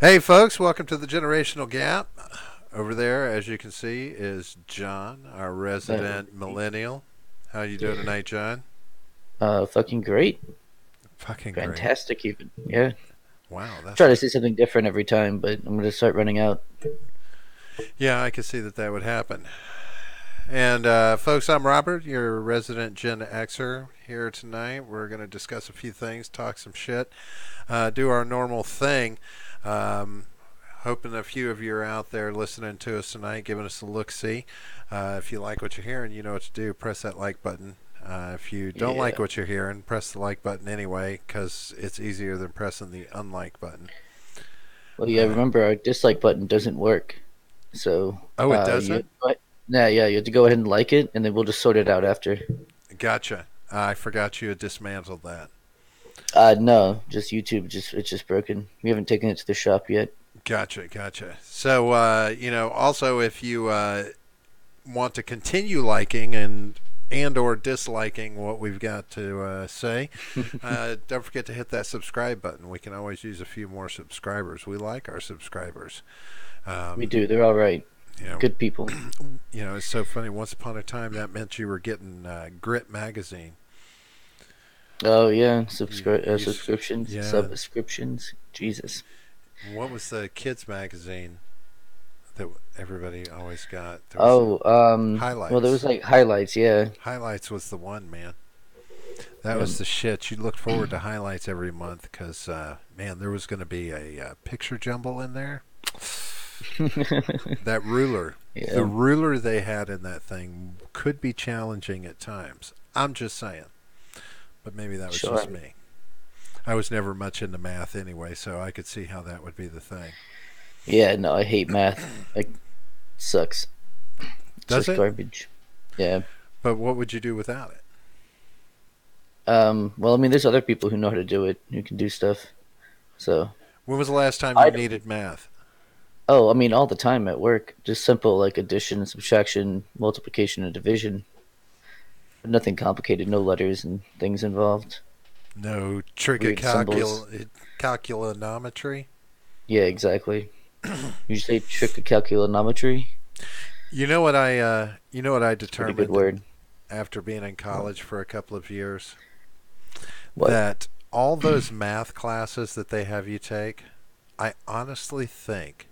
Hey, folks, welcome to the Generational Gap. Over there, as you can see, is John, our resident millennial. How you doing tonight, John? Fucking great. Fucking great. Fantastic, even. Yeah. Wow, that's Try to a say something different every time, but I'm going to start running out. yeah. I could see that that would happen. And folks, I'm Robert, your resident Gen Xer here tonight. We're going to discuss a few things, talk some shit, do our normal thing. Um, Hoping a few of you are out there listening to us tonight, giving us a look see. If you like what you're hearing, you know what to do. Press that like button. If you don't like Yeah. what you're hearing, press the like button anyway, because it's easier than pressing the unlike button. Well, yeah, Uh, remember our dislike button doesn't work. So, oh, it you doesn't? nah, yeah, you have to go ahead and like it, and then we'll just sort it out after. Gotcha. I forgot you had dismantled that. No, just YouTube, it's just broken. We haven't taken it to the shop yet. Gotcha, gotcha. So, also if you want to continue liking and or disliking what we've got to say, don't forget to hit that subscribe button. We can always use a few more subscribers. We like our subscribers. We Um, do. They're all right. you know, Good people. it's so funny. Once upon a time, that meant you were getting Grit magazine. Oh yeah, You subscriptions, yeah. subscriptions. Jesus. What was the kids magazine that everybody always got? There was Oh, well, there was highlights. like highlights. Yeah. Highlights was the one, man. That Yeah. was the shit. You looked forward to highlights every month because, man, there was going to be a picture jumble in there. That ruler, the Yeah. ruler they had in that thing could be challenging at times. I'm just saying. But maybe that was just Sure. me. I was never much into math anyway, so I could see how that would be the thing. Yeah, no, I hate math. Like, sucks. It's Does just it? garbage. Yeah. But what would you do without it? Well, I mean, there's other people who know how to do it, who can do stuff. So, When was the last time you I, needed math? oh, I mean, all the time at work. Just simple, like, addition, subtraction, multiplication, and division. Nothing complicated, no letters and things involved. No Weird symbols. calculanometry? Yeah, exactly. You say trigonometry? You know what I Pretty good determined word. after being in college for a couple of years? What? That all those math classes that they have you take, I honestly think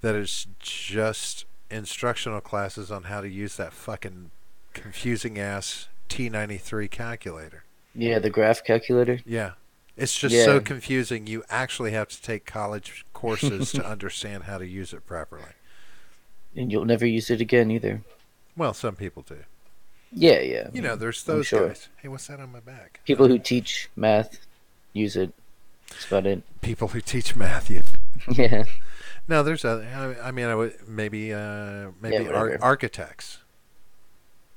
that it's just instructional classes on how to use that fucking confusing ass T93 calculator. Yeah, the graph calculator. Yeah. It's just so Yeah, confusing. You actually have to take college courses to understand how to use it properly. and you'll never use it again either. Well, some people do. Yeah, yeah. I You know, mean, there's I'm those sure guys. Hey, what's that on my back? people who teach math use it. That's about it. People who teach math. You. Yeah, No, there's other. I mean, I would maybe yeah, whatever. architects.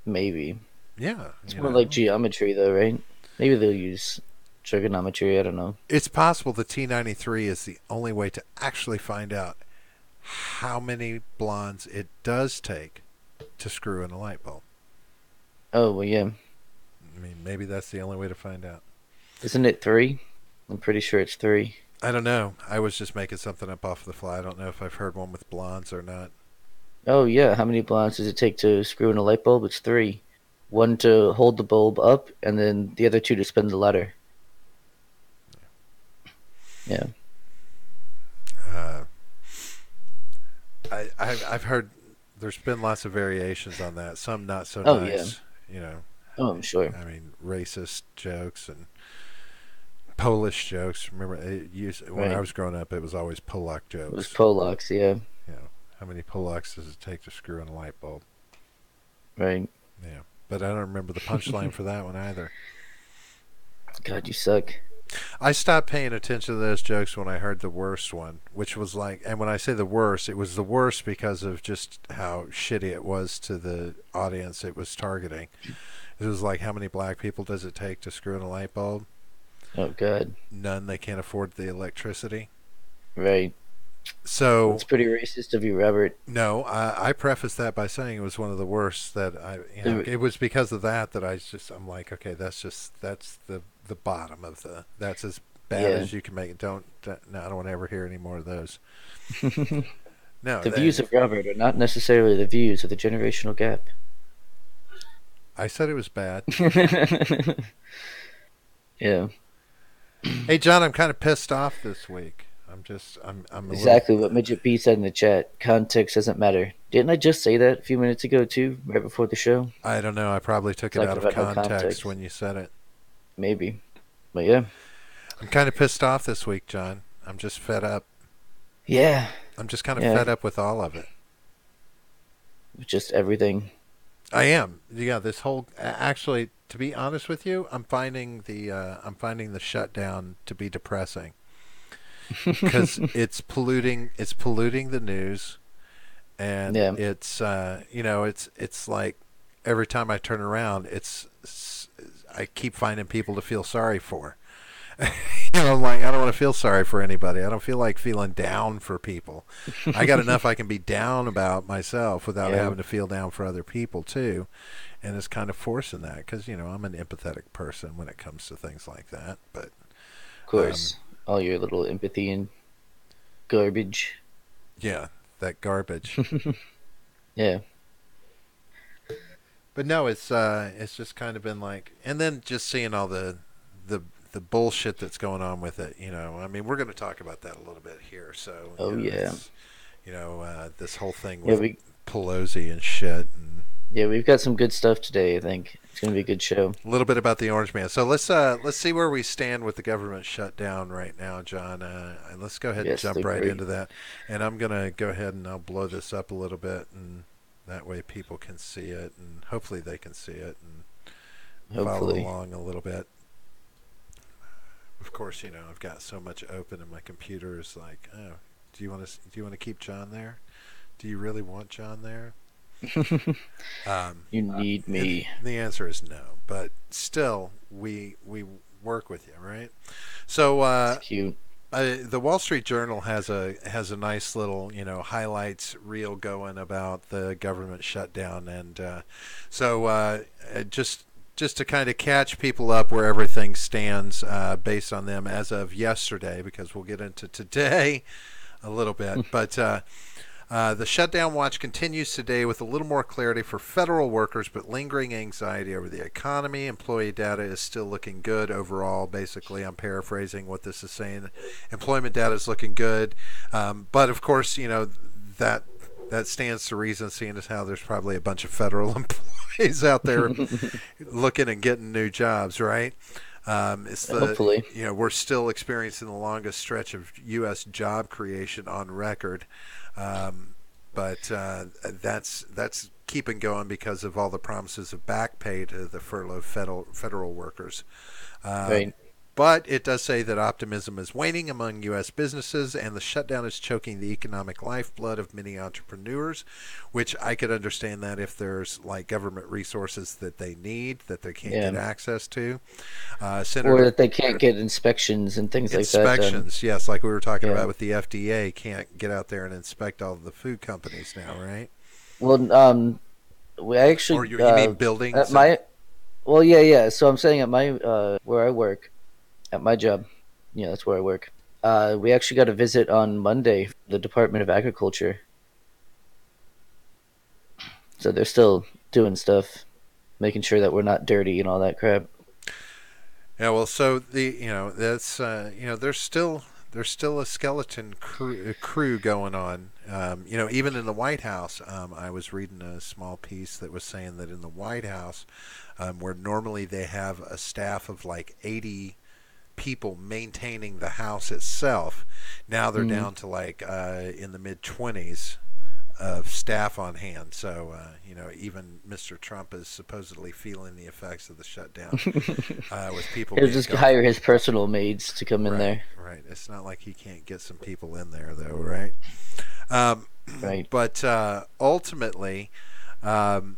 Maybe Yeah, it's you more like know, geometry, though, right? Maybe they'll use trigonometry. I don't know. it's possible the T93 is the only way to actually find out how many blondes it does take to screw in a light bulb. Oh well, yeah. I mean, maybe that's the only way to find out. Isn't it three? I'm pretty sure it's three. I don't know. I was just making something up off the fly. I don't know if I've heard one with blondes or not. Oh yeah. How many blinds does it take to screw in a light bulb? It's three. One to hold the bulb up, and then the other two to spin the ladder. Yeah. Uh, I've heard there's been lots of variations on that. Some not so Oh yeah. nice. You know, Oh, I'm sure. I mean, racist jokes and Polish jokes. Remember, when I Right. was growing up, it was always Polak It was jokes. Polacks. Yeah. You know, how many Polaks does it take to screw in a light bulb? Right. Yeah, but I don't remember the punchline for that one either. God, you suck. I stopped paying attention to those jokes when I heard the worst one, which was like, and when I say the worst, it was the worst because of just how shitty it was to the audience it was targeting. It was like, how many black people does it take to screw in a light bulb? Oh God. None. They can't afford the electricity. Right. So That's pretty racist of you, Robert. no, I prefaced that by saying it was one of the worst that The, it was because of that that I'm like, okay, that's the bottom of that's as bad Yeah. as you can make it. No, I don't want to ever hear any more of those. No, The views of Robert are not necessarily the views of the generational gap. I said it was bad. Yeah, Hey, John, I'm kind of pissed off this week. I'm a little. exactly what Midget B said in the chat. Context doesn't matter. Didn't I just say that a few minutes ago too, right before the show? I don't know. I probably took it out Talking of about no context context, when you said it. maybe. But yeah, I'm kind of pissed off this week, John. I'm just fed up. yeah, I'm just kind of yeah. fed up with all of it. Just everything. I am. Yeah, this whole actually, to be honest with you, I'm finding the shutdown to be depressing because it's polluting the news, and Yeah, it's it's like every time I turn around, I keep finding people to feel sorry for. I'm like, I don't want to feel sorry for anybody. I don't feel like feeling down for people. I got enough I can be down about myself without yeah, having to feel down for other people too. And it's kind of forcing that because I'm an empathetic person when it comes to things like that. But of um, course. All your little empathy and garbage. yeah, that garbage. Yeah, But no, it's just kind of been like, and then just seeing all the the bullshit that's going on with it. I mean, we're going to talk about that a little bit here. So oh yeah. it's this whole thing Yeah, with Pelosi and shit, and we've got some good stuff today, I think. It's gonna be a good show. a little bit about the Orange Man. So let's see where we stand with the government shutdown right now, John. And let's go ahead and Yes, jump they're right great. into that. And I'm gonna go ahead and I'll blow this up a little bit, and that way people can see it, and hopefully they can see it and follow Hopefully. along a little bit. Of course, I've got so much open, and my computer is like, oh, do you want to keep John there? Do you really want John there? You need me. The answer is no, but still, we work with you, right? So It's cute. the Wall Street Journal has a nice little highlights reel going about the government shutdown, and just to kind of catch people up where everything stands based on them as of yesterday, because we'll get into today a little bit, but. The shutdown watch continues today with a little more clarity for federal workers, but lingering anxiety over the economy. Employee data is still looking good overall. Basically, I'm paraphrasing what this is saying. Employment data is looking good, but of course, that stands to reason, seeing as how there's probably a bunch of federal employees out there looking and getting new jobs, right? It's Hopefully. we're still experiencing the longest stretch of U.S. job creation on record. But that's keeping going because of all the promises of back pay to the furloughed federal workers. Right. But it does say that optimism is waning among U.S. businesses, and the shutdown is choking the economic lifeblood of many entrepreneurs, which I could understand that if there's like government resources that they need that they can't get Yeah. access to. Or Senator that they can't get inspections and things like that done. Inspections, yes, like we were talking Yeah. about with the FDA, can't get out there and inspect all of the food companies now, right? Well, we Or actually you mean at buildings and my well, yeah, yeah. So I'm saying at my where I work, at my job, yeah, that's where I work. We actually got a visit on Monday from the Department of Agriculture. So they're still doing stuff, making sure that we're not dirty and all that crap. yeah, well, so the that's there's still a skeleton crew going on. Even in the White House, I was reading a small piece that was saying that in the White House, where normally they have a staff of like 80 people maintaining the house itself, now they're Mm. down to like in the mid 20s of staff on hand. So even Mr. Trump is supposedly feeling the effects of the shutdown with people He'll being just gone. hire his personal maids to come in Right, there. right. It's not like he can't get some people in there though, right? Um, Right. but ultimately, um,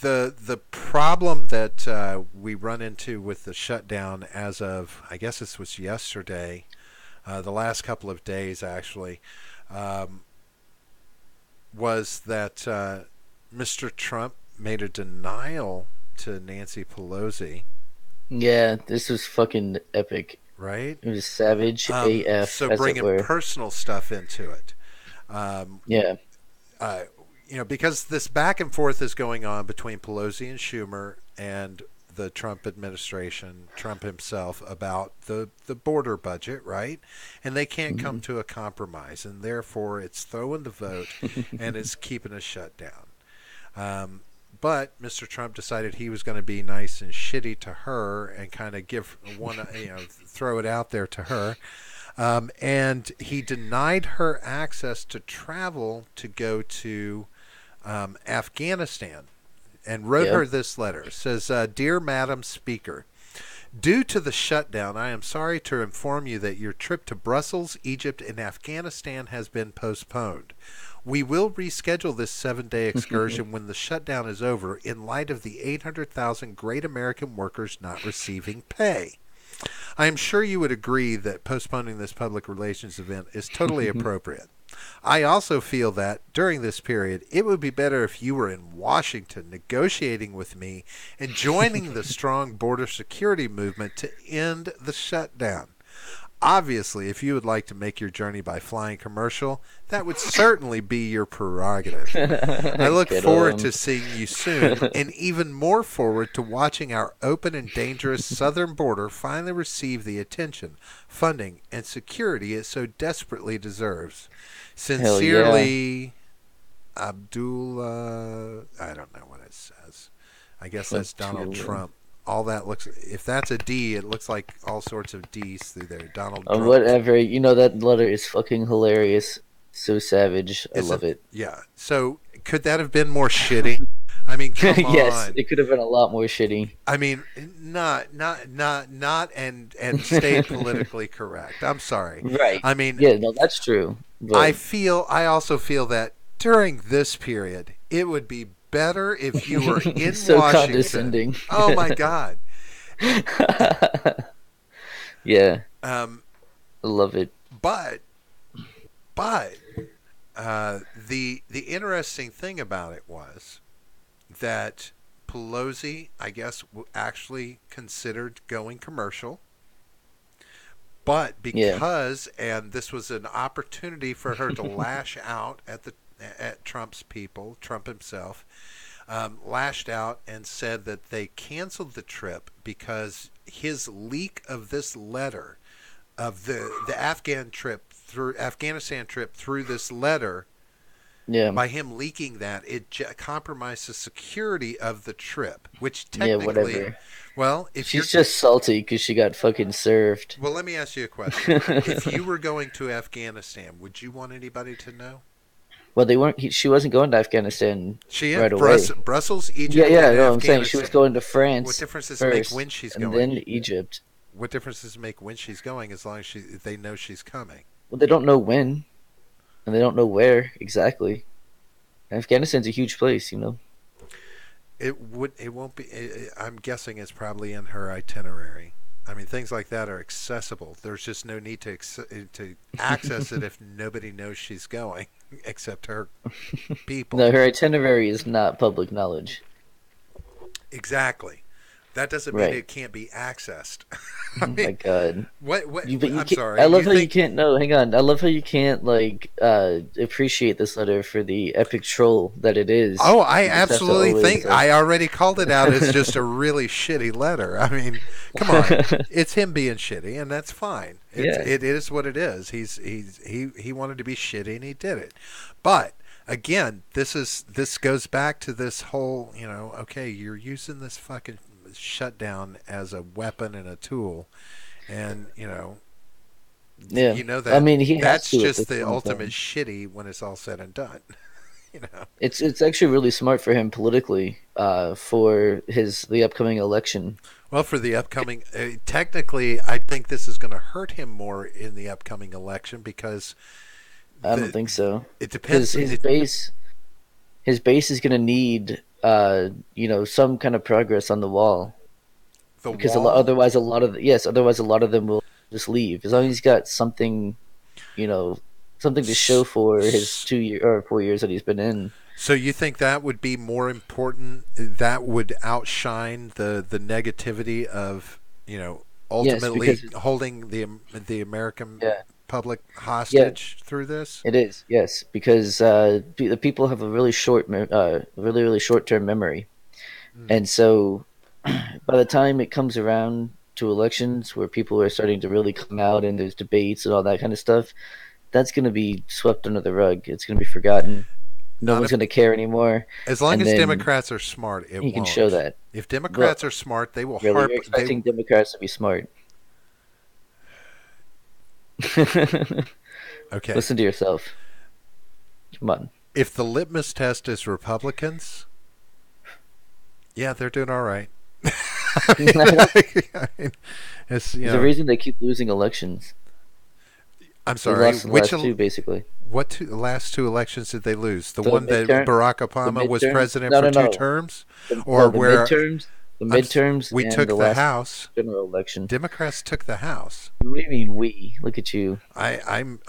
the problem that we run into with the shutdown as of, I guess this was yesterday, the last couple of days actually, um, was that Mr. Trump made a denial to Nancy Pelosi Yeah, this was fucking epic. right? It was savage AF, So as it bringing were. personal stuff into it. Um, Yeah. uh, because this back and forth is going on between Pelosi and Schumer and the Trump administration, Trump himself, about the border budget, right? And they can't come Mhm. to a compromise, and therefore it's throwing the vote and it's keeping us shut down. Um, but Mr. Trump decided he was going to be nice and shitty to her and kind of give one, throw it out there to her. And he denied her access to travel to go to Afghanistan and wrote Yep. her this letter. It says, Dear Madam Speaker, due to the shutdown, I am sorry to inform you that your trip to Brussels, Egypt, and Afghanistan has been postponed. We will reschedule this 7-day excursion when the shutdown is over in light of the 800,000 great American workers not receiving pay. I am sure you would agree that postponing this public relations event is totally appropriate. I also feel that during this period, it would be better if you were in Washington negotiating with me and joining the strong border security movement to end the shutdown. Obviously, if you would like to make your journey by flying commercial, that would certainly be your prerogative. I look Get forward to 'em. seeing you soon, and even more forward to watching our open and dangerous southern border finally receive the attention, funding, and security it so desperately deserves. Hell yeah. Sincerely, Abdullah. I don't know what it says. I guess Fuck that's Donald Tula. Trump. All that looks. If that's a D, it looks like all sorts of D's through there. Donald Trump. Whatever. You know that letter is fucking hilarious. So savage. I Is it? love it. Yeah. So could that have been more shitty? I mean, come Yes, on. it could have been a lot more shitty. I mean, not, and stayed politically correct. I'm sorry. Right. I mean, Yeah, no, that's true. But I also feel that during this period, it would be better if you were in so Washington. condescending. Oh my God. Yeah, Um, I love it. but but the interesting thing about it was that Pelosi, I guess, actually considered going commercial. But Yeah. because, and this was an opportunity for her to lash out at Trump's people, Trump himself, lashed out and said that they canceled the trip because his leak of this letter of the Afghanistan trip through this letter, Yeah. by him leaking that, it compromised the security of the trip, which Yeah, technically, whatever. well, if you're She's just salty because she got fucking served. well, let me ask you a question. If you were going to Afghanistan, would you want anybody to know? Well, they weren't. She wasn't going to Afghanistan She right away. Brussels, Yeah, Egypt, yeah. and No, I'm saying she was Afghanistan. going to What France difference does it make when first, she's and going? then Egypt. What difference does it make when she's going, as long as they know she's coming? Well, they don't know when, and they don't know where exactly. Afghanistan's a huge place, you know. It won't be. I'm guessing it's probably in her itinerary. I mean, things like that are accessible. There's just no need to access it if nobody knows she's going, except her people. No, her itinerary is not public knowledge. Exactly. That doesn't mean Right. it can't be accessed. I Oh mean, my god. what? But you I'm can't. sorry. I love You how you think? can't. No, hang on. I love how you can't like appreciate this letter for the epic troll that it is. Oh, I You just have to absolutely always think I already called it out as just a really shitty letter. I mean, come on, it's him being shitty, and that's fine. yeah, It is what it is. He wanted to be shitty, and he did it. But again, this goes back to this whole, okay, you're using this fucking shutdown as a weapon and a tool, and yeah. I that mean, he has that's to at just this the point. ultimate shitty when it's all said and done. you know. It's actually really smart for him politically, for the upcoming election. Well, for the upcoming, technically, I think this is going to hurt him more in the upcoming election because I don't think so, it because depends. his base is going to need some kind of progress on the wall, The because wall. otherwise a lot of them will just leave as long as he's got something, you know, something to show for his 2 year or 4 years that he's been in. So you think that would be more important? That would outshine the negativity of Yes, ultimately because holding the American yeah, public yeah, hostage through this. it is. Yes, because the people have a really really short term memory, Mm. and so by the time it comes around to elections where people are starting to really come out and there's debates and all that kind of stuff, that's going to be swept under the rug. It's going to be forgotten. No Not one's if going to care anymore, As long and as then Democrats are smart, it you can show won't. that. If Well, Democrats are smart, they will really, you're harp. expecting Democrats to be smart. Okay. Listen to yourself. Come on. If the litmus test is Republicans, yeah, they're doing all right. There's I mean, it's a reason they keep losing elections. I'm They sorry. lost the last two, basically. The last two elections did they lose? The The one that midterm, Barack the Obama was midterms. president No, for no, two no. terms, No, or the I'm midterms, we and took the the last House. general election. Democrats took the House. What do you mean we? Look at you. I'm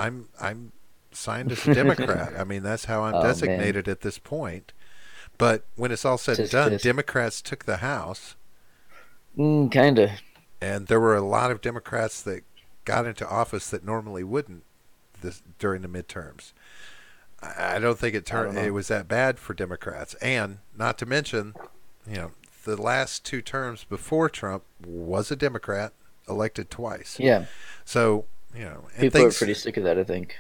signed as a Democrat. I mean, that's how I'm Oh man, designated at this point. But when it's all said and tisk done, tisk. Democrats took the House, Kinda. and there were a lot of Democrats that got into office that normally wouldn't during the midterms. I don't think I don't it know. was that bad for Democrats, and not to mention, you know, the last two terms before Trump was a Democrat elected twice. Yeah, So and people are things pretty sick of that. I think.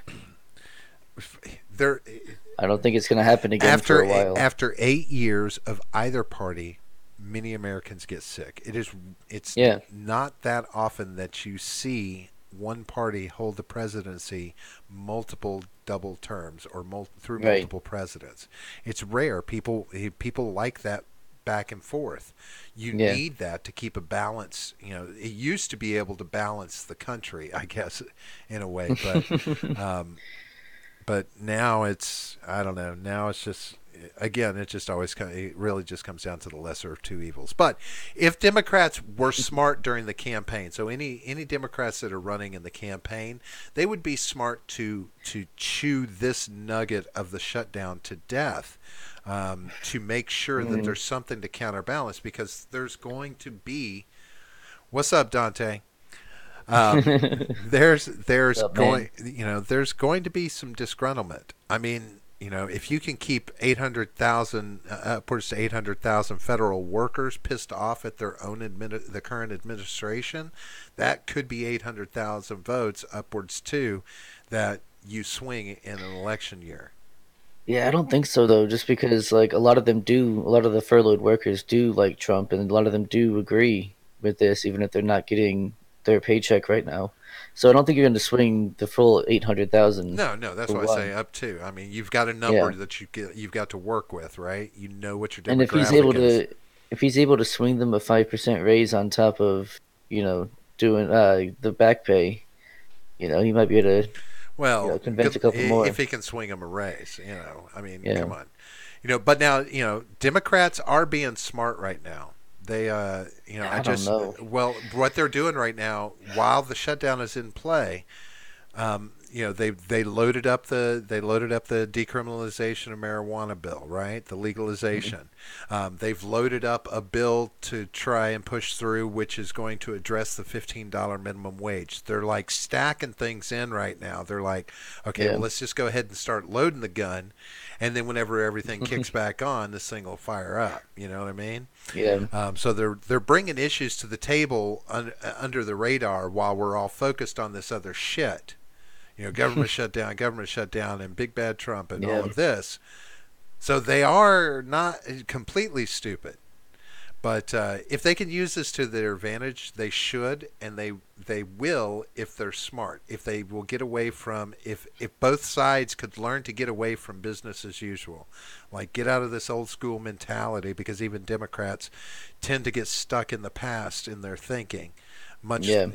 there I don't think it's gonna happen again for a while. after 8 years of either party, many Americans get sick. It's Yeah. not that often that you see one party hold the presidency multiple double terms or through Right. multiple presidents. It's rare. People like that back and forth. You Yeah. need that to keep a balance. It used to be able to balance the country, I guess, in a way, um, but now I don't know. Now it's just again, it just always it really just comes down to the lesser of two evils. But if Democrats were smart during the campaign, so any Democrats that are running in the campaign, they would be smart to chew this nugget of the shutdown to death. To make sure that Mm. there's something to counterbalance, because there's going to be what's up, Dante? Um, there's Up, man. there's going to be some disgruntlement. I mean, if you can keep 800,000 upwards to 800,000 federal workers pissed off at their own the current administration, that could be 800,000 votes upwards to that you swing in an election year. Yeah, I don't think so though. Just because like a lot of the furloughed workers do like Trump, and a lot of them do agree with this, even if they're not getting their paycheck right now. So I don't think you're going to swing the full 800,000 No, no, that's for why I say one. up to. I mean, you've got a number Yeah, that you've got to work with, right? You know what your and demographic is. if he's able to swing them a 5% raise on top of doing the back pay, he might be able to Well, convince good a couple if more. he can swing them a race. I mean, Yeah, come on. But now, Democrats are being smart right now. They, I I don't just, know. well, what they're doing right now, while the shutdown is in play, they loaded up the decriminalization of marijuana bill, right? The Mhm. legalization. They've loaded up a bill to try and push through, which is going to address the $15 minimum wage. They're like stacking things in right now. They're like, okay, well, Yeah. let's just go ahead and start loading the gun, and then whenever everything kicks back on, this thing will fire up. You know what I mean? Yeah. So they're bringing issues to the table under the radar while we're all focused on this other shit. Government shutdown, and big bad Trump, and all Yeah. of this. So they are not completely stupid. But if they can use this to their advantage, they should, and they will if they're smart. If they will get away from if both sides could learn to get away from business as usual, like get out of this old school mentality, because even Democrats tend to get stuck in the past in their thinking. Much Yeah.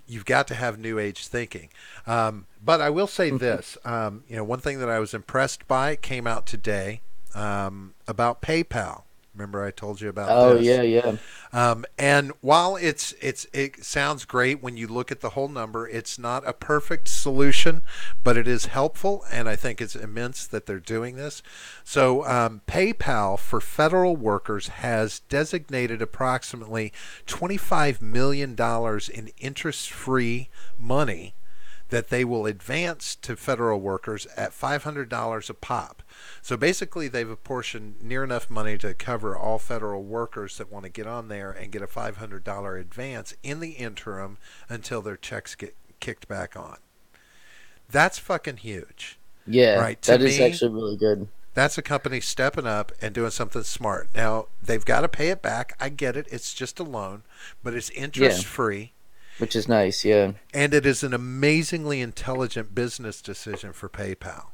you've got to have new age thinking. But I will say this: one thing that I was impressed by came out today about PayPal. Remember I told you about Oh this? yeah, yeah, And while it sounds great when you look at the whole number, it's not a perfect solution, but it is helpful, and I think it's immense that they're doing this. So PayPal for federal workers has designated approximately $25 million in interest-free money that they will advance to federal workers at $500 a pop. So basically, they've apportioned near enough money to cover all federal workers that want to get on there and get a $500 advance in the interim until their checks get kicked back on. That's fucking huge, yeah. right? To That is me, actually really good. that's a company stepping up and doing something smart. Now, they've got to pay it back. I get it. It's just a loan, but it's Yeah, interest free. which is nice. Yeah, And it is an amazingly intelligent business decision for PayPal.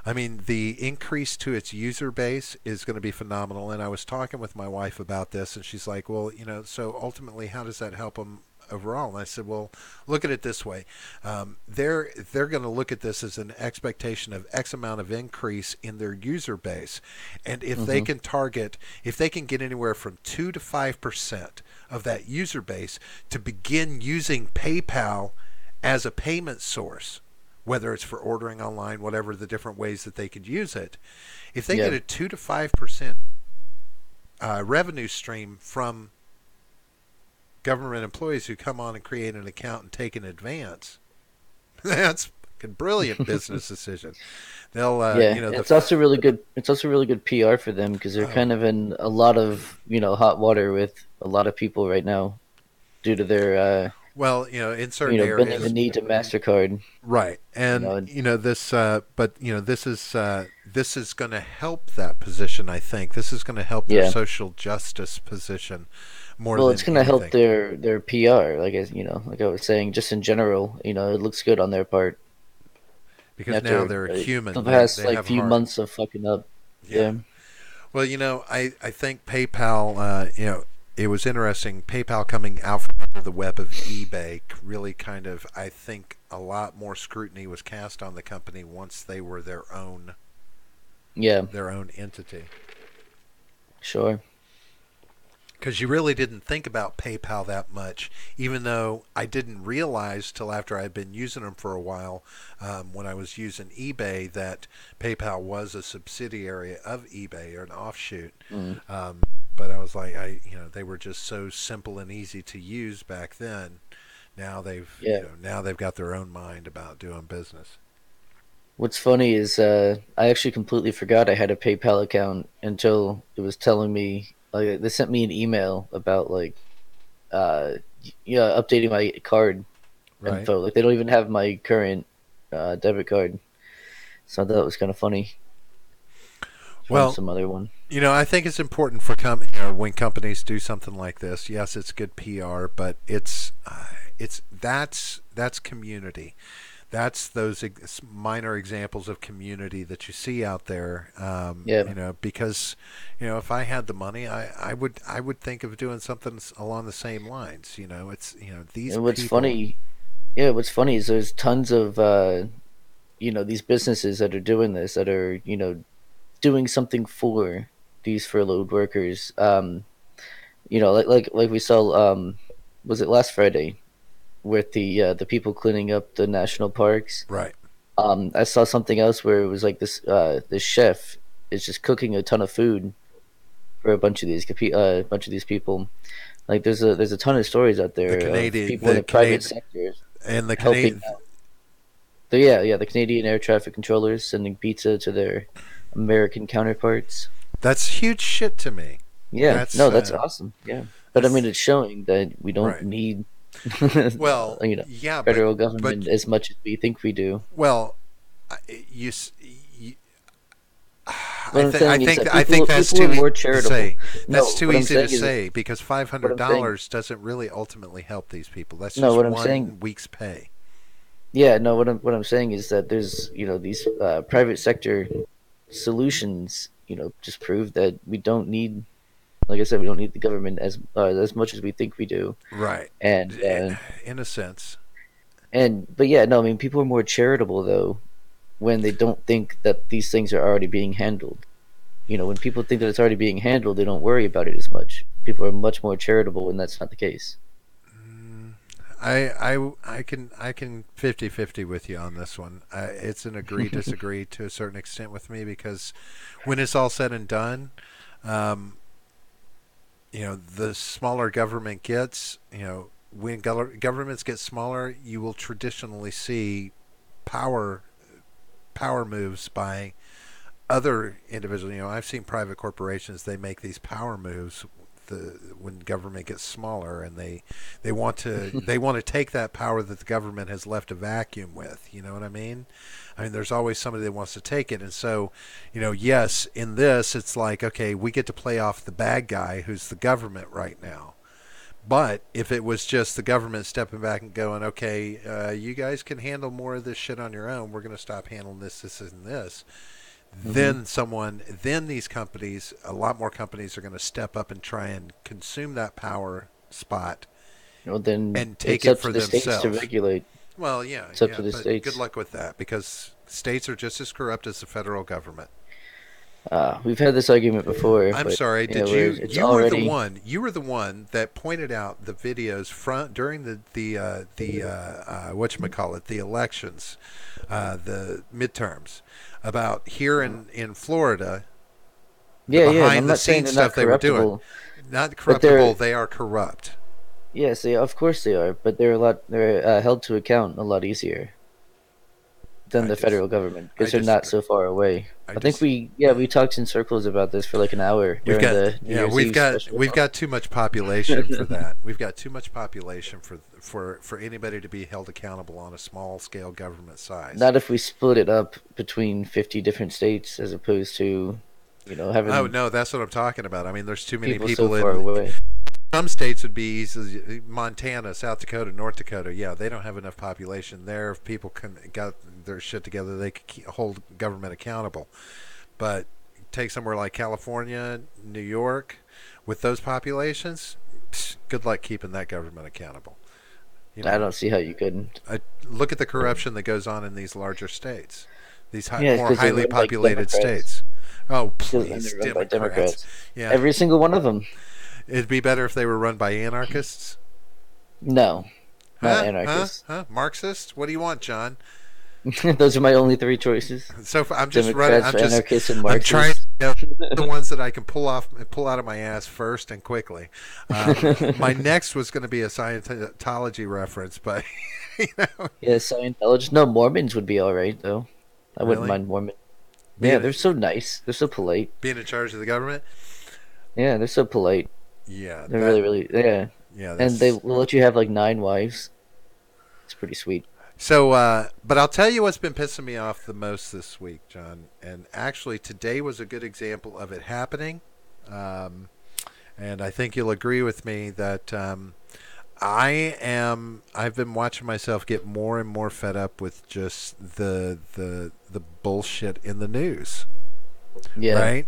I mean, the increase to its user base is going to be phenomenal. And I was talking with my wife about this, and she's like, well, so ultimately, how does that help them overall? And I said, well, look at it this way. They're going to look at this as an expectation of X amount of increase in their user base. And if they hmm can if they can get anywhere from 2 to 5% of that user base to begin using PayPal as a payment source, whether it's for ordering online, whatever the different ways that they could use it, if they yeah. get a 2 to 5% revenue stream from government employees who come on and create an account and take an advance, that's a brilliant business decision. They'll, Yeah, it's also really good. It's also really good PR for them because they're oh, kind of in a lot of hot water with a lot of people right now due to their well, in certain bending the areas, knee to Mastercard. right? And And this, but this is going to help that position. I think this is going to help their yeah, social justice position more well, it's than gonna help anything. their PR. Like like I was saying, just in general, it looks good on their part Because now after they're the human. past They like have few heart. months of fucking up. Yeah. Yeah, Well, I think PayPal. It was interesting. PayPal coming out from under the web of eBay really kind of. I think a lot more scrutiny was cast on the company once they were yeah, their own entity. sure. Because you really didn't think about PayPal that much, even though I didn't realize till after I had been using them for a while, when I was using eBay, that PayPal was a subsidiary of eBay or an offshoot. Mm. Um, but I was like, they were just so simple and easy to use back then. Now Yeah. now they've got their own mind about doing business. What's funny is I actually completely forgot I had a PayPal account until it was telling me like they sent me an email about like uh updating my card Right. info. Like they don't even have my current debit card. So I thought it was kind of funny from Well, some other one. I think it's important for when companies do something like this. Yes, it's good PR, but that's community. That's those minor examples of community that you see out there. Yeah. Because if I had the money, I would think of doing something along the same lines. It's these And what's people. funny, what's funny is there's tons of these businesses that are doing this that are doing something for these furloughed workers. Like we saw was it last Friday with the people cleaning up the national parks. Right. I saw something else where it was like this chef is just cooking a ton of food for a bunch of these people. Like there's a ton of stories out The there of Canadian, people in the the private Canadian, sector and the helping Canadian. out. So yeah, the Canadian air traffic controllers sending pizza to their American counterparts. That's huge shit to me. Yeah, That's no, that's awesome. Yeah, but I mean, that's it's showing that we don't right. need, Well, yeah, federal but government as much as we think we do. well, you, you What I'm I saying is think that I think that's people are too easy more to charitable. say. That's No, too what I'm easy to saying is say because five what hundred I'm saying. dollars doesn't really ultimately help these people. That's No, just what I'm saying. one week's pay. Yeah, no, what I'm saying is that there's these private sector solutions. Just prove that we don't need, like I said, we don't need the government as much as we think we do. Right. And In a sense. but yeah, no, I mean people are more charitable though when they don't think that these things are already being handled. when people think that it's already being handled, they don't worry about it as much. People are much more charitable when that's not the case. I can 50-50 with you on this one. It's an agree disagree to a certain extent with me because when it's all said and done, um, the smaller government gets, when governments get smaller, you will traditionally see power power moves by other individuals. I've seen private corporations, they make these power moves when government gets smaller, and they want to take that power that the government has left a vacuum with. You know what I mean? I mean, there's always somebody that wants to take it, and so, yes, in this, it's like, okay, we get to play off the bad guy who's the government right now. But if it was just the government stepping back and going, okay, you guys can handle more of this shit on your own. We're going to stop handling this, and this. Hmm. Then these companies, a lot more companies are going to step up and try and consume that power spot Then and take it's it up for to the states to themselves. regulate. Well, yeah, It's up yeah, to the but good states. luck with that because states are just as corrupt as the federal government. We've had this argument before, I'm but sorry. Did where you it's you were the already. one you were the one that pointed out the videos front during the whatchamacallit, the elections, the midterms, about here in Florida, the Yeah, yeah, and I'm behind the not saying scenes they're not stuff they were doing. corruptible, Not but corruptible, they are corrupt. yes, of course they are, but they're held to account a lot easier than I the just federal government I because they're not disagree. so far away. I I think just we talked in circles about this for like an hour We've during got the New yeah, Year's we've Eve got special. we've got too much population for that. We've got too much population for anybody to be held accountable on a small scale government size. Not if we split it up between 50 different states as opposed to, Oh having no, that's what I'm talking about. I mean, there's too many people so people far in away. some states would be easy. Montana, South Dakota, North Dakota. Yeah, they don't have enough population there. If people got their shit together, they could hold government accountable. But take somewhere like California, New York, with those populations, good luck keeping that government accountable. You I know, don't see how you could. look at the corruption that goes on in these larger states, these Yeah, more because they're highly run by populated Democrats. states. Oh, And please, they're run by Democrats. Democrats. Yeah, Every single one of them. it'd be better if they were run by anarchists. No, not Huh? Huh? anarchists. Huh? Marxists? What do you want, John? Those are my only three choices: So I'm just running. Democrats, anarchists, and I'm trying Marxists. to know the ones that I can pull out of my ass first and quickly. My next was going to be a Scientology reference, but you know, Yeah, Scientologists. No, Mormons would be all right though. I wouldn't really mind Mormon. Yeah, being they're so nice. They're so polite. being in charge of the government. Yeah, they're so polite. Yeah, They're really, really, yeah. yeah, And they that's will let you have like 9 wives. It's pretty sweet. so. But I'll tell you what's been pissing me off the most this week, John. And actually, today was a good example of it happening. Um, and I think you'll agree with me that I've been watching myself get more and more fed up with just the bullshit in the news, Yeah. right?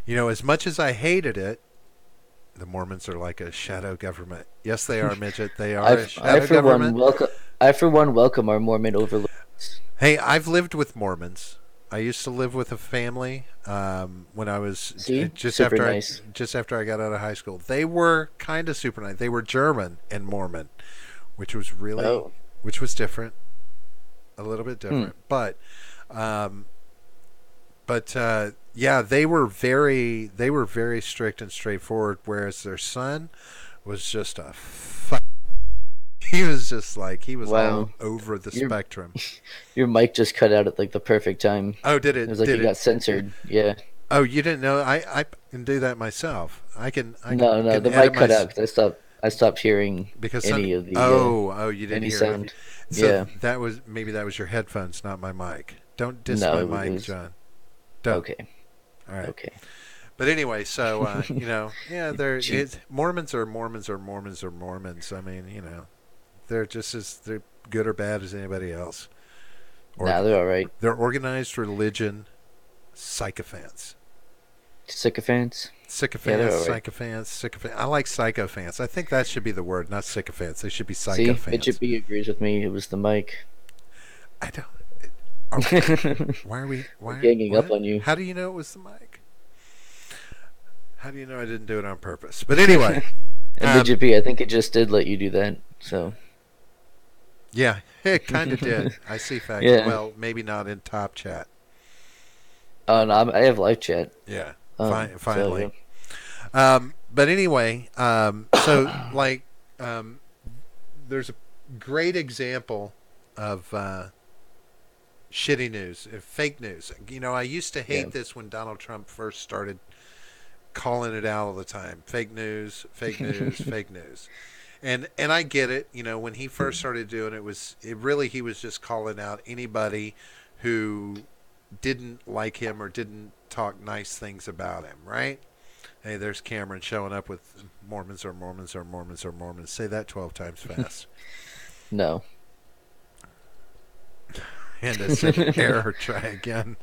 As much as I hated it, the Mormons are like a shadow government. Yes, they are, midget. They are a I shadow for one government. welcome. I for one welcome our Mormon overlords. Hey, I've lived with Mormons. I used to live with a family when I was See, super nice. just after I got out of high school. They were kind of super nice. They were German and Mormon, which was really Oh, which was different, a little bit hmm. different. Um, but yeah, they were very strict and straightforward. Whereas their son was just a he was just like he was all Wow. over the Your spectrum. your mic just cut out at like the perfect time. Oh, did It it? was like Did you it? got censored. Yeah. Oh, you didn't know? I can do that myself. I No, no, can the edit mic my cut out 'cause I stopped hearing because any of the oh you didn't any hear it. sound. So Yeah. that was your headphones, not my mic. Don't diss No, my it mic, was John. Don't. okay. All right. Okay. But anyway, so yeah, Shoot. Mormons are Mormons are Mormons are Mormons. I mean, they're good or bad as anybody else. Or Nah, they're all right. they're organized religion sycophants. Sycophants. Yeah, they're Sycophants, all right. sycophants, sycophants. I like sycophants. I think that should be the word, not sycophants. They should be See, sycophants. Midget B agrees with me. It was the mic. I don't. Are, why are we? We're Why? ganging up What? on you. How do you know it was the mic? How do you know I didn't do it on purpose? But anyway, And um, Legit B, I think it just did let you do that. So yeah, it kind of did. I see facts. yeah. Well, maybe not in top chat. Oh no, I have live chat. Yeah, So yeah. finally. But anyway, so like, um, there's a great example of shitty news, fake news. You know, I used to Yeah. hate this when Donald Trump first started calling it out all the time. Fake news, fake news, fake news. And I get it. You know, when he first started doing it, he was just calling out anybody who didn't like him or didn't talk nice things about him, right? Hey, there's Cameron showing up with Mormons or Mormons or Mormons or Mormons. Say that 12 times fast. No. And it said error, try again.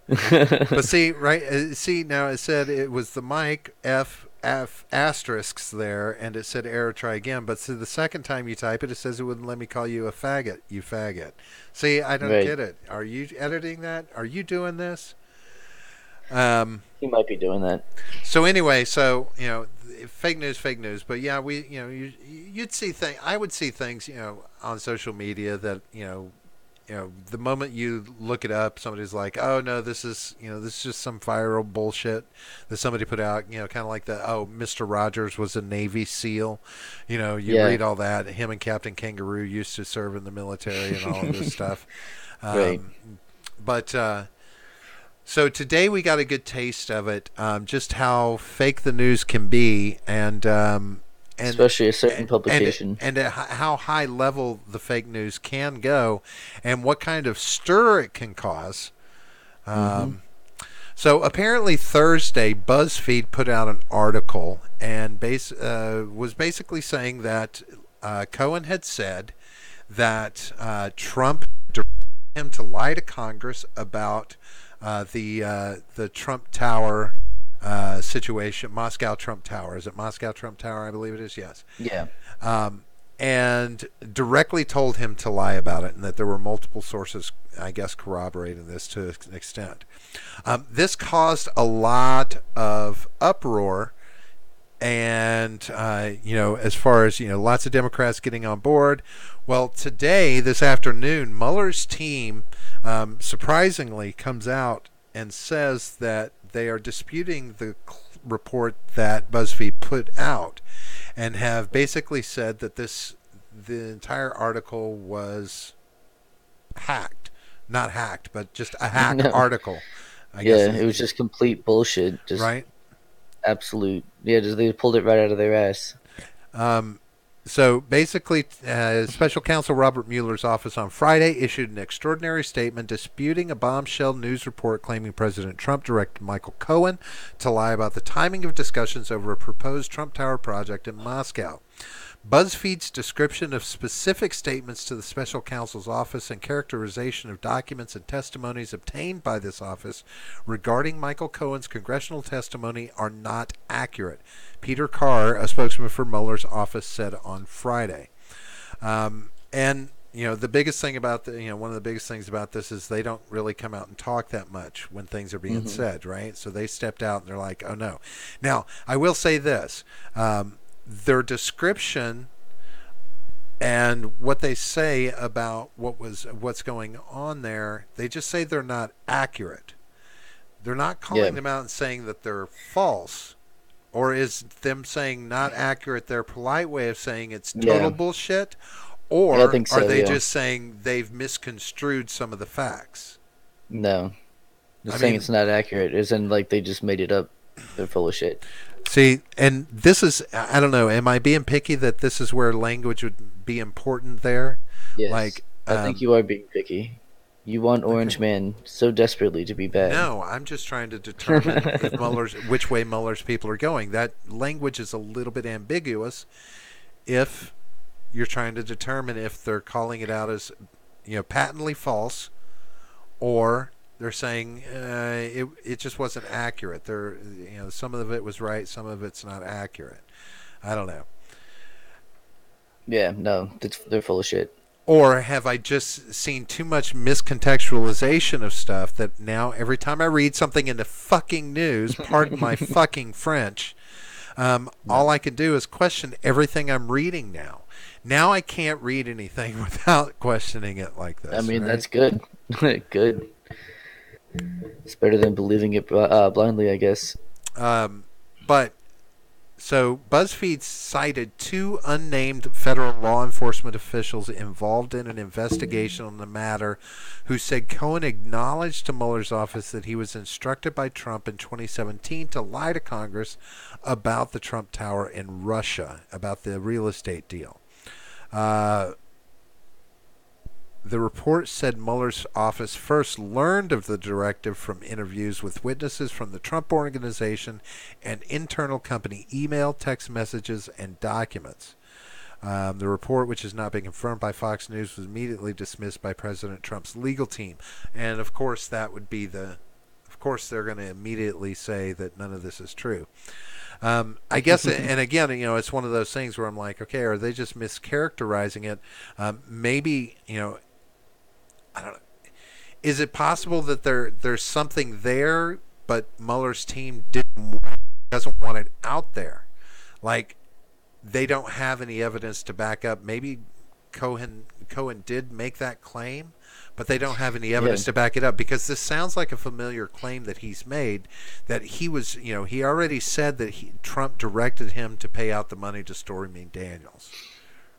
But see, right? See, now it said it was the mic F asterisks there, and it said error, try again. But see, the second time you type it, it says it wouldn't let me call you a faggot, you faggot. See, I don't Right. get it. Are you editing that? Are you doing this? Um, He might be doing that. so anyway, so you know, fake news. But yeah, you'd see things. I would see things, you know, on social media that the moment you look it up, somebody's like, "Oh no, this is just some viral bullshit that somebody put out." You know, kind of like Mr. Rogers was a Navy SEAL. You know, you Yeah. read all that. Him and Captain Kangaroo used to serve in the military and all of this stuff. Right. Um, but so today we got a good taste of it, just how fake the news can be, and Especially a certain publication. how high level the fake news can go, and what kind of stir it can cause. Hmm. Um, so apparently Thursday, BuzzFeed put out an article and was basically saying that Cohen had said that Trump directed him to lie to Congress about the Trump Tower situation, Moscow Trump Tower. Is it Moscow Trump Tower? I believe it is. Yes. Yeah. Um, and directly told him to lie about it, and that there were multiple sources, I guess, corroborating this to an extent. This caused a lot of uproar, and as far as lots of Democrats getting on board. Well, today, this afternoon, Mueller's team surprisingly comes out and says that they are disputing the report that BuzzFeed put out, and have basically said that the entire article was hacked, not hacked, but just a hack No. article. I guess, Yeah, it was just complete bullshit. Just right. absolute. Yeah, just they pulled it right out of their ass. Um, so basically, Special Counsel Robert Mueller's office on Friday issued an extraordinary statement disputing a bombshell news report claiming President Trump directed Michael Cohen to lie about the timing of discussions over a proposed Trump Tower project in Moscow. BuzzFeed's description of specific statements to the special counsel's office and characterization of documents and testimonies obtained by this office regarding Michael Cohen's congressional testimony are not accurate, Peter Carr, a spokesman for Mueller's office, said on Friday. And the biggest thing about one of the biggest things about this is they don't really come out and talk that much when things are being said, right? So they stepped out and they're like, "Oh no." Now, I will say this. Their description and what they say about what's going on there, they just say they're not accurate. They're not calling Yeah. them out and saying that they're false, or is them saying not accurate their polite way of saying it's total Yeah. bullshit, Yeah, I or think are so. they Yeah. just saying they've misconstrued some of the facts? No. I Just saying mean, it's not accurate. Isn't like they just made it up. They're full of shit. see, and this is, I don't know, am I being picky that this is where language would be important there? Yes. Like, I think you are being picky. You want okay. Orange Man so desperately to be bad. No, I'm just trying to determine if which way Mueller's people are going. That language is a little bit ambiguous if you're trying to determine if they're calling it out as, patently false, or they're saying it just wasn't accurate. Some of it was right, some of it's not accurate. I don't know. Yeah, no, they're full of shit. Or have I just seen too much miscontextualization of stuff that now every time I read something in the fucking news, pardon my fucking French, No. all I can do is question everything I'm reading now. Now I can't read anything without questioning it like I this, mean, right? that's good. Good. It's better than believing it blindly, I guess. But so BuzzFeed cited two unnamed federal law enforcement officials involved in an investigation on the matter who said Cohen acknowledged to Mueller's office that he was instructed by Trump in 2017 to lie to Congress about the Trump Tower in Russia, about the real estate deal. Uh, The report said Mueller's office first learned of the directive from interviews with witnesses from the Trump Organization and internal company email, text messages, and documents. The report, which has not been confirmed by Fox News, was immediately dismissed by President Trump's legal team. And of course, that would be the. Of course, they're going to immediately say that none of this is true. I guess, and again, it's one of those things where I'm like, okay, are they just mischaracterizing it? Maybe, I don't know. Is it possible that there's something there, but Mueller's team doesn't want it out there? Like they don't have any evidence to back up. Maybe Cohen did make that claim, but they don't have any Yeah. evidence to back it up because this sounds like a familiar claim that he's made. That he was, he already said that Trump directed him to pay out the money to Stormy Daniels,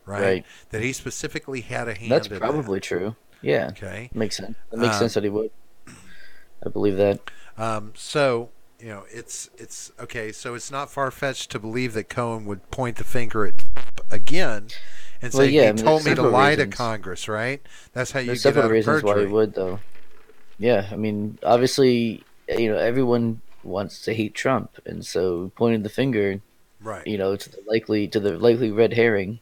right? Right. That he specifically had a That's hand in that. probably true. Yeah. Okay. Makes sense. It makes sense Um, that he would. I believe that. so it's okay. So it's not far fetched to believe that Cohen would point the finger at Trump again and Well, say yeah, he I mean, there's told me to several lie to reasons. Congress, right? That's how you There's get several out of reasons why he perjury, would, though. Yeah, I mean, obviously, everyone wants to hate Trump, and so pointing the finger, right? to the likely red herring,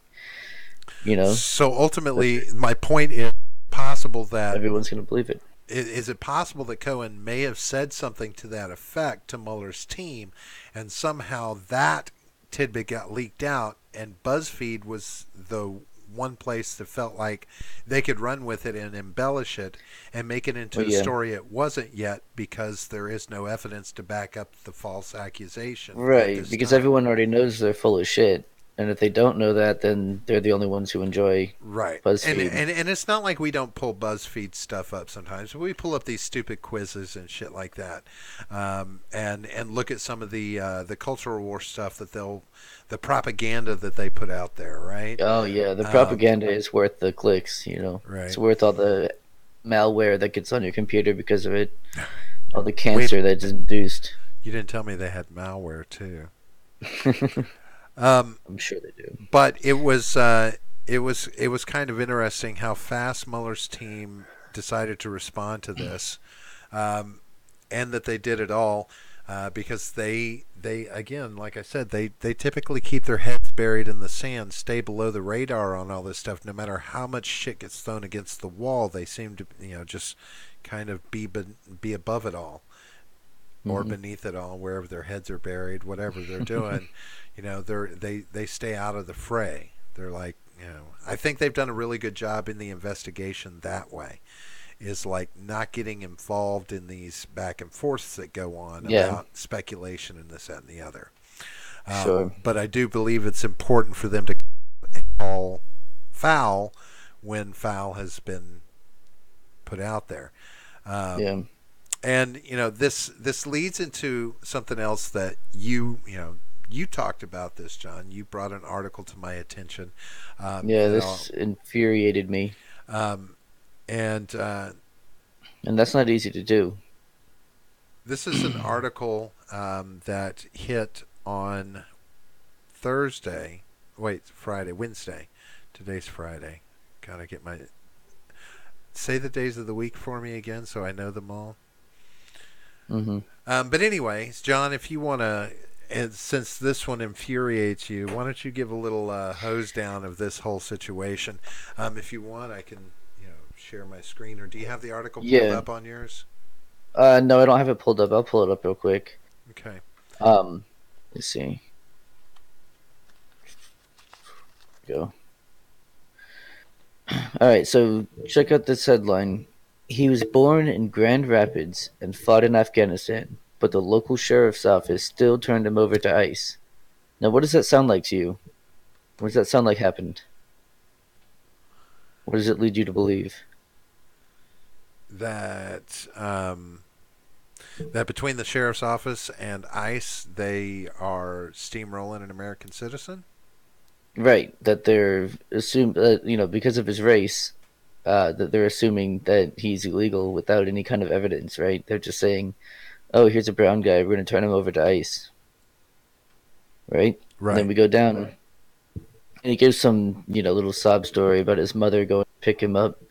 you know, So that ultimately, my point is possible that everyone's gonna believe it. is it possible that Cohen may have said something to that effect to Mueller's team, and somehow that tidbit got leaked out, and BuzzFeed was the one place that felt like they could run with it and embellish it and make it into Well, a yeah, story it wasn't yet because there is no evidence to back up the false accusation at right, this because time. everyone already knows they're full of shit, and if they don't know that, then they're the only ones who enjoy Right. And, BuzzFeed. and and it's not like we don't pull BuzzFeed stuff up sometimes. We pull up these stupid quizzes and shit like that, and look at some of the cultural war stuff the propaganda that they put out there. Right. Oh yeah, the Um, propaganda is worth the clicks. It's right. worth all the malware that gets on your computer because of it, all the Wait, cancer that's induced. you didn't tell me they had malware too. I'm Um, sure they do. but it was kind of interesting how fast Mueller's team decided to respond to this. And that they did it all because they again, like I said, they typically keep their heads buried in the sand, stay below the radar on all this stuff. No matter how much shit gets thrown against the wall, they seem to just kind of be above it all or Hmm. beneath it all, wherever their heads are buried, whatever they're doing. They stay out of the fray. They're like, I think they've done a really good job in the investigation that way is like not getting involved in these back and forths that go on Yeah, about speculation and this, that, and the other. sure. But I do believe it's important for them to call foul when foul has been put out there. Yeah. And this leads into something else that you talked about this, John. You brought an article to my attention Yeah, that this infuriated me. um, and And that's not easy to do. this is an article that hit on Thursday. Wait, Friday, Wednesday. Today's Friday. Gotta get my. Say the days of the week for me again so I know them all. Hmm. But anyways, John, if you want to, and since this one infuriates you, why don't you give a little hose down of this whole situation? If you want, I can, share my screen. Or do you have the article pulled Yeah. up on yours? No, I don't have it pulled up. I'll pull it up real quick. Okay. Um, let's see. Go. All right, so check out this headline. He was born in Grand Rapids and fought in Afghanistan, but the local sheriff's office still turned him over to ICE. Now, what does that sound like to you? What does that sound like happened? What does it lead you to believe? That that between the sheriff's office and ICE, they are steamrolling an American citizen. Right, that they're assume because of his race, that they're assuming that he's illegal without any kind of evidence. Right? They're just saying, "Oh, here's a brown guy. We're going to turn him over to ICE." Right? And then Right. we go down, and he gives some little sob story about his mother going to pick him up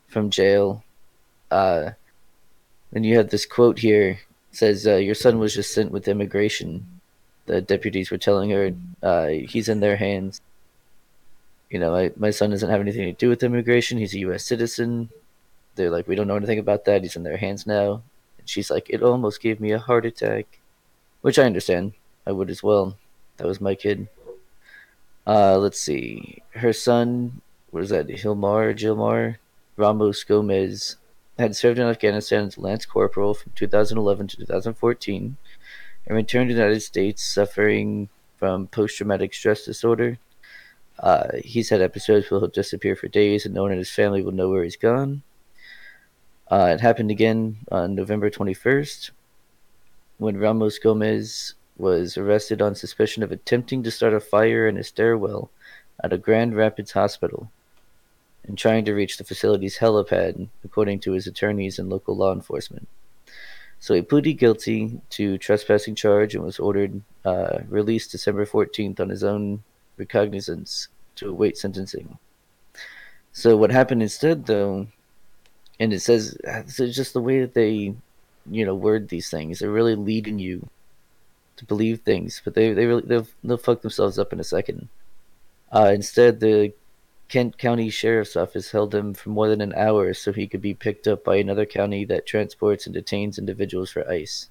from jail. Uh, and you have this quote here. It says, "Your son was just sent with immigration." The deputies were telling her, "He's in their hands." My son doesn't have anything to do with immigration. He's a U.S. citizen. They're like, "We don't know anything about that. He's in their hands now." And she's like, "It almost gave me a heart attack," which I understand. I would as well. That was my kid. Let's see. Her son, what is that? Gilmar Ramos Gomez had served in Afghanistan as Lance Corporal from 2011 to 2014 and returned to the United States suffering from post traumatic stress disorder. He's had episodes where he'll disappear for days and no one in his family will know where he's gone. It happened again on November 21st when Ramos Gomez was arrested on suspicion of attempting to start a fire in a stairwell at a Grand Rapids hospital and trying to reach the facility's helipad, according to his attorneys and local law enforcement. So he pleaded guilty to trespassing charge and was ordered released December 14th on his own recognizance to await sentencing. So what happened instead, though, and it says it's just the way that they, word these things. They're really leading you to believe things, but they'll fuck themselves up in a second. Instead, the Kent County Sheriff's Office held him for more than an hour so he could be picked up by another county that transports and detains individuals for ICE.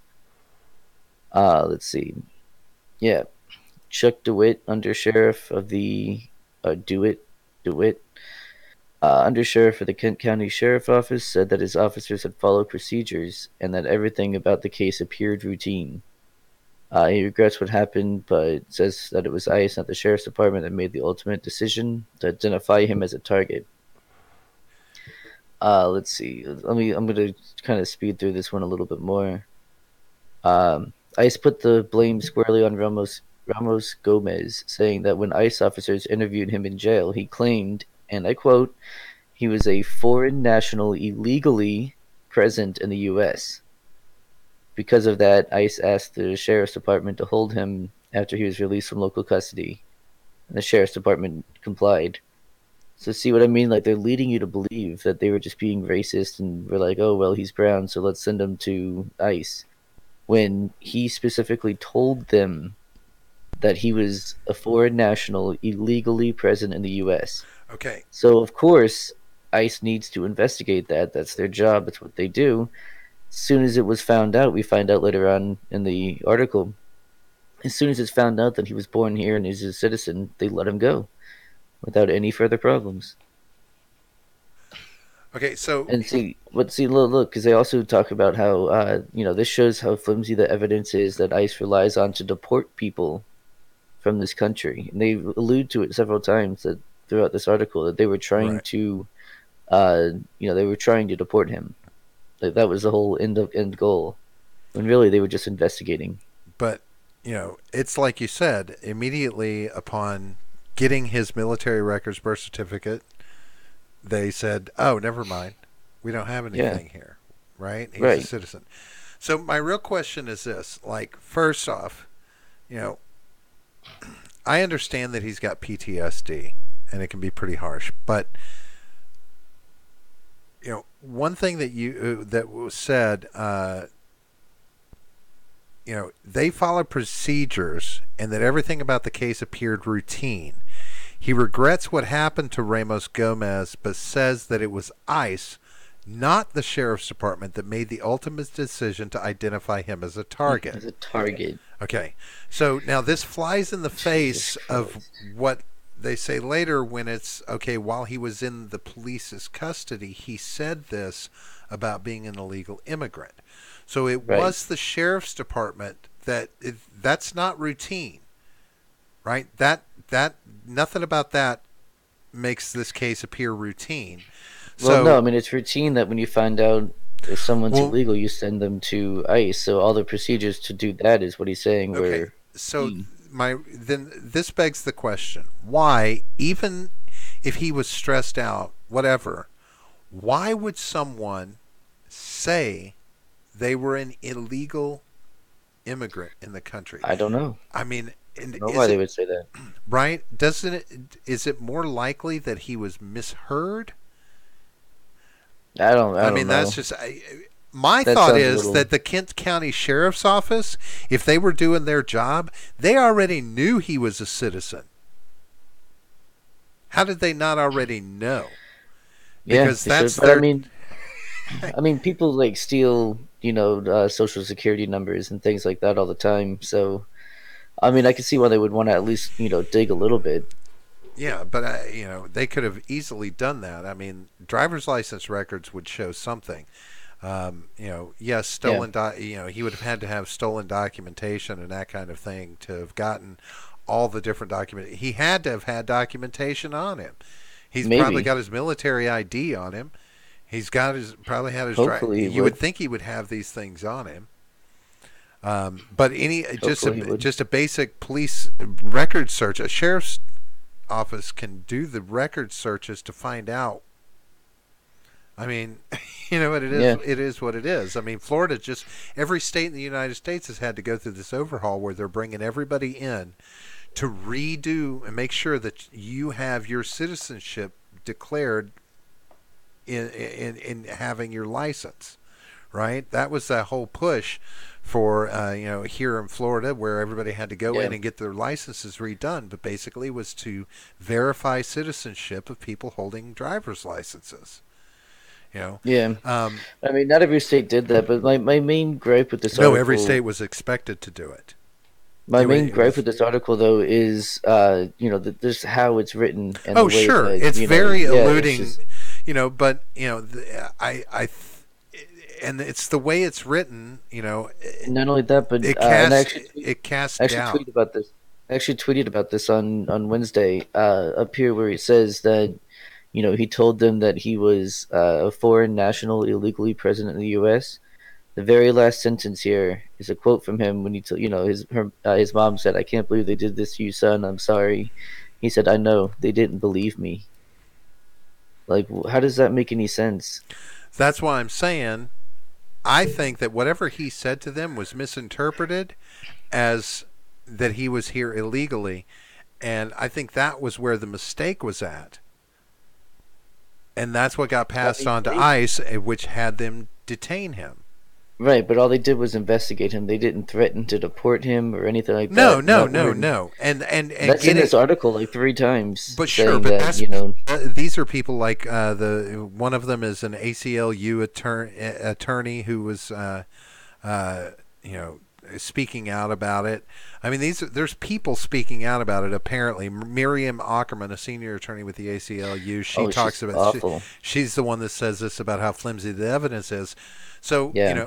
Let's see. Yeah, Chuck DeWitt, undersheriff of the DeWitt, undersheriff of the Kent County Sheriff's Office, said that his officers had followed procedures and that everything about the case appeared routine. He regrets what happened, but says that it was ICE, not the sheriff's department, that made the ultimate decision to identify him as a target. Let's see. I'm gonna kind of speed through this one a little bit more. ICE put the blame squarely on Ramos Gomez, saying that when ICE officers interviewed him in jail, he claimed, and I quote, he was a foreign national illegally present in the U.S. Because of that, ICE asked the sheriff's department to hold him after he was released from local custody, and the sheriff's department complied. So see what I mean? Like they're leading you to believe that they were just being racist and were like, "Oh well, he's brown, so let's send him to ICE." When he specifically told them that he was a foreign national illegally present in the U.S. Okay. So of course, ICE needs to investigate that. That's their job. That's what they do. As soon as it was found out, we find out later on in the article, as soon as it's found out that he was born here and is a citizen, they let him go without any further problems. Okay. So And look, because they also talk about how, this shows how flimsy the evidence is that ICE relies on to deport people from this country. And they allude to it several times that throughout this article that they were trying right. to, they were trying to deport him. Like that was the whole end goal. When really they were just investigating. But it's like you said. Immediately upon getting his military records, birth certificate, they said, "Oh, never mind. We don't have Yeah, anything here." Right? He's a right. citizen. So my real question is this: like, first off, you know, I understand that he's got PTSD, and it can be pretty harsh. But one thing that that was said, they followed procedures, and that everything about the case appeared routine. He regrets what happened to Ramos Gomez, but says that it was ICE, not the sheriff's department, that made the ultimate decision to identify him as a target. As a target. Okay, so now this flies in the Jesus face of Christ. what they say later when it's okay, while he was in the police's custody, he said this about being an illegal immigrant. So it Right. was the sheriff's department that's not routine, right? That nothing about that makes this case appear routine. Well, no, I So, mean it's routine that when you find out if someone's well, illegal, you send them to ICE. So all the procedures to do that is what he's saying okay. were So routine. my then this begs the question: why, even if he was stressed out, whatever, why would someone say they were an illegal immigrant in the country? I don't know. I mean, I and don't know why is they it would say that. right? Doesn't it? Is it more likely that he was misheard? I I don't mean, that's know. just my That thought sounds a is little. that the Kent County Sheriff's Office, if they were doing their job, they already knew he was a citizen. How did they not already know? Yeah, Because they should. that's But I their mean, people like steal, social security numbers and things like that all the time. So I mean, I can see why they would want to at least, dig a little bit. yeah, but they could have easily done that. I mean, driver's license records would show something. Yes, Yeah, he would have had to have stolen documentation and that kind of thing to have gotten all the different document. He had to have had documentation on him. He's probably maybe. got his military ID on him. He's got his probably had his drive. Hopefully he You would would. think he would have these things on him. But any Hopefully he would. just a basic police record search, a sheriff's office can do the record searches to find out. I mean, you know what it is. Yeah, It is what it is. I mean, Florida just every state in the United States has had to go through this overhaul where they're bringing everybody in to redo and make sure that you have your citizenship declared in having your license. Right. That was that whole push for here in Florida where everybody had to go yeah, in and get their licenses redone, but basically was to verify citizenship of people holding driver's licenses. You know, yeah. um, I mean, not every state did that, but my main gripe with this no, every article, state was expected to do it. my main It gripe was with this article though is, this how it's written and the oh way sure, that, it's very yeah, it's eluding, just but and it's the way it's written. and not only that, but and It casts I actually doubt. tweeted about this. I actually tweeted about this on Wednesday, up here where he says that he told them that he was a foreign national illegally present in the U.S. The very last sentence here is a quote from him when his mom said, "I can't believe they did this to you, son. I'm sorry." He said, "I know they didn't believe me." Like, how does that make any sense? That's why I'm saying I think that whatever he said to them was misinterpreted as that he was here illegally, and I think that was where the mistake was at, and that's what got I passed mean, on to ICE, which had them detain him. right, but all they did was investigate him. They didn't threaten to deport him or anything like No, that. no, Not no, word. no, and That's in getting this article like three times, but sure, saying but that that's these are people like the one of them is an ACLU attorney who was uh, you know speaking out about it. I mean, there's people speaking out about it. Apparently, Miriam Ackerman, a senior attorney with the ACLU, she oh, talks she's about awful. she's the one that says this about how flimsy the evidence is. So Yeah,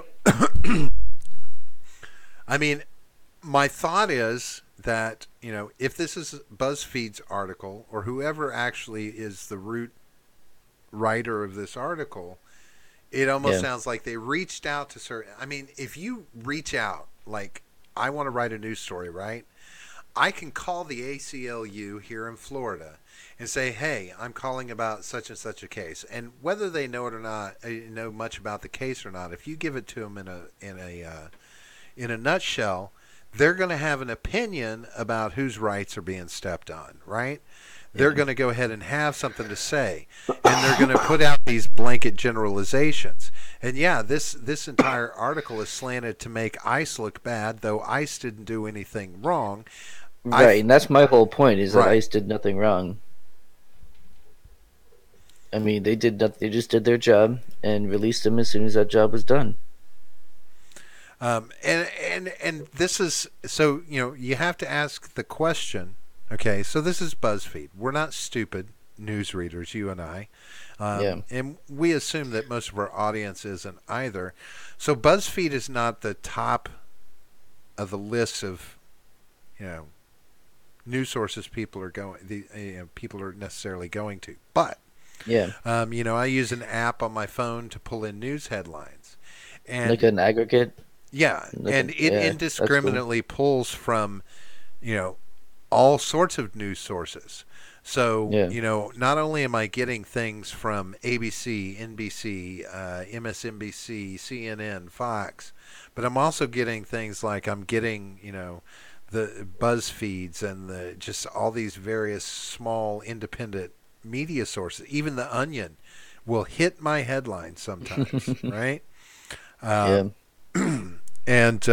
I mean, my thought is that if this is BuzzFeed's article or whoever actually is the root writer of this article, it almost yeah, sounds like they reached out to certain. I mean, if you reach out, like I want to write a news story, right? I can call the ACLU here in Florida and say, "Hey, I'm calling about such and such a case," and whether they know it or not, know much about the case or not, if you give it to them in a nutshell, they're going to have an opinion about whose rights are being stepped on, right? They're yeah. going to go ahead and have something to say, and they're going to put out these blanket generalizations. And yeah, this entire article is slanted to make ICE look bad, though ICE didn't do anything wrong. I Right, and that's my whole point is that right. ICE did nothing wrong. I mean, they did not, they just did their job and released him as soon as that job was done. And this is so you have to ask the question. Okay, so this is BuzzFeed. We're not stupid news readers, you and I. Yeah. And we assume that most of our audience isn't either. So BuzzFeed is not the top of the list of, you know, news sources people are necessarily going to. But Yeah. I use an app on my phone to pull in news headlines, Like and an aggregate. yeah, and it Yeah, that's cool. indiscriminately pulls from you know all sorts of news sources. So, Yeah. not only am I getting things from ABC, NBC, MSNBC, CNN, Fox, but I'm also getting things like I'm getting, the BuzzFeeds and the just all these various small independent media sources. Even the Onion will hit my headlines sometimes, right? Yeah. Um, and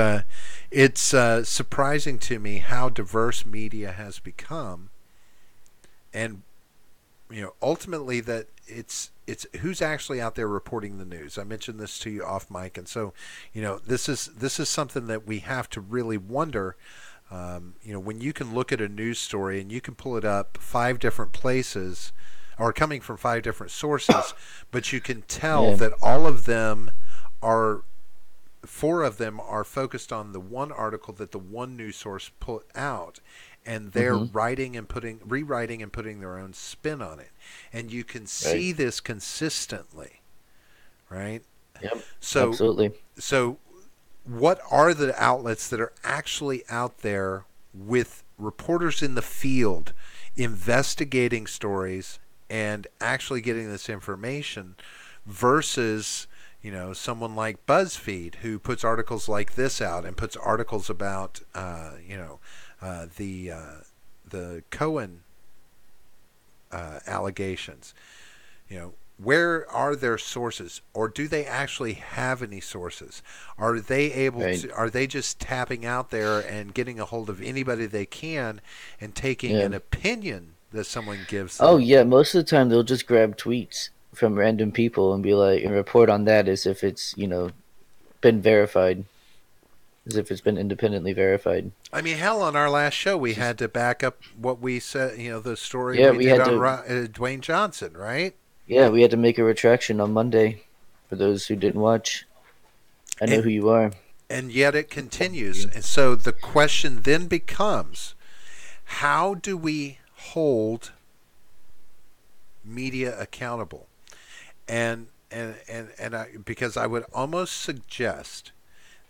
it's surprising to me how diverse media has become, and ultimately that it's who's actually out there reporting the news. I mentioned this to you off mic, and so this is something that we have to really wonder. When you can look at a news story and you can pull it up 5 different places, or coming from 5 different sources, but you can tell Yeah. that all of them are 4 of them are focused on the one article that the one news source put out, and they're Mm-hmm. rewriting and putting their own spin on it, and you can Right. see this consistently, right? Yep. So, Absolutely. so what are the outlets that are actually out there with reporters in the field investigating stories and actually getting this information versus someone like BuzzFeed who puts articles like this out and puts articles about the Cohen allegations. Where are their sources, or do they actually have any sources? Are they able Right. to? Are they just tapping out there and getting a hold of anybody they can and taking Yeah. an opinion that someone gives Oh them? yeah, most of the time they'll just grab tweets from random people and be like and report on that as if it's, been verified, as if it's been independently verified. I mean, hell, on our last show, we It's just had to back up what we said, the story yeah, we we did had on to Dwayne Johnson, right? yeah, we had to make a retraction on Monday for those who didn't watch. I know And who you are. and yet it continues. And so the question then becomes, how do we hold media accountable? Because I would almost suggest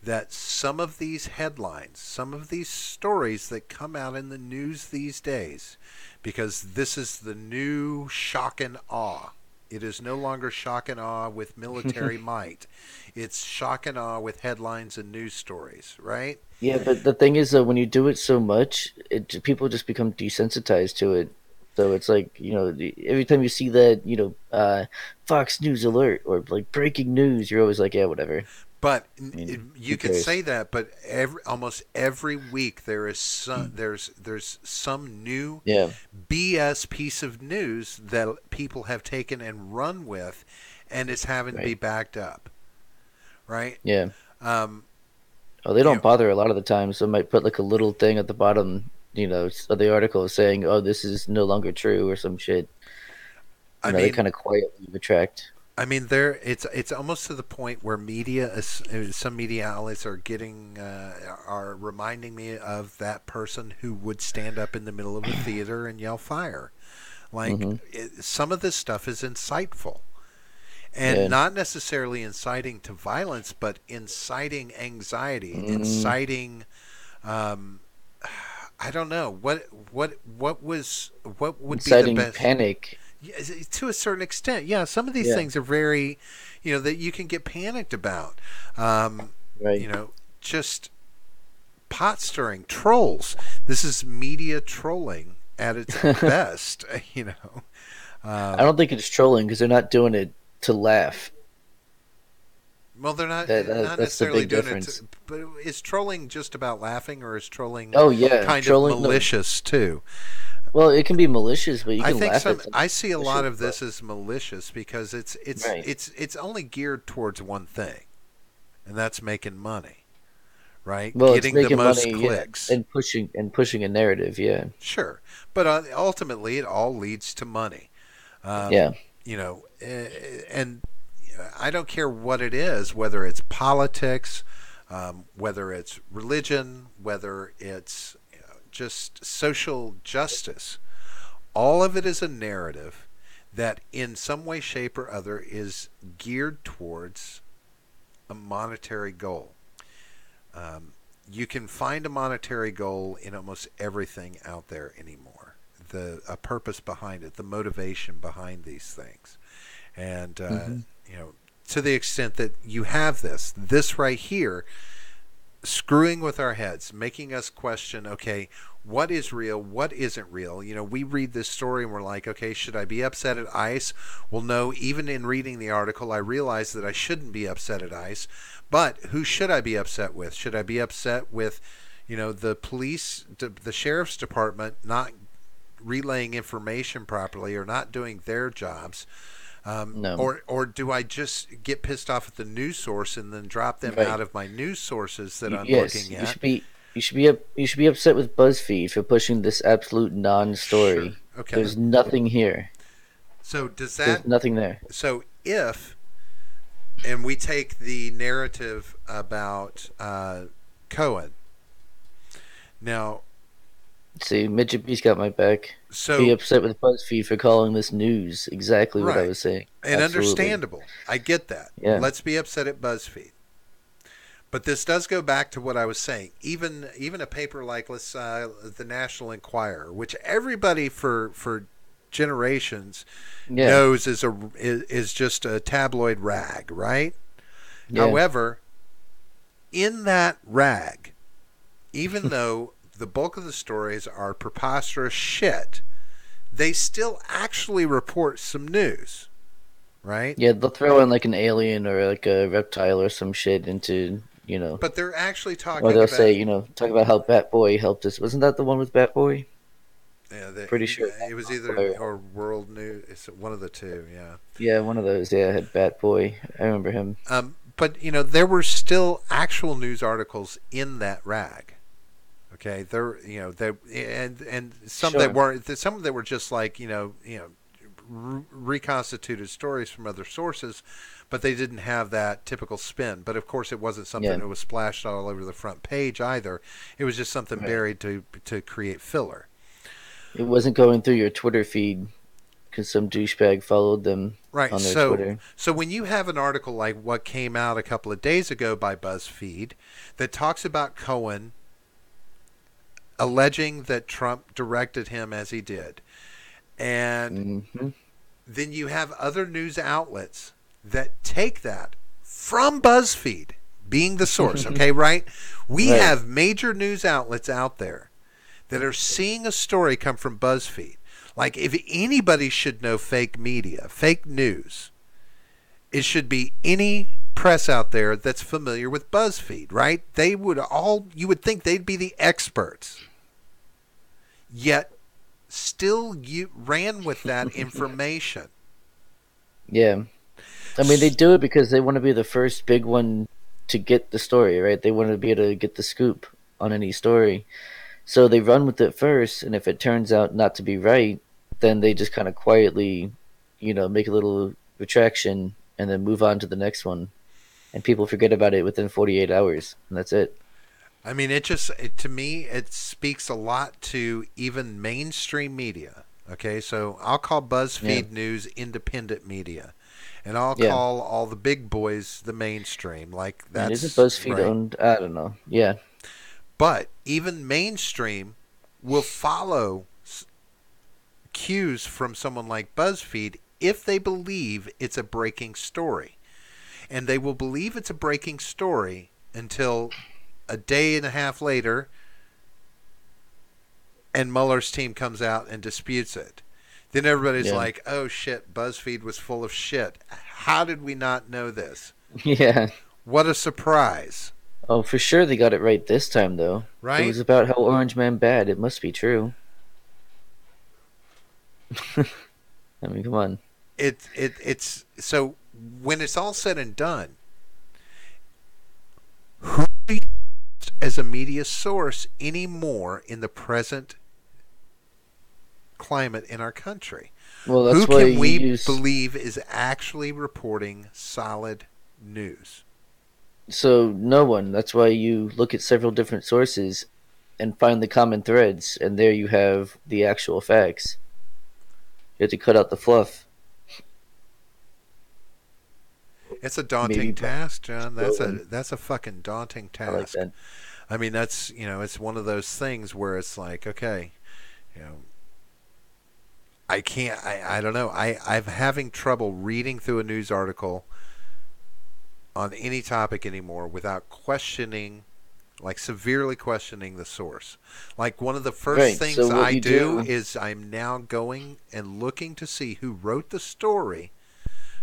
that some of these headlines, some of these stories that come out in the news these days, because this is the new shock and awe. It is no longer shock and awe with military might. It's shock and awe with headlines and news stories, right? Yeah, but the thing is that when you do it so much, people just become desensitized to it. So it's like, every time you see that, Fox News alert or like breaking news, you're always like, yeah, whatever. But I mean, you who could cares? say that, but almost every week there's some new Yeah, BS piece of news that people have taken and run with, and it's having to be right. backed up, right? Yeah. Um, Oh, they you don't know, bother a lot of the time. So might put like a little thing at the bottom, of the article saying, "Oh, this is no longer true" or some shit. I They mean, kind of quietly retract. there it's almost to the point where some media outlets are reminding me of that person who would stand up in the middle of a theater and yell fire. Like, Mm-hmm. some of this stuff is insightful, and Yeah. not necessarily inciting to violence, but inciting anxiety, Mm, inciting. Um, I don't know what would be the inciting best. panic. Yeah, to a certain extent, yeah. Some of these Yeah. things are very, that you can get panicked about. Um, Right. you know, just pot stirring trolls. This is media trolling at its best. I Um, don't think it's trolling because they're not doing it to laugh. well, they're not not That's the necessarily big doing it. difference. But is trolling just about laughing, or is trolling Oh yeah, kind of trolling. No, malicious too? well, it can be malicious, but you I can think laugh at something I see a lot malicious. of But this as malicious because right. it's only geared towards one thing, and that's making money, right? Well, it's Getting the making most money, yeah, clicks. and pushing a narrative, yeah, Sure. But ultimately, it all leads to money. Um, yeah. and I don't care what it is, whether it's politics, whether it's religion, whether it's just social justice. All of it is a narrative that, in some way, shape, or other, is geared towards a monetary goal. Um, you can find a monetary goal in almost everything out there anymore. The a purpose behind it, the motivation behind these things, and Hmm. you know, to the extent that you have this right here, screwing with our heads, making us question, okay, what is real, what isn't real. We read this story and we're like, okay, should I be upset at ICE? Well, no, even in reading the article, I realized that I shouldn't be upset at ICE. But who should I be upset with? Should I be upset with, the police, the sheriff's department not relaying information properly or not doing their jobs? No, Or do I just get pissed off at the news source and then drop them right. out of my news sources that I'm Yes, looking at? you should be upset with BuzzFeed for pushing this absolute Sure. non-story. Okay. There's nothing here. So does There's that nothing there. so if and we take the narrative about Cohen now, See, Mitsubishi got my back. Be so upset with BuzzFeed for calling this news. Exactly what I right was saying. and Absolutely. understandable, I get that. Yeah. Let's be upset at BuzzFeed. But this does go back to what I was saying. Even a paper like the National Enquirer, which everybody for generations Yeah. knows is just a tabloid rag, right? Yeah. However, in that rag, even though the bulk of the stories are preposterous shit, they still actually report some news, right? Yeah, they'll throw in like an alien or like a reptile or some shit into. But they're actually Or talking they'll about. say, talk about how Bat Boy helped us. Wasn't that the one with Bat Boy? Yeah, Pretty sure it was Bat either Boy. or World News. It's one of the two. Yeah. Yeah, one of those. Yeah, had Bat Boy. I remember him. But there were still actual news articles in that rag. Okay, there, there, and some that Sure. weren't. Some that were just like reconstituted stories from other sources, but they didn't have that typical spin. But of course, it wasn't something Yeah. that was splashed all over the front page either. It was just something Right. buried to create filler. It wasn't going through your Twitter feed because some douchebag followed them Right. on their So Twitter. so when you have an article like what came out a couple of days ago by BuzzFeed that talks about Cohen alleging that Trump directed him as he did, and Hmm. then you have other news outlets that take that from BuzzFeed being the source, okay, right? We Right. have major news outlets out there that are seeing a story come from BuzzFeed. Like, if anybody should know fake media, fake news, it should be any press out there that's familiar with BuzzFeed, right? You would think they'd be the experts. Yet, still you ran with that information. Yeah. I mean, they do it because they want to be the first big one to get the story, right? They want to be able to get the scoop on any story. So they run with it first, and if it turns out not to be right, then they just kind of quietly, make a little retraction and then move on to the next one. And people forget about it within 48 hours, and that's it. I mean, to me, it speaks a lot to even mainstream media. Okay, so I'll call Yeah. BuzzFeed News independent media, and I'll Yeah. call all the big boys the mainstream. Like, And is it that's BuzzFeed right. owned? I don't know. Yeah. But even mainstream will follow cues from someone like BuzzFeed if they believe it's a breaking story. And they will believe it's a breaking story until a day and a half later and Mueller's team comes out and disputes it. Then everybody's Yeah. like, oh shit, BuzzFeed was full of shit. How did we not know this? Yeah. What a surprise, Oh, for sure they got it right this time, though. It right? was about how Orange Man bad. It must be true. I mean, come on. It's so when it's all said and done, who as a media source anymore in the present climate in our country? Well, Who that's why can you we use. believe is actually reporting solid news? So no one. That's why you look at several different sources and find the common threads, and there you have the actual facts. You have to cut out the fluff. It's a Maybe daunting task, John. scrolling. That's a fucking daunting I like task. that. I mean, that's it's one of those things where it's like, okay, you know, I can't. I don't know. I'm having trouble reading through a news article on any topic anymore without questioning, like severely questioning the source. Like one of the first Right. things So what I you do do. is I'm now going and looking to see who wrote the story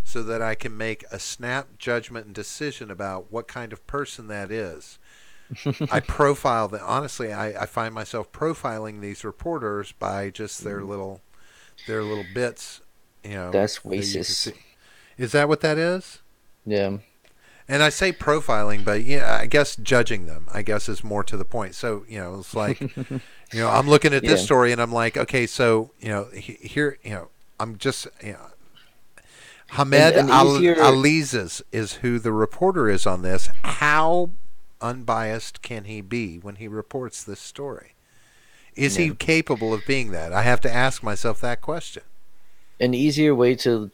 so that I can make a snap judgment and decision about what kind of person that is. I profile them. Honestly, I find myself profiling these reporters by just their little bits, That's that you can racist. see. Is that what that is? Yeah. And I say profiling, but yeah, I guess judging them, I guess, is more to the point. So it's like, I'm looking at this Yeah. story and I'm like, okay, so here, I'm just, And Hamed an easier. Alizes is who the reporter is on this. How unbiased can he be when he reports this story? Is he Yeah. capable of being that? I have to ask myself that question. An easier way to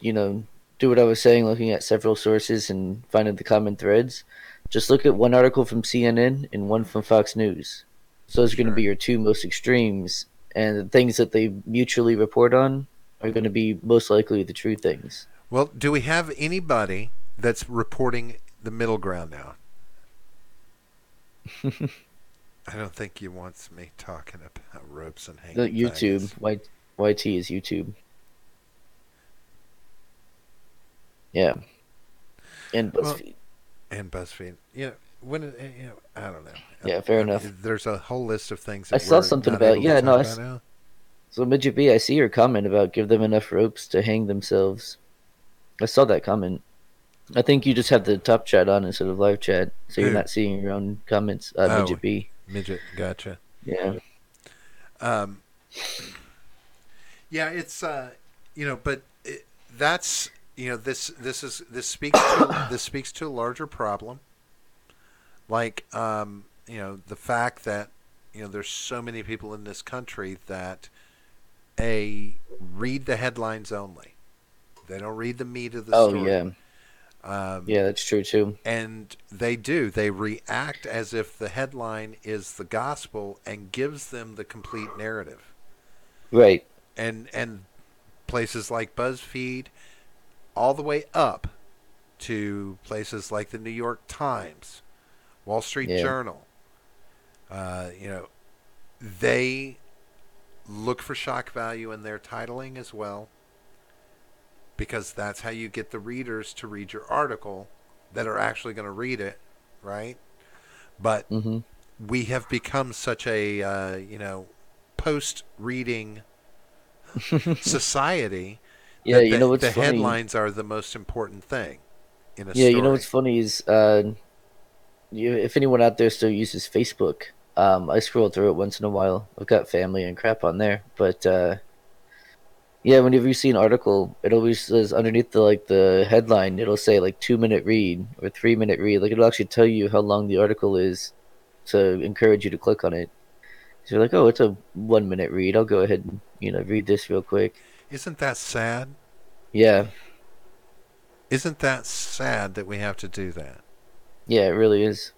do what I was saying, looking at several sources and finding the common threads. Just look at one article from CNN and one from Fox News. So those are going to be Sure. your two most extremes, and the things that they mutually report on are going to be most likely the true things. Well, do we have anybody that's reporting the middle ground now? I don't think he wants me talking about ropes and The hanging YouTube, faggots. YT is YouTube. Yeah, and Well, BuzzFeed. and BuzzFeed. I don't know. Yeah, fair enough. There's a whole list of things I that saw we're something not about, able to yeah, no, talk about now. so Midget B, I see your comment about give them enough ropes to hang themselves. I saw that comment. I think you just have the top chat on instead of live chat, so you're Who? not seeing your own comments. Oh, Midget B. midget. Gotcha. Yeah. Um, yeah, it's but that's this speaks to a larger problem. Like the fact that there's so many people in this country that read the headlines only. They don't read the meat of the Oh story. yeah. Um, Yeah, that's true too. and they do. They react as if the headline is the gospel and gives them the complete narrative. Right. And places like BuzzFeed, all the way up to places like the New York Times, Wall Street Yeah. Journal, they look for shock value in their titling as well, because that's how you get the readers to read your article that are actually going to read it, right? But Mm-hmm. we have become such a post reading society Yeah, that you know what's the funny? headlines are the most important thing in a Yeah, you know what's story. funny is if anyone out there still uses Facebook, I scroll through it once in a while. I've got family and crap on there, but yeah, whenever you see an article, it always says underneath the headline, it'll say like 2 minute read or 3 minute read. Like it'll actually tell you how long the article is to encourage you to click on it. So you're like, oh, it's a 1 minute read. I'll go ahead and read this real quick. Isn't that sad? Yeah, Isn't that sad that we have to do that? yeah, it really is.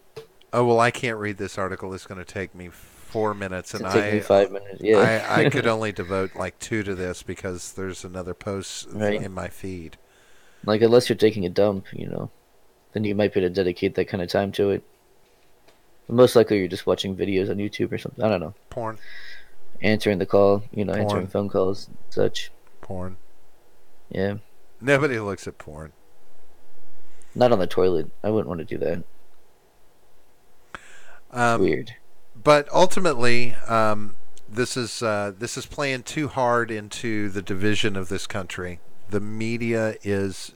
Oh well, I can't read this article. It's going to take me 4 minutes, It's and gonna take me 5 minutes. Yeah, I could only devote like two to this because there's another post right. in my feed. Like unless you're taking a dump, then you might be able to dedicate that kind of time to it. But most likely, you're just watching videos on YouTube or something. I don't know. Porn, Answering the call, answering porn, phone calls, and such. porn. Yeah, Nobody looks at porn. not on the toilet. I wouldn't want to do that. It's Um, weird. but ultimately, this is playing too hard into the division of this country. The media is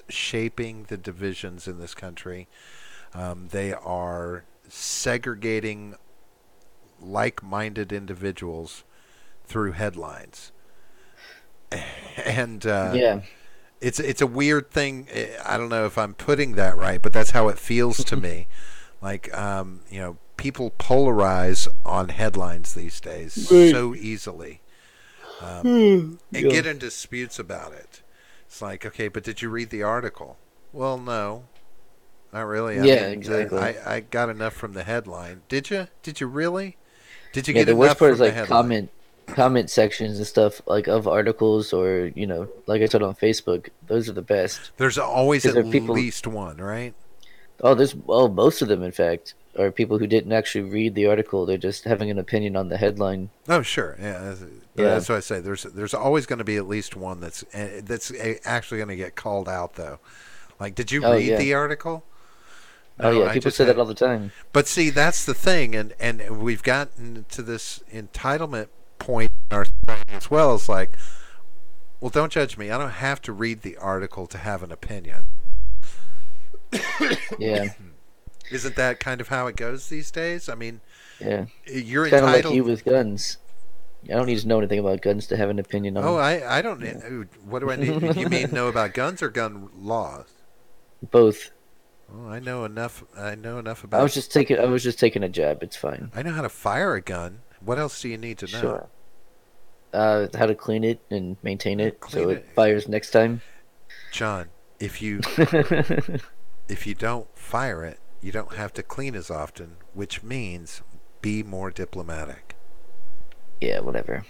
shaping the divisions in this country. They are segregating like-minded individuals through headlines, and Yeah. it's a weird thing. I don't know if I'm putting that right, but that's how it feels to me. Like, people polarize on headlines these days Right. so easily, and Yeah. get in disputes about it. It's like, okay, but did you read the article? Well, no, not really. I Yeah, mean, exactly. I got enough from the headline. Did you? Did you really? Did you Yeah, get the worst enough part is from the like headline? comment sections and stuff like of articles or like I said on Facebook. Those are the best There's always because at there are people. least one, right? Most of them in fact are people who didn't actually read the article. They're just having an opinion on the headline. Oh, sure, yeah, but Yeah. that's what I say. There's always going to be at least one that's actually going to get called out, though. Like, did you Oh read yeah. the article? Oh No, yeah. I People just say that had. all the time. But see, that's the thing, and we've gotten to this entitlement point in our society as well. It's like, well, don't judge me. I don't have to read the article to have an opinion. Yeah. Isn't that kind of how it goes these days? I mean, Yeah. you're It's kind of like entitled. you with guns. I don't need to know anything about guns to have an opinion on Oh, them. I don't. What do I need? You mean know about guns or gun laws? Both. Oh, I know enough. I know enough I about. was just taking. I was just taking a jab. It's fine. I know how to fire a gun. What else do you need to know? Sure. How to clean it and maintain it so Clean it it, fires next time. John. If you don't fire it, you don't have to clean as often, which means be more diplomatic. Yeah, whatever.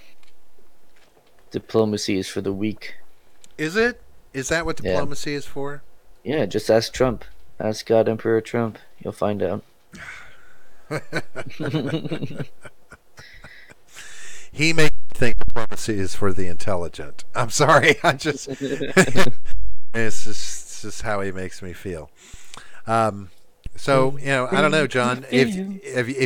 Diplomacy is for the weak. Is it? Is that what Yeah. diplomacy is for? Yeah, just ask Trump. Ask God Emperor Trump. You'll find out. He makes me think diplomacy is for the intelligent. I'm sorry. I just it's just how he makes me feel. Um, so I don't know, Make me John. If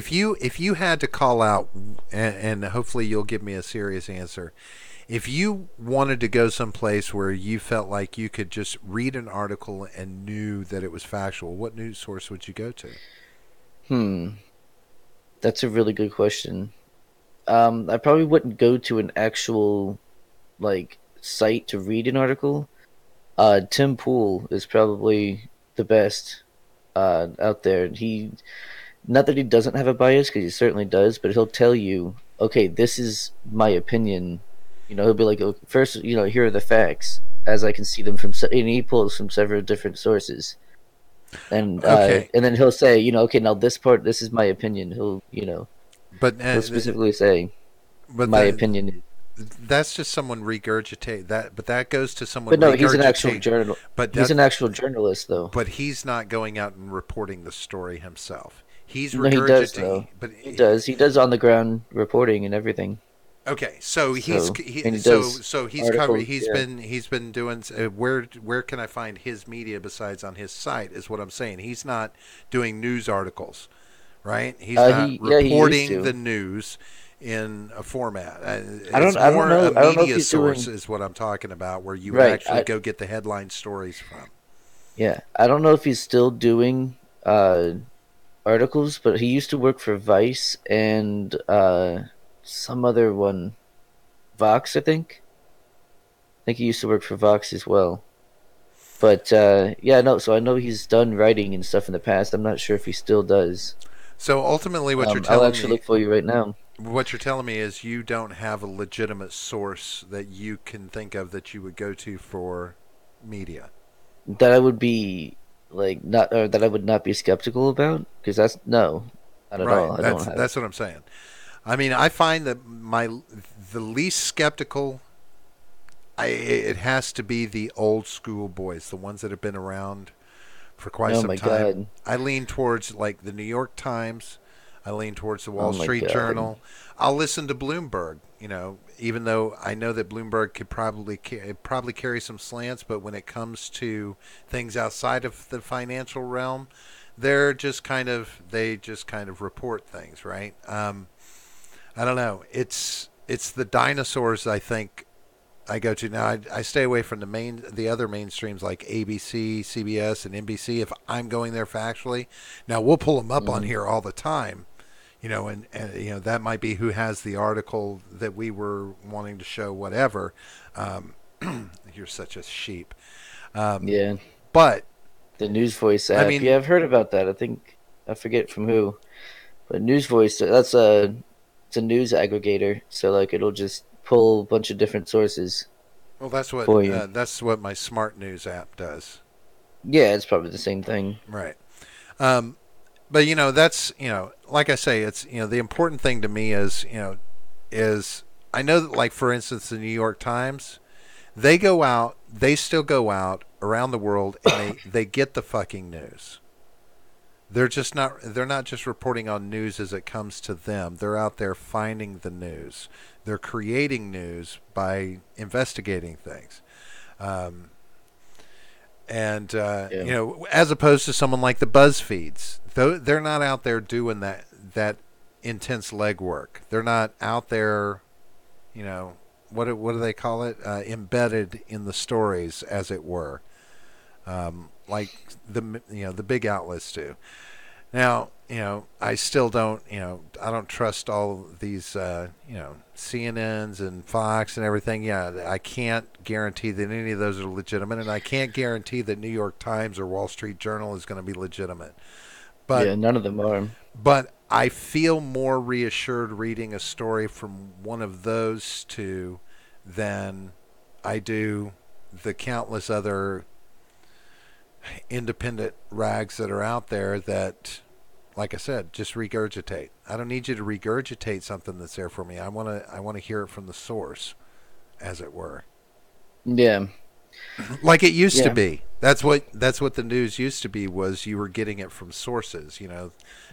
feel. if you had to call out, and hopefully you'll give me a serious answer. If you wanted to go someplace where you felt like you could just read an article and knew that it was factual, what news source would you go to? Hmm. That's a really good question. I probably wouldn't go to an actual like site to read an article. Tim Pool is probably the best out there. He Not that he doesn't have a bias, because he certainly does, but he'll tell you, okay, this is my opinion. He'll be like, okay, first, here are the facts as I can see them and he pulls from several different sources, Okay, and then he'll say, okay, now this part, this is my opinion. but He'll specifically say, but my opinion. that's just someone regurgitate that. But that goes to someone But no, he's an actual regurgitate. journal. But He's that an actual journalist, though. but he's not going out and reporting the story himself. He's No, he does though. regurgitating. But He does. He does on the ground reporting and everything. okay, so So, and he so does so he's covered. articles. Yeah. He's been doing. Where can I find his media besides on his site? Is what I'm saying. He's not doing news articles, right? He's not He used reporting to. the news in a format. I It's don't more a know. I don't know if media he's source, doing is what I'm talking about, where you would right. actually go get the headline stories from. Yeah, I don't know if he's still doing articles, but he used to work for Vice and some other one, Vox, I think. I think he used to work for Vox as well. But yeah, no. So I know he's done writing and stuff in the past. I'm not sure if he still does. So ultimately, I'll actually look for you right now. what you're telling me is you don't have a legitimate source that you can think of that you would go to for media. That I would be like not, or that I would not be skeptical about, because that's no, not at Right. all. I don't have. That's what I'm saying. I mean, I find that the least skeptical, it has to be the old school boys, the ones that have been around for quite Oh some my time. god. I lean towards like the New York Times. I lean towards the Oh Wall my Street god. Journal. I'll listen to Bloomberg. Even though I know that Bloomberg could probably carry some slants, but when it comes to things outside of the financial realm, they just kind of report things, right? I don't know. It's the dinosaurs, I think, I go to now. I stay away from the other mainstreams like ABC, CBS, and NBC if I'm going there factually. Now we'll pull them up on Mm, here all the time, and that might be who has the article that we were wanting to show, whatever. Um, you're such a sheep, um, yeah, but the News Voice I app. mean, Yeah, I've heard about that. I think I forget from who, but News Voice. That's a it's a news aggregator. So like it'll just pull a bunch of different sources well, for you. that's what my Smart News app does, Yeah, it's probably the same thing. right? Um, but that's like I say, it's the important thing to me is I know that, like, for instance, the New York Times, they still go out around the world and they get the fucking news. They're not just reporting on news as it comes to them. They're out there finding the news. They're creating news by investigating things. Um, and Yeah, as opposed to someone like the BuzzFeeds, though they're not out there doing that intense legwork. They're not out there, you know, what do they call it? Embedded in the stories, as it were, like the big outlets do. Now, I still don't, I don't trust all these, CNNs and Fox and everything. Yeah, I can't guarantee that any of those are legitimate, and I can't guarantee that New York Times or Wall Street Journal is going to be legitimate. But yeah, none of them are. but I feel more reassured reading a story from one of those two than I do the countless other independent rags that are out there that, like I said, just regurgitate. I don't need you to regurgitate something that's there for me. I want to hear it from the source, as it were. Yeah, Like it used to yeah, be. That's what the news used to be, was you were getting it from sources,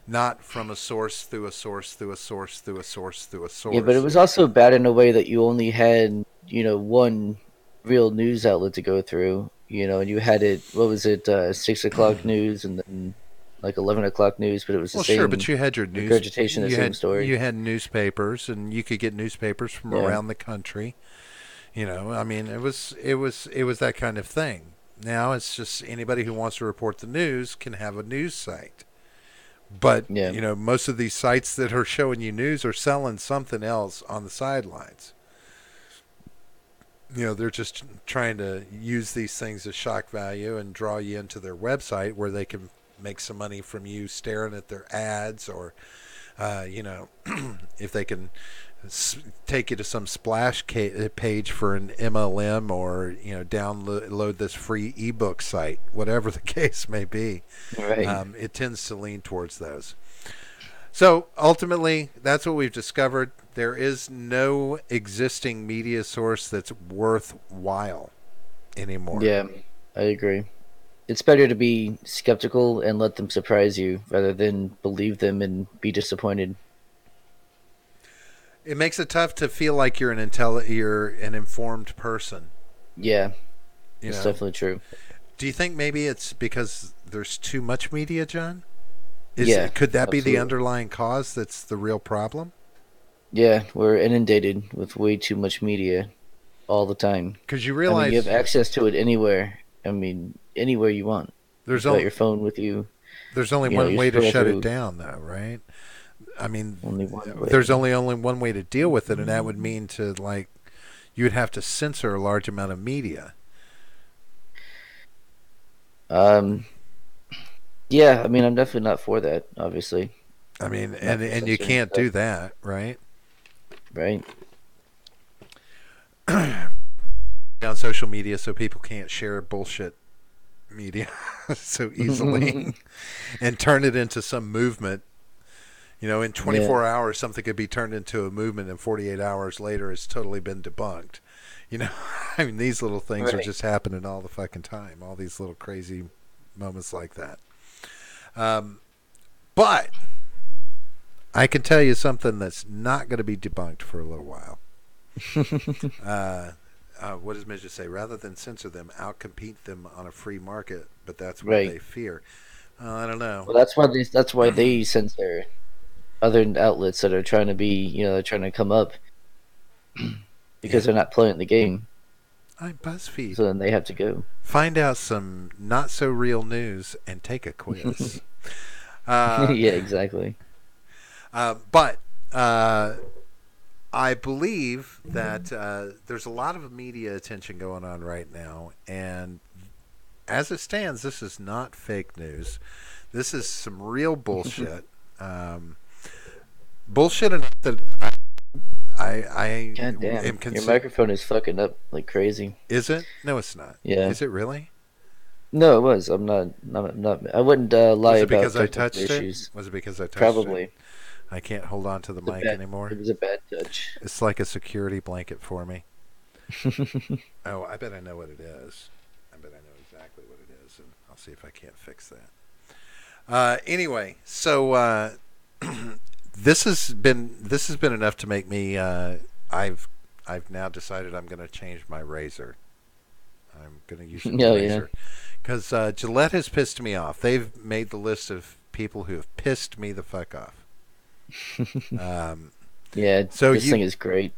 not from a source through a source through a source through a source through a yeah. But it source. was also bad in a way that you only had one real news outlet to go through. And you had it. What was it? 6 o'clock news, and then like 11 o'clock news. But it was the Well, sure, but same you had your news regurgitation, the you same had story. you had newspapers, and you could get newspapers from Yeah, around the country. I mean, it was that kind of thing. Now it's just anybody who wants to report the news can have a news site. But, yeah, most of these sites that are showing you news are selling something else on the sidelines. They're just trying to use these things as shock value and draw you into their website where they can make some money from you staring at their ads, or, if they can take you to some splash page for an MLM, or download this free ebook site, whatever the case may be. right. It tends to lean towards those. So ultimately, that's what we've discovered. There is no existing media source that's worthwhile anymore. Yeah, I agree. It's better to be skeptical and let them surprise you rather than believe them and be disappointed. It makes it tough to feel like you're an informed person. Yeah, You it's know, definitely true. do you think maybe it's because there's too much media, John? Yeah, Could that be the absolutely. underlying cause that's the real problem? Yeah, we're inundated with way too much media all the time. Because you I mean, you have realize access to it anywhere. I mean, anywhere you want. there's You've got only your phone with you. there's only You know, one you way to scroll shut it through down, though, right? I mean, only one there's way. only one way to deal with it, and that would mean to, like, you would have to censor a large amount of media. Um, yeah, I mean, I'm definitely not for that. Obviously, I mean, I'm not for and you censoring can't stuff, do that, right? right? On social media, so people can't share bullshit media so easily and turn it into some movement. In Yeah, 24 hours, something could be turned into a movement, and 48 hours later, it's totally been debunked. You know, I mean, these little things are right. just happening all the fucking time. All these little crazy moments like that. Um, but I can tell you something that's not going to be debunked for a little while. Uh, what does Midget say? Rather than censor them, outcompete them on a free market, but that's what Right. they fear. I don't know. Well, that's why they censor other outlets that are trying to be, they're trying to come up Yeah. because they're not playing the game. I'm BuzzFeed. So then they have to go. Find out some not so real news and take a quiz. uh, Yeah, exactly. but I believe that there's a lot of media attention going on right now, and as it stands, this is not fake news. This is some real bullshit. Bullshit enough that I God damn, am your microphone is fucking up like crazy. Is it? No, it's not. Yeah. Is it really? No, it was. I'm not. I wouldn't lie Was it about because I technical touched issues. it? Was it because I touched Probably. it? I can't hold on to the mic anymore. It was a bad touch. It's like a security blanket for me. Oh, I bet I know what it is. I bet I know exactly what it is, and I'll see if I can't fix that. Anyway, so this has been enough to make me. I've now decided I'm going to change my razor. I'm going to use a new razor because Gillette has pissed me off. They've made the list of people who have pissed me the fuck off. Yeah, so this thing is great.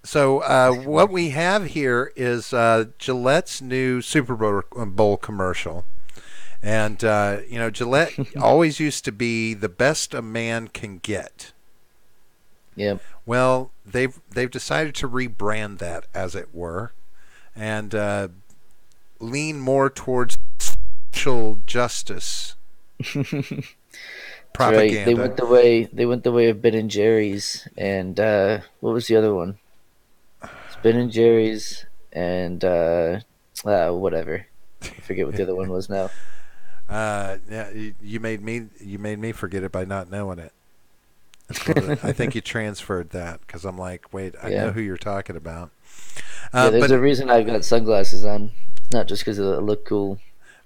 So what we have here is Gillette's new Super Bowl commercial. And, Gillette always used to be the best a man can get. Yep. Well, they've decided to rebrand that, as it were, and lean more towards social justice propaganda. Right. They went the way of Ben and Jerry's, and what was the other one? It's Ben and Jerry's and whatever. I forget what the other one was now. Yeah, you made me forget it by not knowing it. I think you transferred that because I'm like, wait, I know who you're talking about. There's a reason I've got sunglasses on, not just because it look cool.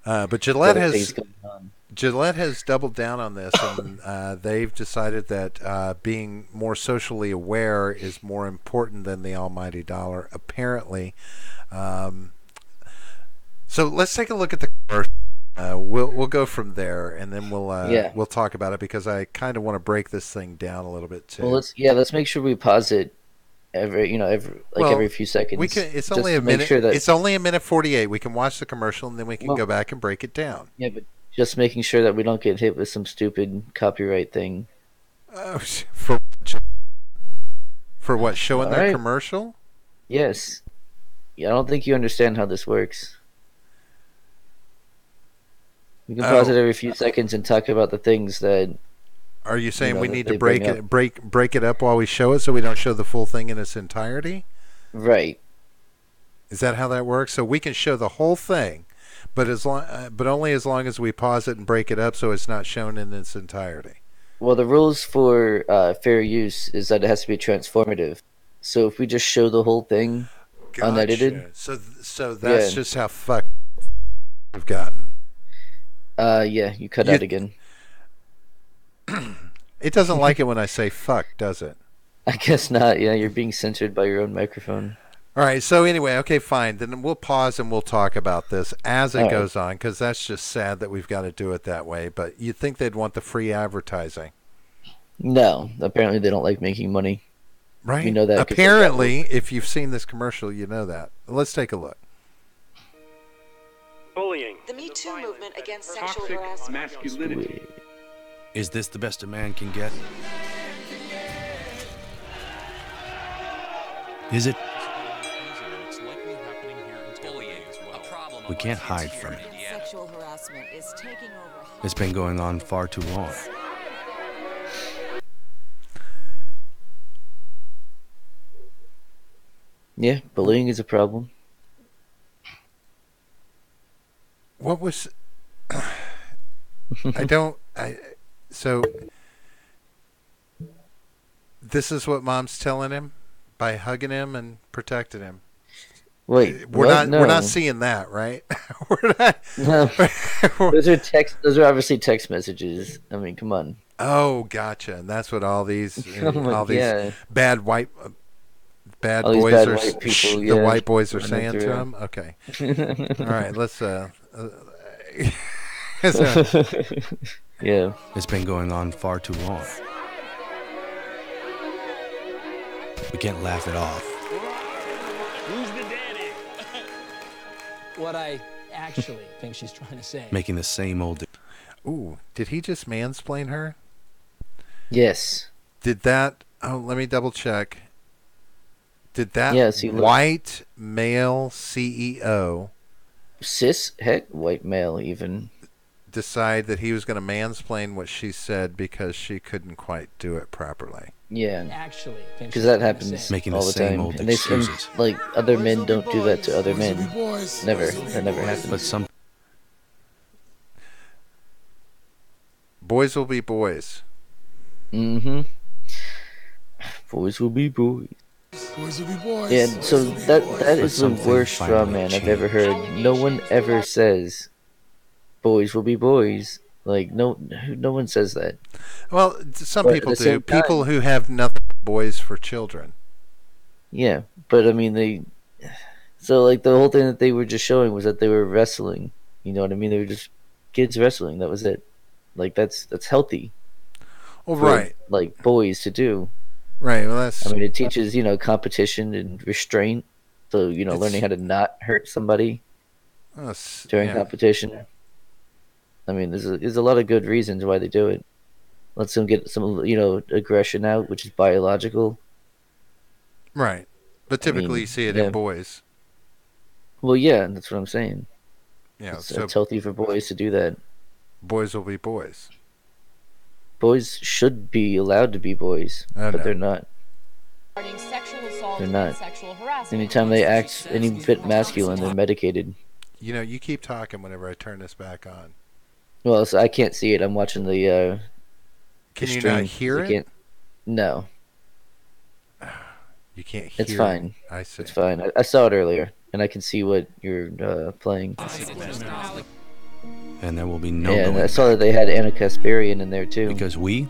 But Gillette has doubled down on this, and they've decided that being more socially aware is more important than the almighty dollar, apparently. So let's take a look at the commercial. We'll go from there, and then we'll talk about it because I kind of want to break this thing down a little bit too. Well, let's make sure we pause it every few seconds. We can. It's only a minute. It's only a minute 48. We can watch the commercial and then we can go back and break it down. Yeah, but just making sure that we don't get hit with some stupid copyright thing. For what? Showing their commercial? Yes. Yeah, I don't think you understand how this works. We can pause it every few seconds and talk about the things that. Are you saying we need to break it up while we show it so we don't show the full thing in its entirety? Right. Is that how that works? So we can show the whole thing, but only as long as we pause it and break it up so it's not shown in its entirety. Well, the rules for fair use is that it has to be transformative. So if we just show the whole thing unedited, so that's just how fucked we've gotten. You cut out again. It doesn't like it when I say fuck, does it? I guess not. Yeah, you're being censored by your own microphone. All right, so anyway, okay, fine. Then we'll pause and we'll talk about this as it goes on, because that's just sad that we've got to do it that way. But you'd think they'd want the free advertising. No, apparently they don't like making money. Right. You know that. Apparently, if you've seen this commercial, you know that. Let's take a look. Bullying. The Me Too movement against sexual harassment. Masculinity. Is this the best a man can get? Is it? We can't hide from it. Sexual harassment is taking over. It's been going on far too long. Yeah, bullying is a problem. What was... So, this is what Mom's telling him by hugging him and protecting him. Wait, we're not seeing that, right? We're not. No. Those are obviously text messages. I mean, come on. Oh, gotcha. And that's what all these bad white white people, the white boys are saying to him. Okay. All right. Let's. Yeah. It's been going on far too long. We can't laugh it off. Who's the daddy? what I actually think she's trying to say. Making the same old. Ooh, did he just mansplain her? Yes. Did that? Oh, let me double check. Did that Yes, he white male CEO cis het white male even decide that he was going to mansplain what she said because she couldn't quite do it properly? Yeah, Actually, think because she's that trying to happens say. Making all the the same time, old and excuses. like other men don't do that to other men. Never, that never But happens. some Boys will be boys. Mm-hmm. Boys will be boys. Boys will be boys. Yeah, so that is the something worst straw finally man I've ever heard. No one ever says boys will be boys. Like no one says that. Well, some But at people the do. same People time- who have nothing but boys for children. Yeah, but I mean they. So like the whole thing that they were just showing was that they were wrestling. You know what I mean? They were just kids wrestling. That was it. Like that's healthy. Well, For, right, like boys to do. right. Well, that's I mean, it teaches competition and restraint. So It's- learning how to not hurt somebody that's- during yeah. competition. I mean, there's a lot of good reasons why they do it. Lets them get some aggression out, which is biological. Right. But typically mean, you see it yeah. in boys. Well, yeah, that's what I'm saying. Yeah, It's so healthy for boys to do that. boys will be boys. Boys should be allowed to be boys, I but know. they're not. Regarding sexual assault They're and not. sexual harassment. Anytime they act any bit masculine, they're medicated. You know, you keep talking whenever I turn this back on. Well, so I can't see it. I'm watching the Can you stream. not hear I it? can't. No, You can't hear it's fine. it. I see. It's fine. I saw it earlier, and I can see what you're playing. and there will be no Yeah, and going I saw back. that they had Anna Kasparian in there too. Because we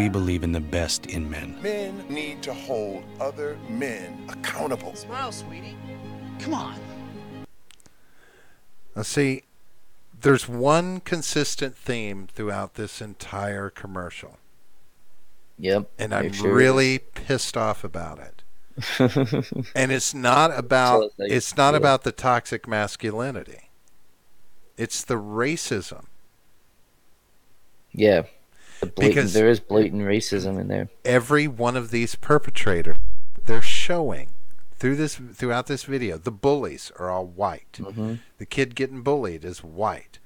believe in the best in men. Men need to hold other men accountable. Smile, sweetie. Come on. Now, see, there's one consistent theme throughout this entire commercial, Yep. and there I'm sure really pissed off about it. is. And it's not about So, like, it's not yeah. about the toxic masculinity. It's the racism. Yeah. Because- There is blatant racism in there. Every one of these perpetrators they're showing throughout this video, the bullies are all white. Hmm. The kid getting bullied is white.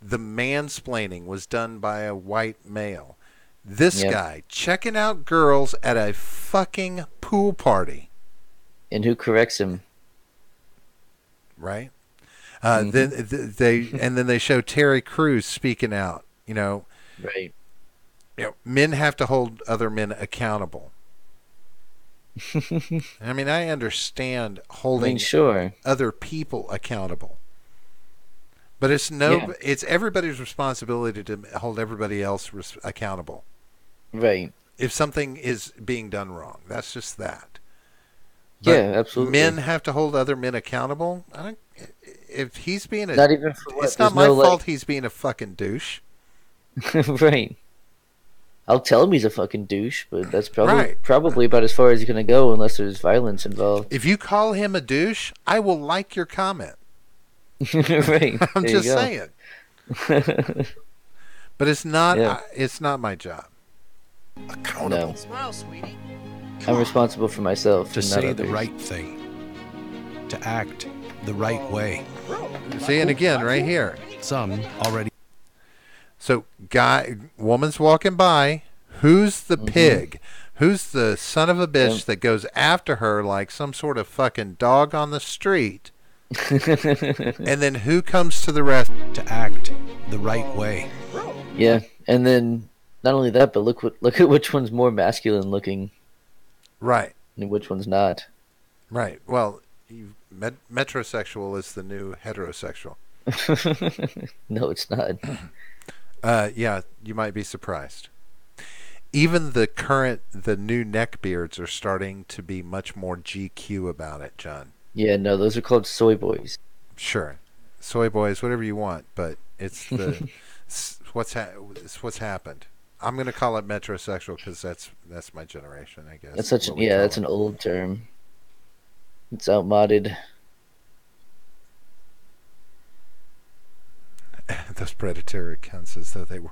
The mansplaining was done by a white male. This Yep. guy checking out girls at a fucking pool party, And who corrects him? right? Mhm. Then they show Terry Crews speaking out. Right. Men have to hold other men accountable. I mean, I understand I holding mean, sure. other people accountable, but it's Yeah. it's everybody's responsibility to hold everybody else accountable. Right. If something is being done wrong, that's just that. Yeah, absolutely. Men have to hold other men accountable. If he's being Not even for what? it's not There's my no, fault he's being a fucking douche. Right. I'll tell him he's a fucking douche, but that's Right. probably about as far as he's gonna go unless there's violence involved. If you call him a douche, I will like your comment. Right. I'm There you just go. saying. But it's not. Yeah. It's not my job. Accountable. No. Smile, sweetie. I'm responsible for myself. To and not say the others. right thing. To act the right way. See, and again, right here. Some already. So, woman's walking by. Who's the Mm-hmm. pig? Who's the son of a bitch Yep. that goes after her like some sort of fucking dog on the street? And then who comes to the rescue? To act the right way. Yeah, and then not only that, but look at which one's more masculine looking Right, and which one's not. right. Well, metrosexual is the new heterosexual. No, it's not. Yeah, you might be surprised. Even the new neckbeards are starting to be much more GQ about it, John. Yeah, no, those are called soy boys. Sure, soy boys, whatever you want, but it's it's what's happened. I'm gonna call it metrosexual because that's my generation, I guess. That's what we call that's it. an old term. It's outmoded. those predatory cunts as though they were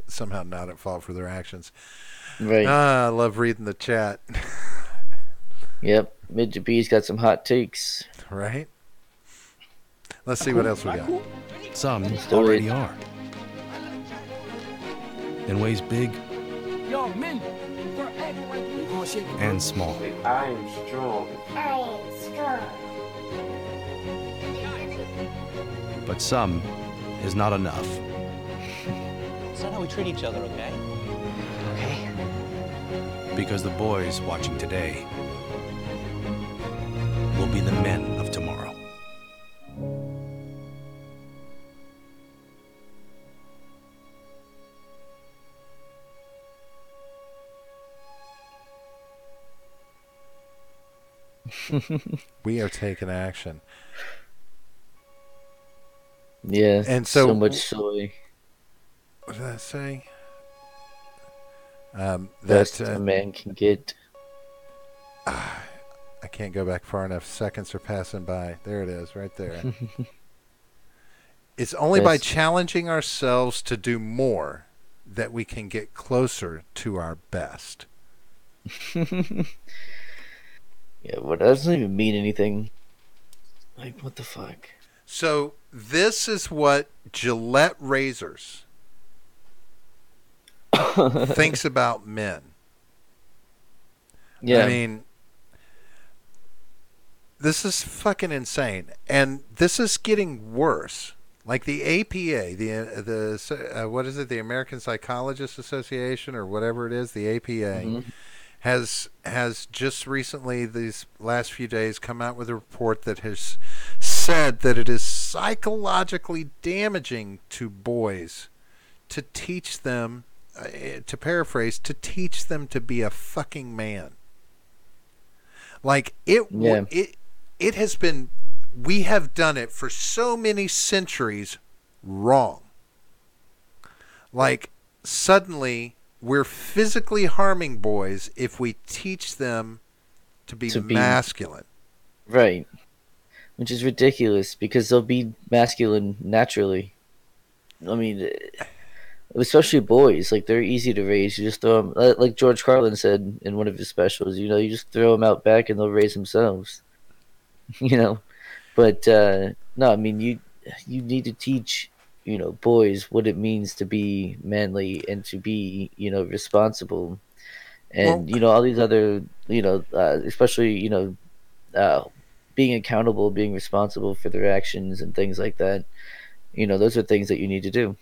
somehow not at fault for their actions. Right. I love reading the chat. Yep. Midget B's got some hot takes. Right? Let's see what else we got. Some Let's do already it. are. In ways big Yo, men, and small. I am strong. But some is not enough. It's not how we treat each other, okay? Because the boys watching today will be the men of tomorrow. We are taking action. Yeah. And so much soy. What did I say? Best a man can get. I can't go back far enough. Seconds are passing by. There it is, right there. It's only by challenging ourselves to do more that we can get closer to our best. Yeah, what that doesn't even mean anything. Like, what the fuck? So this is what Gillette razors thinks about men. Yeah. I mean, this is fucking insane, and this is getting worse. Like the APA, the what is it? The American Psychologists Association, or whatever it is, the APA, has just recently, these last few days, come out with a report that has said that it is psychologically damaging to boys to teach them, to paraphrase, to teach them to be a fucking man. Like it has been. We have done it for so many centuries wrong. Like, suddenly, we're physically harming boys if we teach them to be masculine. Right. Which is ridiculous, because they'll be masculine naturally. I mean, especially boys. Like, they're easy to raise. You just throw them, like George Carlin said in one of his specials, you just throw them out back and they'll raise themselves. But no, I mean, you need to teach boys what it means to be manly and to be responsible, and all these other especially being accountable, being responsible for their actions and things like that. Those are things that you need to do.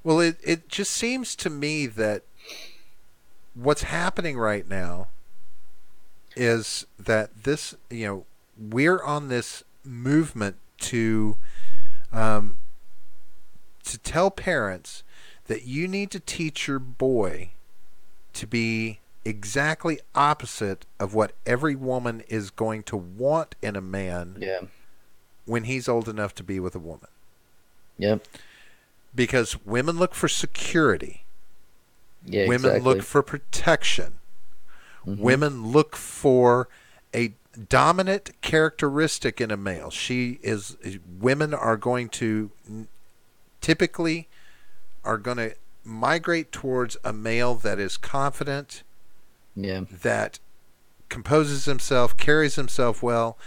Well, it just seems to me that what's happening right now is that this we're on this movement to tell parents that you need to teach your boy to be exactly opposite of what every woman is going to want in a man when he's old enough to be with a woman. Yep. Because women look for security. Yeah, women exactly. look for protection. Women look for a dominant characteristic in a male. Women are going to typically migrate towards a male that is confident, that composes himself, carries himself well.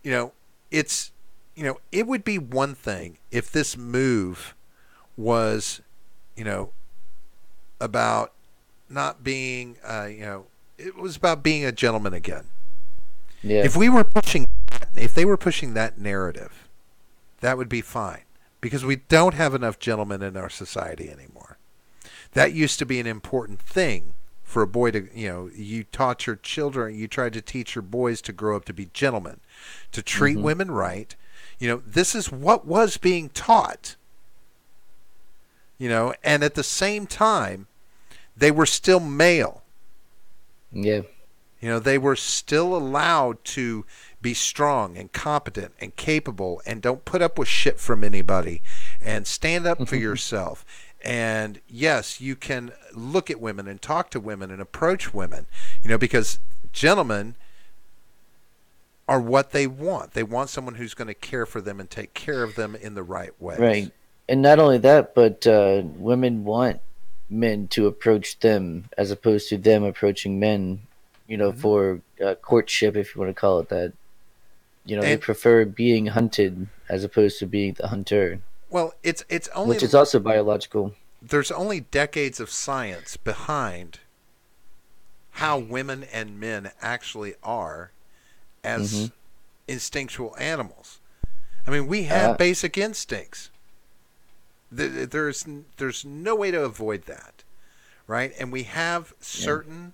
It would be one thing if this move was, about not being, it was about being a gentleman again. Yeah. If they were pushing that narrative, that would be fine, because we don't have enough gentlemen in our society anymore. That used to be an important thing for a boy to, you taught your children, you tried to teach your boys to grow up to be gentlemen, to treat women right. This is what was being taught. And at the same time, they were still male. Yeah. They were still allowed to be strong and competent and capable, and don't put up with shit from anybody, and stand up for yourself. And yes, you can look at women and talk to women and approach women, because gentlemen are what they want. They want someone who's going to care for them and take care of them in the right way. Right. And not only that, but women want men to approach them as opposed to them approaching men. Mhm. For courtship, if you want to call it that. They And prefer being hunted as opposed to being the hunter, well, it's only which is also biological. there's only decades of science behind how women and men actually are Hmm. as instinctual animals. I mean, we have Uh, basic instincts. There's no way to avoid that, right? And we have yeah, certain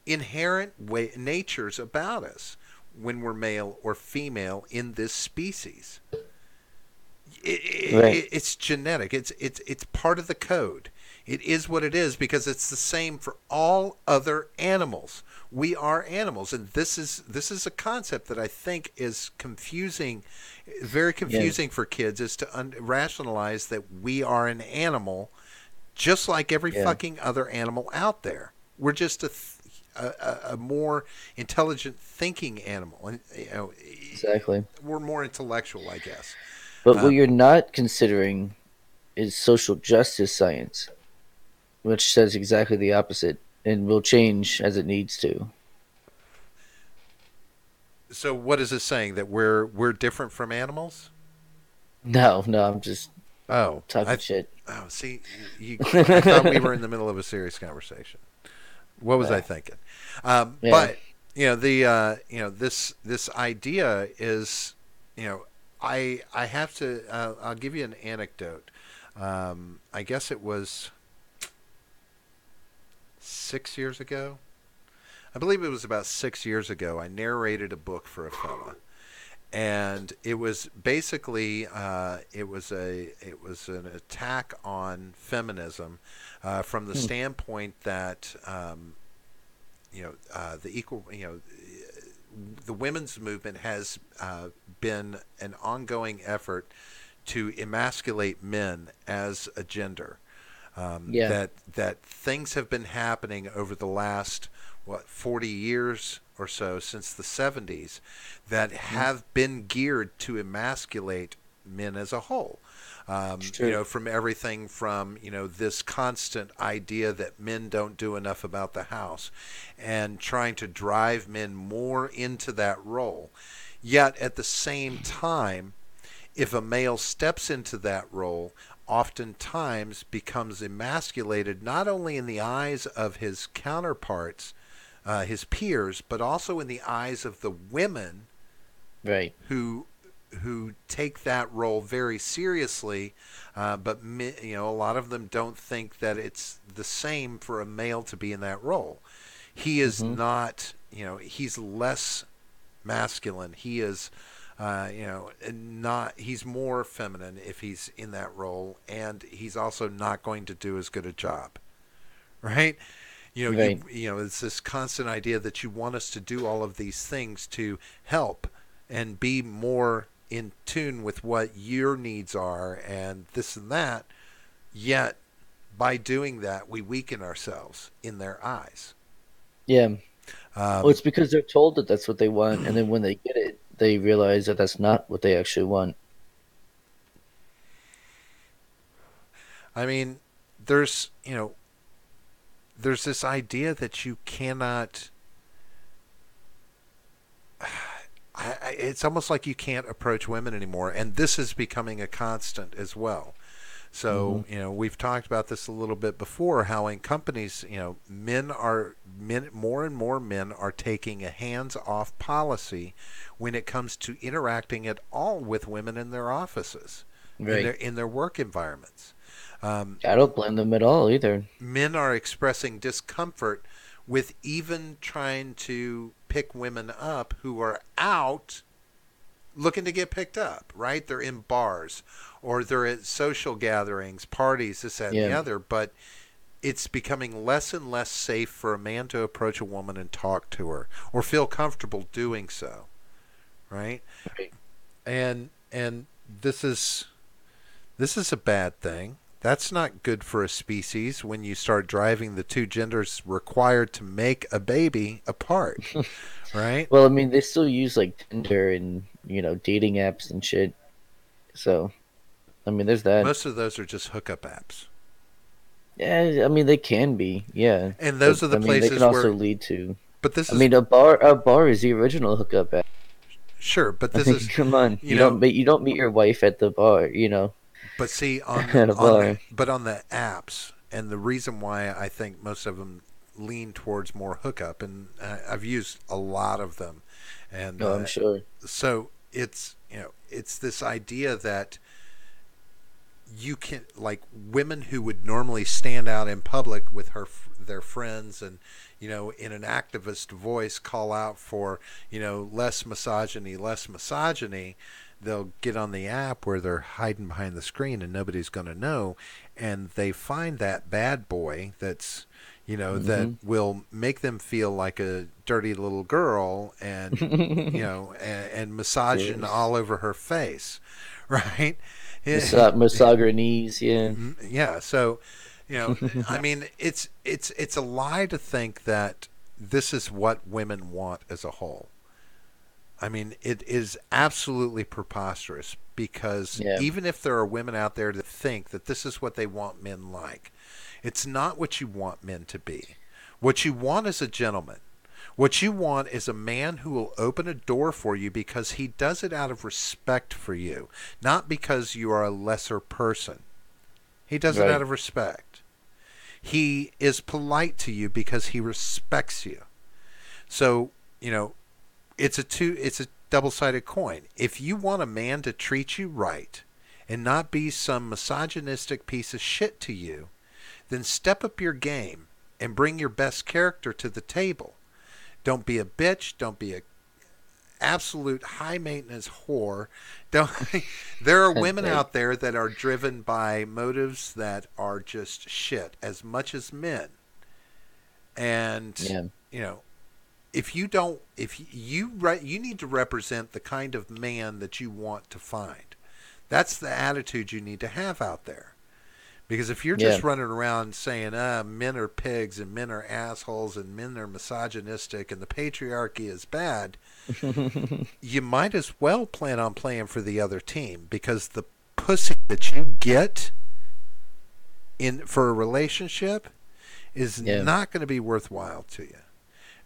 inherent natures about us when we're male or female in this species. right. It's genetic. It's part of the code. It is what it is because it's the same for all other animals. We are animals, and this is a concept that I think is confusing, very Yeah, confusing for kids, is to rationalize that we are an animal, just like every yeah, fucking other animal out there. We're just a more intelligent thinking animal, and exactly. we're more intellectual, I guess. But what Um, you're not considering is social justice science, which says exactly the opposite and will change as it needs to. So what is this saying, that we're different from animals? No, no, I'm just Oh, talking shit. oh, see, I thought we were in the middle of a serious conversation. What was I thinking? Yeah. But this idea is, I have to. I'll give you an anecdote. I guess it was 6 years ago. I believe it was about 6 years ago. I narrated a book for a fella, and it was basically it was an attack on feminism from the Hmm. standpoint that the equal the women's movement has been an ongoing effort to emasculate men as a gender. Yeah. That things have been happening over the last 40 years or so, since the 70s, that Hmm. have been geared to emasculate men as a whole. It's true. From everything from this constant idea that men don't do enough about the house, and trying to drive men more into that role. Yet at the same time, if a male steps into that role, oftentimes becomes emasculated not only in the eyes of his counterparts, his peers, but also in the eyes of the women Right. who take that role very seriously, but a lot of them don't think that it's the same for a male to be in that role. He is Hmm. not, he's less masculine. He is, not. He's more feminine if he's in that role, and he's also not going to do as good a job, right? Right. It's this constant idea that you want us to do all of these things to help and be more in tune with what your needs are and this and that. Yet by doing that, we weaken ourselves in their eyes. Yeah. Well, Um, it's because they're told that that's what they want, and then when they get it, they realize that that's not what they actually want. I mean, there's there's this idea that you cannot. It's almost like you can't approach women anymore, and this is becoming a constant as well. Hmm. So we've talked about this a little bit before. How in companies, men more and more men are taking a hands-off policy when it comes to interacting at all with women in their offices, Right. in their work environments. Um, I don't blame them at all either. Men are expressing discomfort with even trying to pick women up who are out looking to get picked up, right? They're in bars or they're at social gatherings, parties, this, that, and the Yeah. other. But it's becoming less and less safe for a man to approach a woman and talk to her or feel comfortable doing so, right? Right. And this is a bad thing. That's not good for a species when you start driving the two genders required to make a baby apart, right? Well, I mean, they still use like Tinder and dating apps and shit. So I mean, there's that. Most of those are just hookup apps. Yeah, I mean, they can be, yeah. And those But, are the I mean, they places can also where. lead to. But this I is mean, a bar is the original hookup app. sure. But I this mean, is come on, you know. you don't meet your wife at the bar, you know, But see at a bar. on the apps, and the reason why I think most of them lean towards more hookup, and I've used a lot of them, and No, I'm sure. so it's it's this idea that you can, like, women who would normally stand out in public with their friends and in an activist voice call out for less misogyny, they'll get on the app where they're hiding behind the screen and nobody's going to know, and they find that bad boy that's that will make them feel like a dirty little girl and and massaging Yes. all over her face, right? Misogynies, yeah. Yeah, so I mean, it's a lie to think that this is what women want as a whole. I mean, it is absolutely preposterous because Yeah. even if there are women out there that think that this is what they want men like, it's not what you want men to be. What you want is a gentleman. What you want is a man who will open a door for you because he does it out of respect for you, not because you are a lesser person. He does it Right. out of respect. He is polite to you because he respects you. So, it's a double-sided coin. If you want a man to treat you right and not be some misogynistic piece of shit to you, then step up your game and bring your best character to the table. Don't be a bitch. Don't be a absolute high maintenance whore. Don't. There are women out there that are driven by motives that are just shit as much as men. And Yeah. if you need to represent the kind of man that you want to find. That's the attitude you need to have out there. Because if you're just running around saying, men are pigs and men are assholes and men are misogynistic and the patriarchy is bad, you might as well plan on playing for the other team, because the pussy that you get for a relationship is not going to be worthwhile to you,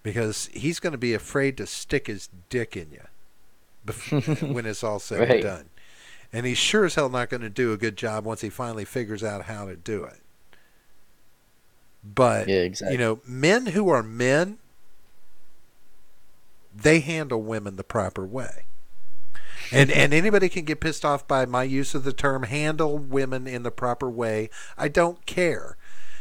because he's going to be afraid to stick his dick in you when it's all said and done. And he's sure as hell not going to do a good job once he finally figures out how to do it. But, men who are men, they handle women the proper way. And anybody can get pissed off by my use of the term handle women in the proper way. I don't care.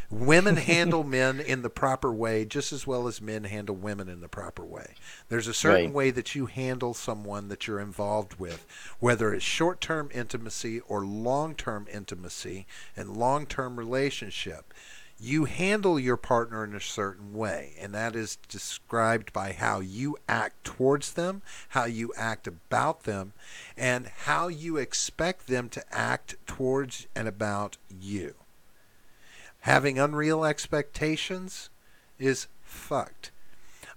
Women handle men in the proper way just as well as men handle women in the proper way. There's a certain way that you handle someone that you're involved with, whether it's short-term intimacy or long-term intimacy and long-term relationship. You handle your partner in a certain way, and that is described by how you act towards them, how you act about them, and how you expect them to act towards and about you. Having unreal expectations is fucked.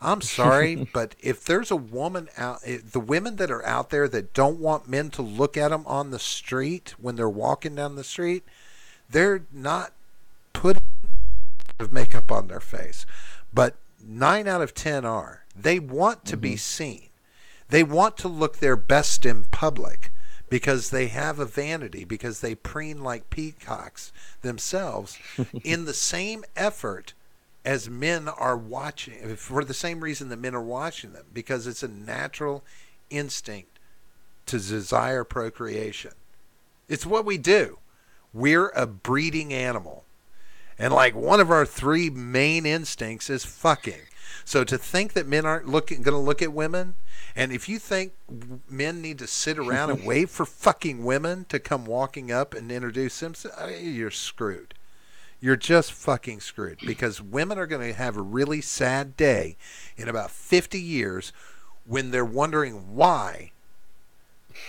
I'm sorry, but if there's a woman out, the women that are out there that don't want men to look at them on the street when they're walking down the street, they're not putting makeup on their face. But 9 out of 10 are. They want to be seen. They want to look their best in public, because they have a vanity, because they preen like peacocks themselves in the same effort as men are watching, for the same reason that men are watching them, because it's a natural instinct to desire procreation. It's what we do. We're a breeding animal. And like one of our 3 main instincts is fucking. So to think that men aren't going to look at women, and if you think men need to sit around and wait for fucking women to come walking up and introduce them, you're screwed. You're just fucking screwed, because women are going to have a really sad day in about 50 years when they're wondering why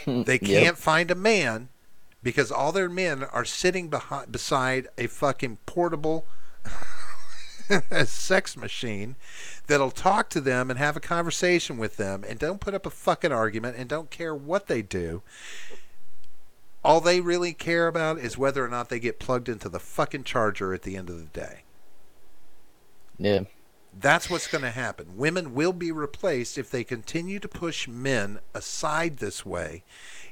they can't find a man, because all their men are sitting beside a fucking portable sex machine that'll talk to them and have a conversation with them and don't put up a fucking argument and don't care what they do. All they really care about is whether or not they get plugged into the fucking charger at the end of the day. Yeah. That's what's going to happen. Women will be replaced if they continue to push men aside this way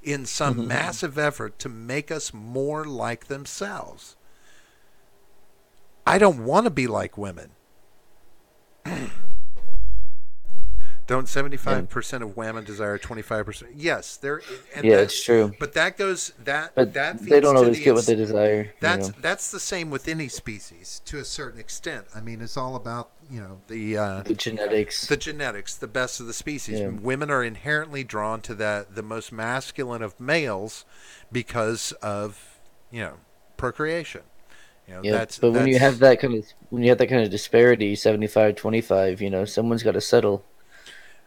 in some massive effort to make us more like themselves. I don't want to be like women. Don't 75% of women desire 25%? Yes, there. And Yeah, it's true. But that goes that But that feeds they don't to always the get what they desire. That's the same with any species to a certain extent. I mean, it's all about the genetics. the genetics, the best of the species. Yeah. Women are inherently drawn to the most masculine of males because of procreation. Yeah, but when you have that kind of disparity, 75-25, someone's got to settle.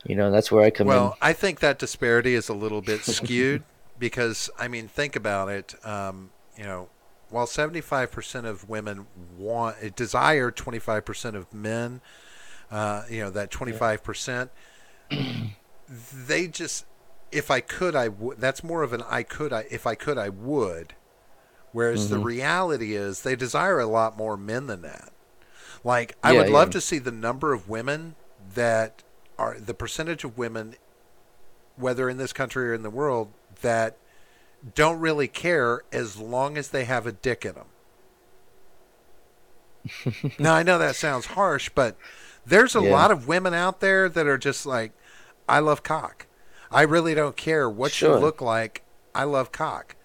That's where I come in. Well, I think that disparity is a little bit skewed because, I mean, think about it. While 75% of women desire 25% of men, that 25%, they just, if I could, I would. That's more of an if I could, I would. Whereas the reality is they desire a lot more men than that. Like, I would love to see the number of women that are the percentage of women, whether in this country or in the world, that don't really care as long as they have a dick in them. Now, I know that sounds harsh, but there's a lot of women out there that are just like, I love cock. I really don't care what you look like. I love cock.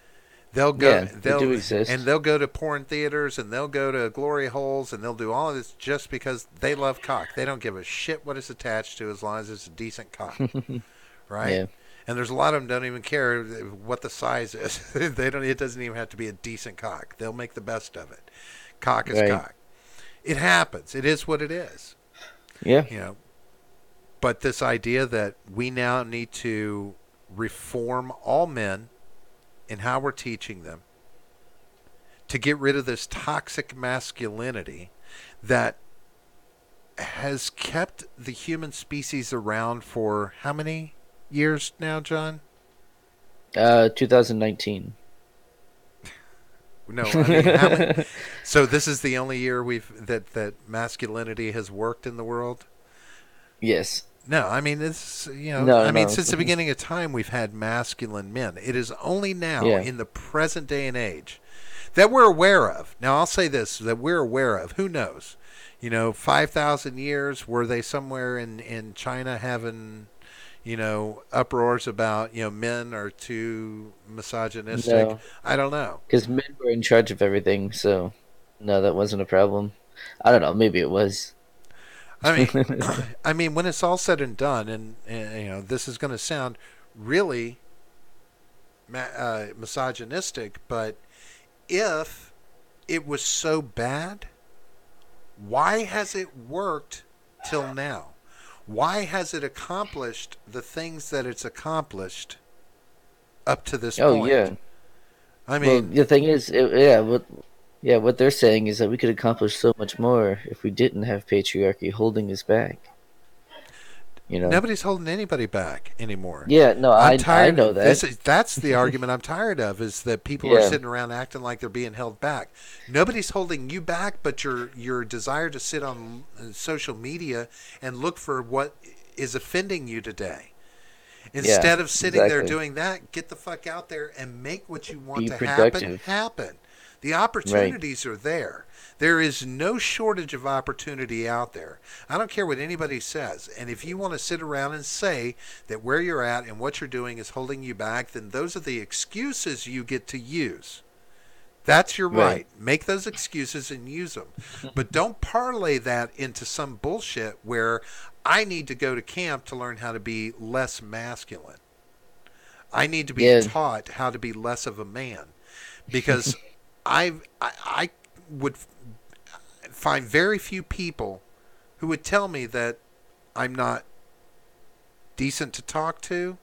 They'll go. They do exist. And they'll go to porn theaters and they'll go to glory holes and they'll do all of this just because they love cock. They don't give a shit what it's attached to as long as it's a decent cock, right? Yeah. And there's a lot of them don't even care what the size is. They don't. It doesn't even have to be a decent cock. They'll make the best of it. Cock is cock. It happens. It is what it is. Yeah. But this idea that we now need to reform all men in how we're teaching them to get rid of this toxic masculinity that has kept the human species around for how many years now, John? 2019. No, I mean, how many? So this is the only year that masculinity has worked in the world? Yes. No, I mean it's since the beginning of time we've had masculine men. It is only now in the present day and age that we're aware of. Now I'll say this, that we're aware of. Who knows? 5,000 years, were they somewhere in China having uproars about men are too misogynistic? No. I don't know. Because men were in charge of everything, so no, that wasn't a problem. I don't know, maybe it was. I mean, when it's all said and done, and this is going to sound really misogynistic, but if it was so bad, why has it worked till now? Why has it accomplished the things that it's accomplished up to this point? Oh, yeah. I mean, the thing is, what they're saying is that we could accomplish so much more if we didn't have patriarchy holding us back. Nobody's holding anybody back anymore. Yeah, no, I know that. That's the argument I'm tired of, is that people are sitting around acting like they're being held back. Nobody's holding you back, but your desire to sit on social media and look for what is offending you today. Instead of sitting there doing that, get the fuck out there and make what you want to happen. The opportunities are there. There is no shortage of opportunity out there. I don't care what anybody says. And if you want to sit around and say that where you're at and what you're doing is holding you back, then those are the excuses you get to use. That's your right. Make those excuses and use them. But don't parlay that into some bullshit where I need to go to camp to learn how to be less masculine. I need to be taught how to be less of a man. Because I would find very few people who would tell me that I'm not decent to talk to,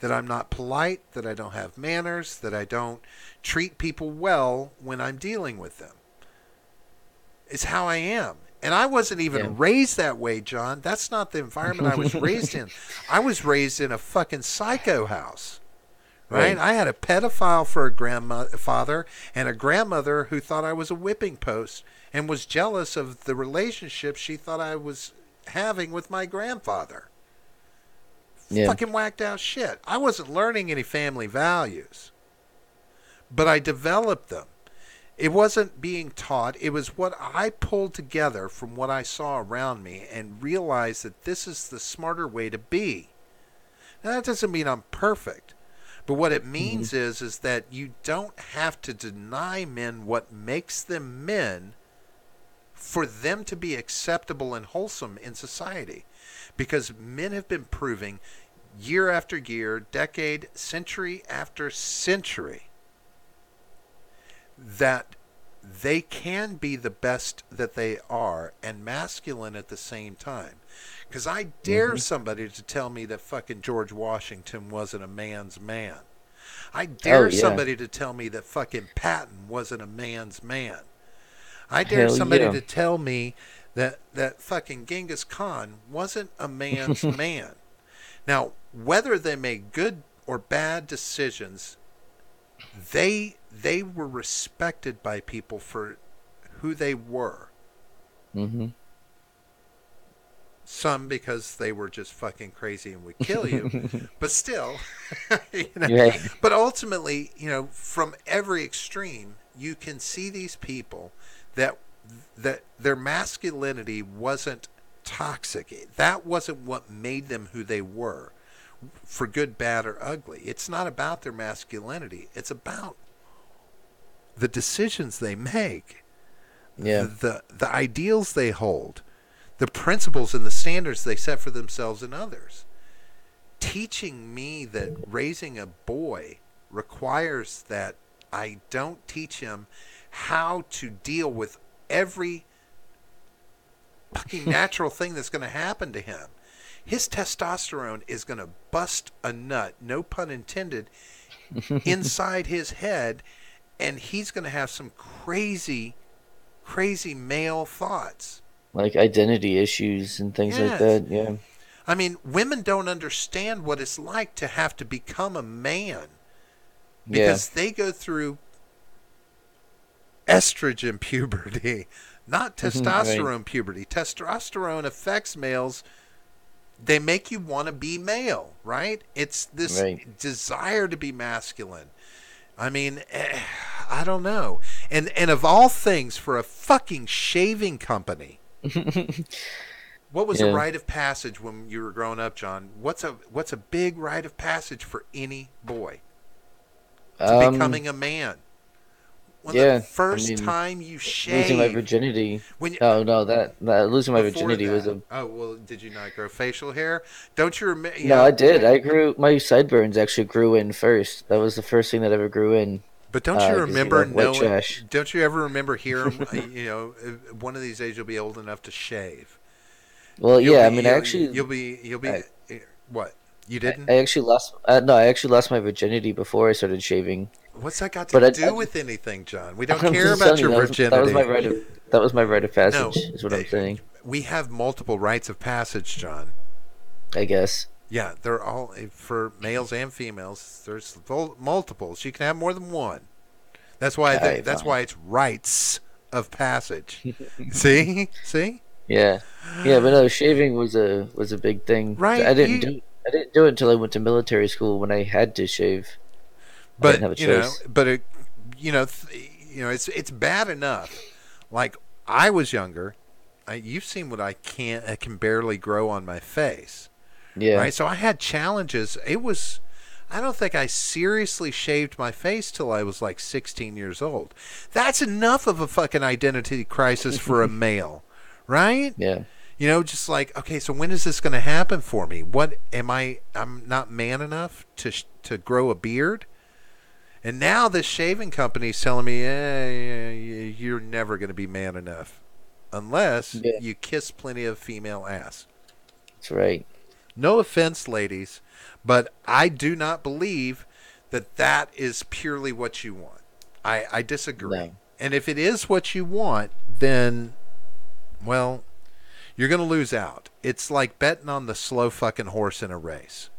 that I'm not polite, that I don't have manners, that I don't treat people well when I'm dealing with them. It's how I am. And I wasn't even raised that way, John. That's not the environment I was raised in. I was raised in a fucking psycho house. right? Right. I had a pedophile for a grandfather and a grandmother who thought I was a whipping post and was jealous of the relationship she thought I was having with my grandfather. Yeah. Fucking whacked out shit. I wasn't learning any family values, but I developed them. It wasn't being taught. It was what I pulled together from what I saw around me and realized that this is the smarter way to be. Now, that doesn't mean I'm perfect, but what it means is that you don't have to deny men what makes them men for them to be acceptable and wholesome in society. Because men have been proving year after year, decade, century after century, that they can be the best that they are and masculine at the same time. Because I dare somebody to tell me that fucking George Washington wasn't a man's man. I dare somebody to tell me that fucking Patton wasn't a man's man. I dare somebody to tell me that fucking Genghis Khan wasn't a man's man. Now, whether they made good or bad decisions, they were respected by people for who they were. Mm-hmm. Some because they were just fucking crazy and would kill you, but still, you know. Right. But ultimately, you know, from every extreme, you can see these people that their masculinity wasn't toxic. That wasn't what made them who they were, for good, bad, or ugly. It's not about their masculinity. It's about the decisions they make, the ideals they hold, the principles and the standards they set for themselves and others. Teaching me that raising a boy requires that I don't teach him how to deal with every fucking natural thing that's going to happen to him. His testosterone is going to bust a nut, no pun intended, inside his head, and he's going to have some crazy male thoughts. Like identity issues and things like that, yeah. I mean, women don't understand what it's like to have to become a man because they go through estrogen puberty, not testosterone puberty. Testosterone affects males. They make you want to be male, right? It's this desire to be masculine. I mean, I don't know. And of all things, for a fucking shaving company, what was a rite of passage when you were growing up, John? What's a big rite of passage for any boy to becoming a man? The first time you shave, losing my virginity. That losing my virginity was a. Oh well, did you not grow facial hair? Don't you remember? No, I did. I grew my sideburns actually grew in first. That was the first thing that ever grew in. But don't you remember white trash? Don't you ever remember hearing? One of these days you'll be old enough to shave. Well, You'll be. What? You didn't? I actually lost. No, I actually lost my virginity before I started shaving. What's that got to do with anything, John? We don't care about your virginity. That was my rite of passage. Is what I'm saying. We have multiple rites of passage, John. I guess. Yeah, they're all for males and females. There's multiples. You can have more than one. That's why. That's why it's rites of passage. See. Yeah, but no, shaving was a big thing. Right. I didn't do it until I went to military school when I had to shave. But it's bad enough. Like I was younger. You've seen what I can barely grow on my face. Yeah. Right. So I had challenges. I don't think I seriously shaved my face till I was like 16 years old. That's enough of a fucking identity crisis for a male, right? Yeah. Just like, okay, so when is this going to happen for me? I'm not man enough to grow a beard? And now this shaving company is telling me, you're never going to be man enough unless you kiss plenty of female ass. That's right. No offense, ladies, but I do not believe that is purely what you want. I disagree. No. And if it is what you want, then, well, you're going to lose out. It's like betting on the slow fucking horse in a race.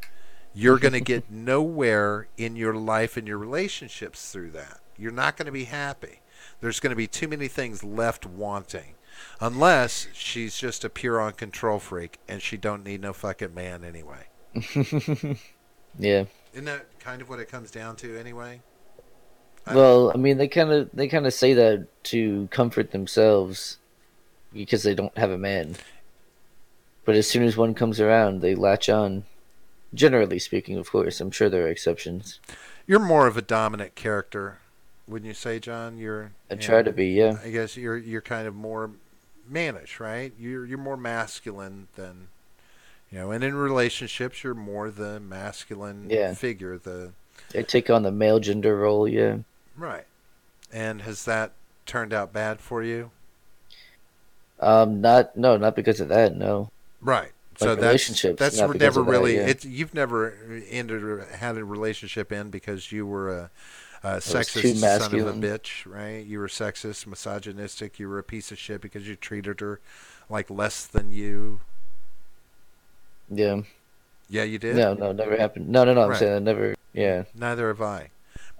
you're going to get nowhere in your life and your relationships through that. You're not going to be happy. There's going to be too many things left wanting. Unless she's just a pure on control freak and she don't need no fucking man anyway. Yeah. Isn't that kind of what it comes down to anyway? Well, I mean, they kind of say that to comfort themselves because they don't have a man. But as soon as one comes around, they latch on. Generally speaking, of course, I'm sure there are exceptions. You're more of a dominant character, wouldn't you say, John? I try to be, yeah. I guess you're kind of more mannish, right? You're more masculine than, and in relationships, you're more the masculine figure. I take on the male gender role, yeah. Right. And has that turned out bad for you? Not because of that, no. Right. Like so relationships. That's not never really. that, yeah. You've never had a relationship in because you were a sexist son of a bitch, right? You were sexist, misogynistic. You were a piece of shit because you treated her like less than you. Yeah. Yeah, you did? No, never happened. No. Right. I'm saying that never. Yeah. Neither have I.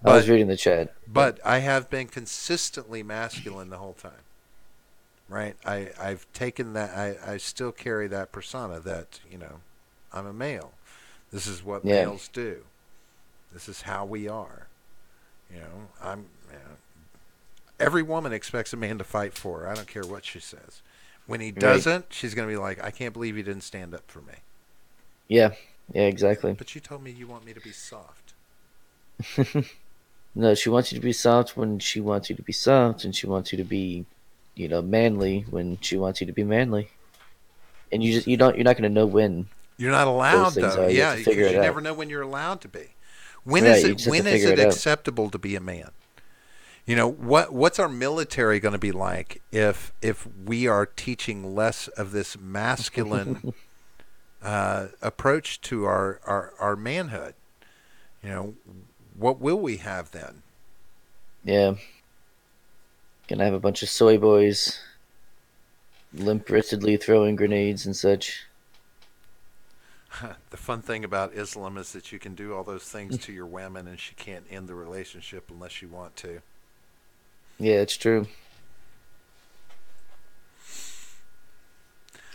I was reading the chat. But I have been consistently masculine the whole time. Right? I've taken that. I still carry that persona that, I'm a male. This is what males do. This is how we are. Every woman expects a man to fight for her. I don't care what she says. When he doesn't, she's going to be like, I can't believe you didn't stand up for me. Yeah, exactly. But you told me you want me to be soft. No, she wants you to be soft when she wants you to be soft, and she wants you to be, manly when she wants you to be manly. And you're not going to know when. You're not allowed though. Yeah, because you never know when you're allowed to be. When is it acceptable to be a man? What's our military going to be like if we are teaching less of this masculine approach to our manhood? What will we have then? Yeah. Gonna have a bunch of soy boys limp-wristedly throwing grenades and such. The fun thing about Islam is that you can do all those things to your women and she can't end the relationship unless you want to. Yeah, it's true.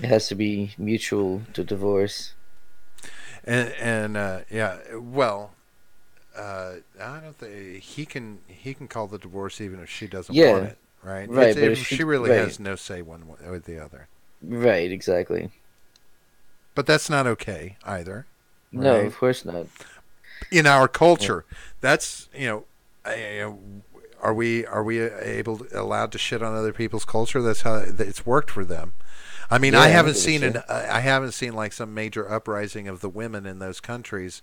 It has to be mutual to divorce. I don't think he can call the divorce even if she doesn't want it, right? Right, but if she really has no say one or the other. Right, exactly. But that's not okay either. Right? No, of course not. In our culture, that's are we allowed to shit on other people's culture? That's how it's worked for them. I mean, I haven't seen like some major uprising of the women in those countries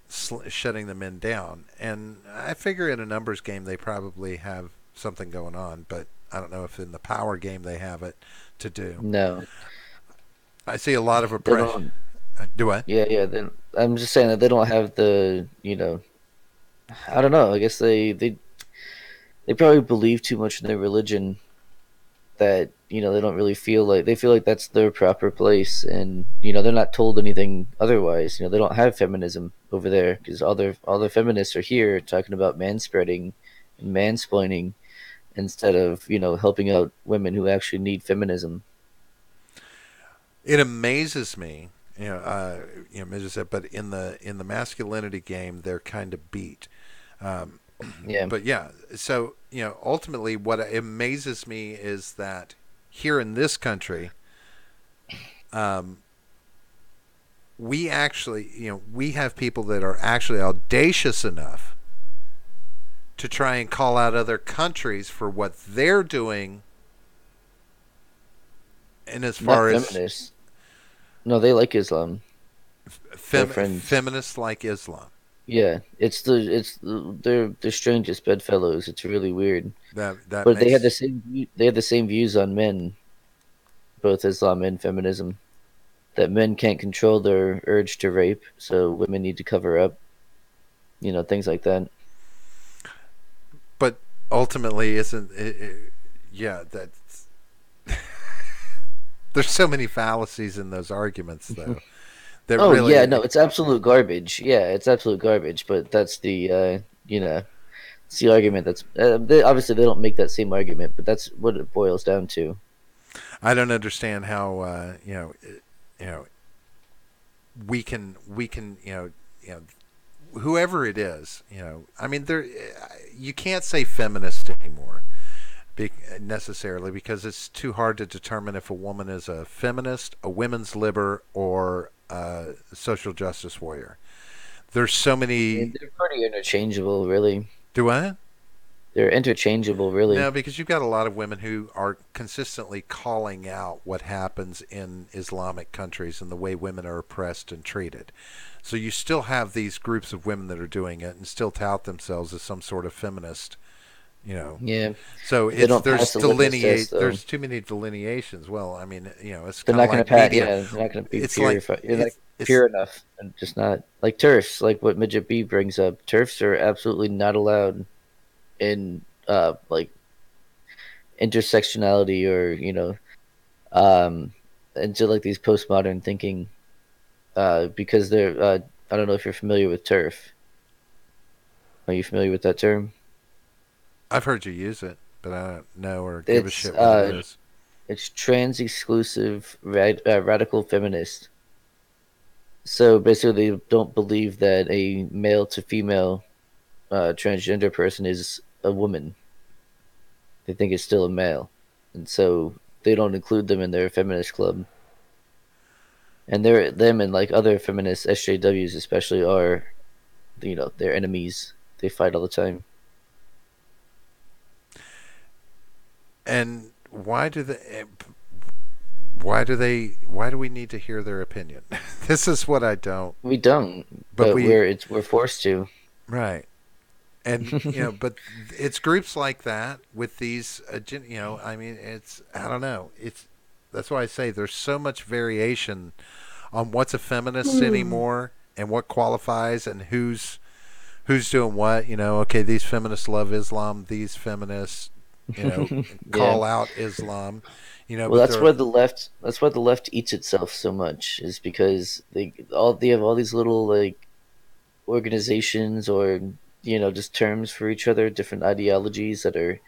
shutting the men down. And I figure in a numbers game they probably have something going on, but I don't know if in the power game they have it to do. No. I see a lot of oppression. Do I? Yeah. Then I'm just saying that they don't have the, I don't know. I guess they probably believe too much in their religion that, they don't really feel like that's their proper place, and they're not told anything otherwise. They don't have feminism over there because all the feminists are here talking about manspreading and mansplaining instead of helping out women who actually need feminism. It amazes me, as I said, but in the masculinity game, they're kind of beat. Yeah. But yeah, so ultimately, what amazes me is that here in this country, we actually, we have people that are actually audacious enough to try and call out other countries for what they're doing. And as far as feminists. No, they like Islam. Feminists like Islam. Yeah, they're the strangest bedfellows. It's really weird. But they have the same views on men, both Islam and feminism. That men can't control their urge to rape, so women need to cover up. Things like that. But ultimately, isn't it? Yeah, that's. There's so many fallacies in those arguments, though. that Oh really. yeah, no, it's absolute garbage. Yeah, it's absolute garbage. But that's the it's the argument that's obviously they don't make that same argument, but that's what it boils down to. I don't understand how you know we can whoever it is, I mean, there, you can't say feminist anymore necessarily, because it's too hard to determine if a woman is a feminist, a women's libber, or a social justice warrior. There's so many. And they're pretty interchangeable, really. Do I? They're interchangeable, No, really. because you've got a lot of women who are consistently calling out what happens in Islamic countries and the way women are oppressed and treated. So you still have these groups of women that are doing it and still tout themselves as some sort of feminist, you know. Yeah, So they don't pass the litmus test, though. there's too many delineations. Well, I mean, it's They're kind of not going to like pass. media. Yeah, they're not going to be It's like purified. They're not it's pure enough, and just not like turfs. Like what Midget B brings up, turfs are absolutely not allowed in like intersectionality or into like these postmodern thinking because they're I don't know if you're familiar with turf. Are you familiar with that term? I've heard you use it, but I don't know or give a It's shit what it is. it's trans exclusive radical feminist. So basically, they don't believe that a male to female transgender person is a woman. They think it's still a male, and so they don't include them in their feminist club. And them and like other feminist SJWs especially are, their enemies. They fight all the time. And why do we need to hear their opinion? This is what I don't. We don't, But but we we're forced to. Right. And but it's groups like that with these I mean, it's, I don't know, it's, that's why I say there's so much variation on what's a feminist anymore and what qualifies and who's doing what. Okay, these feminists love Islam, these feminists call Yeah. out Islam. Well, But that's they're, why the left. That's why the left eats itself so much. Is because they have all these little like organizations or just terms for each other, different ideologies that are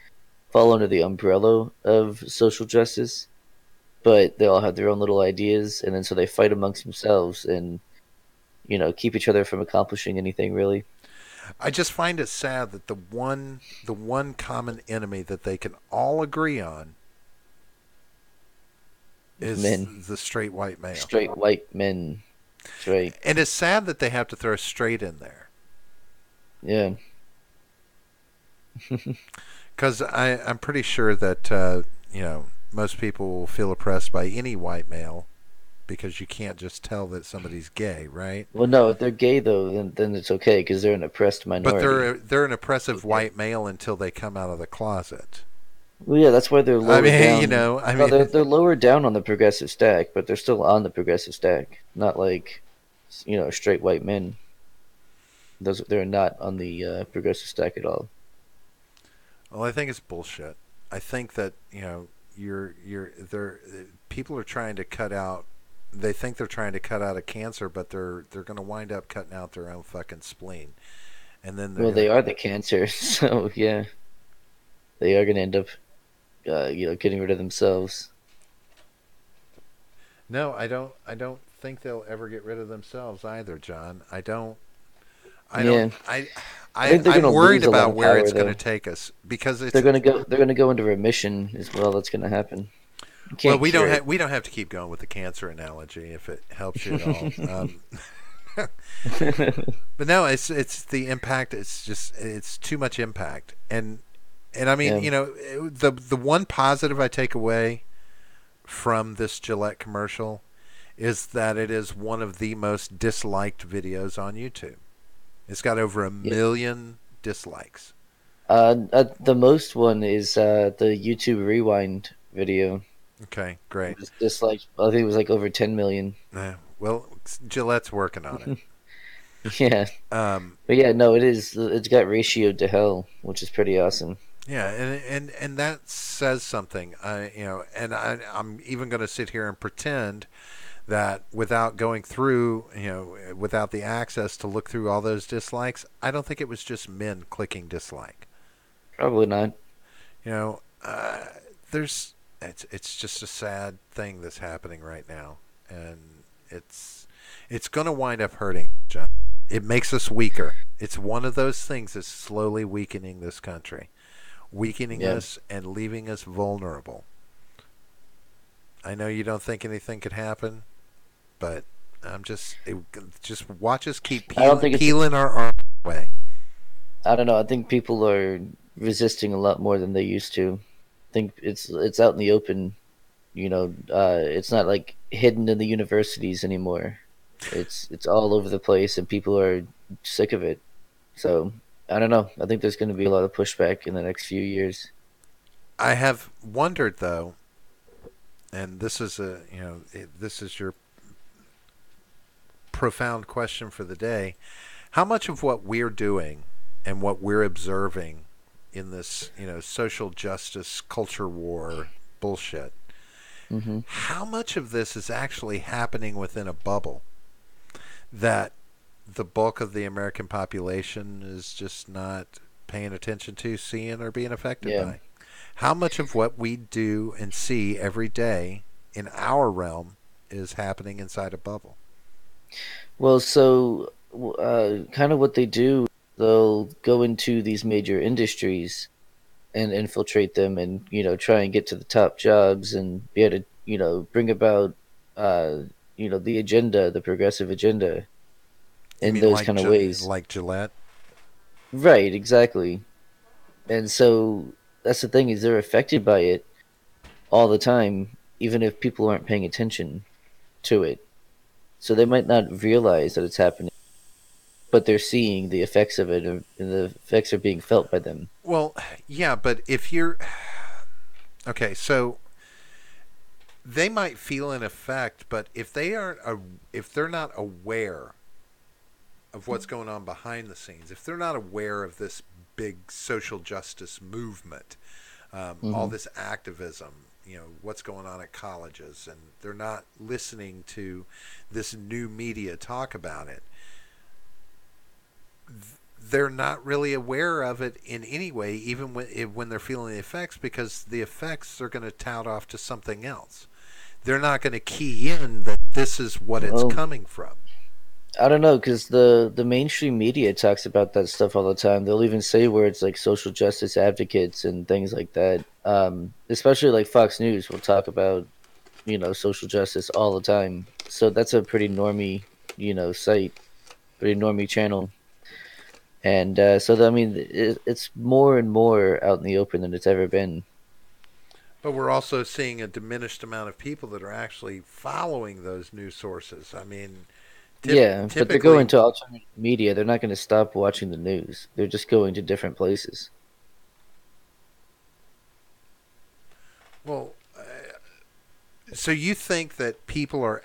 fall under the umbrella of social justice, but they all have their own little ideas, and then so they fight amongst themselves and keep each other from accomplishing anything really. I just find it sad that the one common enemy that they can all agree on is Men, the straight white male. straight white men. That's right. And it's sad that they have to throw straight in there, Yeah. because I'm pretty sure that most people will feel oppressed by any white male, because you can't just tell that somebody's gay, right? Well, no, if they're gay though, then it's okay because they're an oppressed But minority. they're an oppressive white male until they come out of the closet. Well, yeah, that's why they're lower I mean, down. I No, mean, they're lower down on the progressive stack, but they're still on the progressive stack. Not like, straight white men. They're not on the progressive stack at all. well, I think it's bullshit. I think that people are trying to cut out. They think they're trying to cut out a cancer, but they're going to wind up cutting out their own fucking spleen, and then they're Well, going they to. are the cancer, so yeah, they are gonna end up, getting rid of themselves. No, I don't. I don't think they'll ever get rid of themselves either, John. I don't. I Yeah, don't. I think they're I'm gonna worried lose a lot about of where power it's going to though. take us, because it's. They're gonna go. They're gonna go into remission as well. That's gonna happen. You Well, can't cure it. we don't have to keep going with the cancer analogy if it helps you at all. But no, it's the impact. It's just, it's too much impact, and I mean, Yeah. the one positive I take away from this Gillette commercial is that it is one of the most disliked videos on YouTube. It's got over a Yeah. million dislikes. The most one is the YouTube Rewind video. Okay, great. It's just like I think it was like over 10 million. Well, Gillette's working on it. Yeah, Um, but yeah, no, it is. It's got ratioed to hell, which is pretty awesome. Yeah, and that says something. And I'm even going to sit here and pretend that without going through, without the access to look through all those dislikes, I don't think it was just men clicking dislike. Probably not. You know, there's it's just a sad thing that's happening right now, and it's going to wind up hurting, John. It makes us weaker. It's one of those things that's slowly weakening this country, weakening Yeah. us and leaving us vulnerable. I know you don't think anything could happen, but just watch us keep I don't think it's. peeling our arms away. I don't know. I think people are resisting a lot more than they used to. I think it's out in the open. It's not like hidden in the universities anymore. It's all over the place, and people are sick of it. So I don't know. I think there's going to be a lot of pushback in the next few years. I have wondered though, and this is your profound question for the day. How much of what we're doing and what we're observing in this, social justice culture war bullshit, how much of this is actually happening within a bubble that the bulk of the American population is just not paying attention to, seeing, or being affected Yeah. by? How much of what we do and see every day in our realm is happening inside a bubble? Well, so kind of what they do, they'll go into these major industries and infiltrate them, and try and get to the top jobs and be able to bring about the agenda, the progressive agenda, You in mean those kind of ways. like Gillette? Right, exactly. And so that's the thing, is they're affected by it all the time, even if people aren't paying attention to it. So they might not realize that it's happening, but they're seeing the effects of it, and the effects are being felt by them. Well, yeah, but if you're okay, so they might feel an effect, but if they're not aware of what's going on behind the scenes, if they're not aware of this big social justice movement, all this activism, what's going on at colleges, and they're not listening to this new media talk about it, they're not really aware of it in any way, even when they're feeling the effects, because the effects are going to tout off to something else. They're not going to key in that this is what it's coming from. I don't know, because the mainstream media talks about that stuff all the time. They'll even say words like social justice advocates and things like that. Especially like Fox News will talk about social justice all the time. So that's a pretty normie site, pretty normie channel. And I mean, it's more and more out in the open than it's ever been. But we're also seeing a diminished amount of people that are actually following those news sources. I mean, Yeah, but they're typically, going to alternative media. They're not going to stop watching the news. They're just going to different places. well, so you think that people are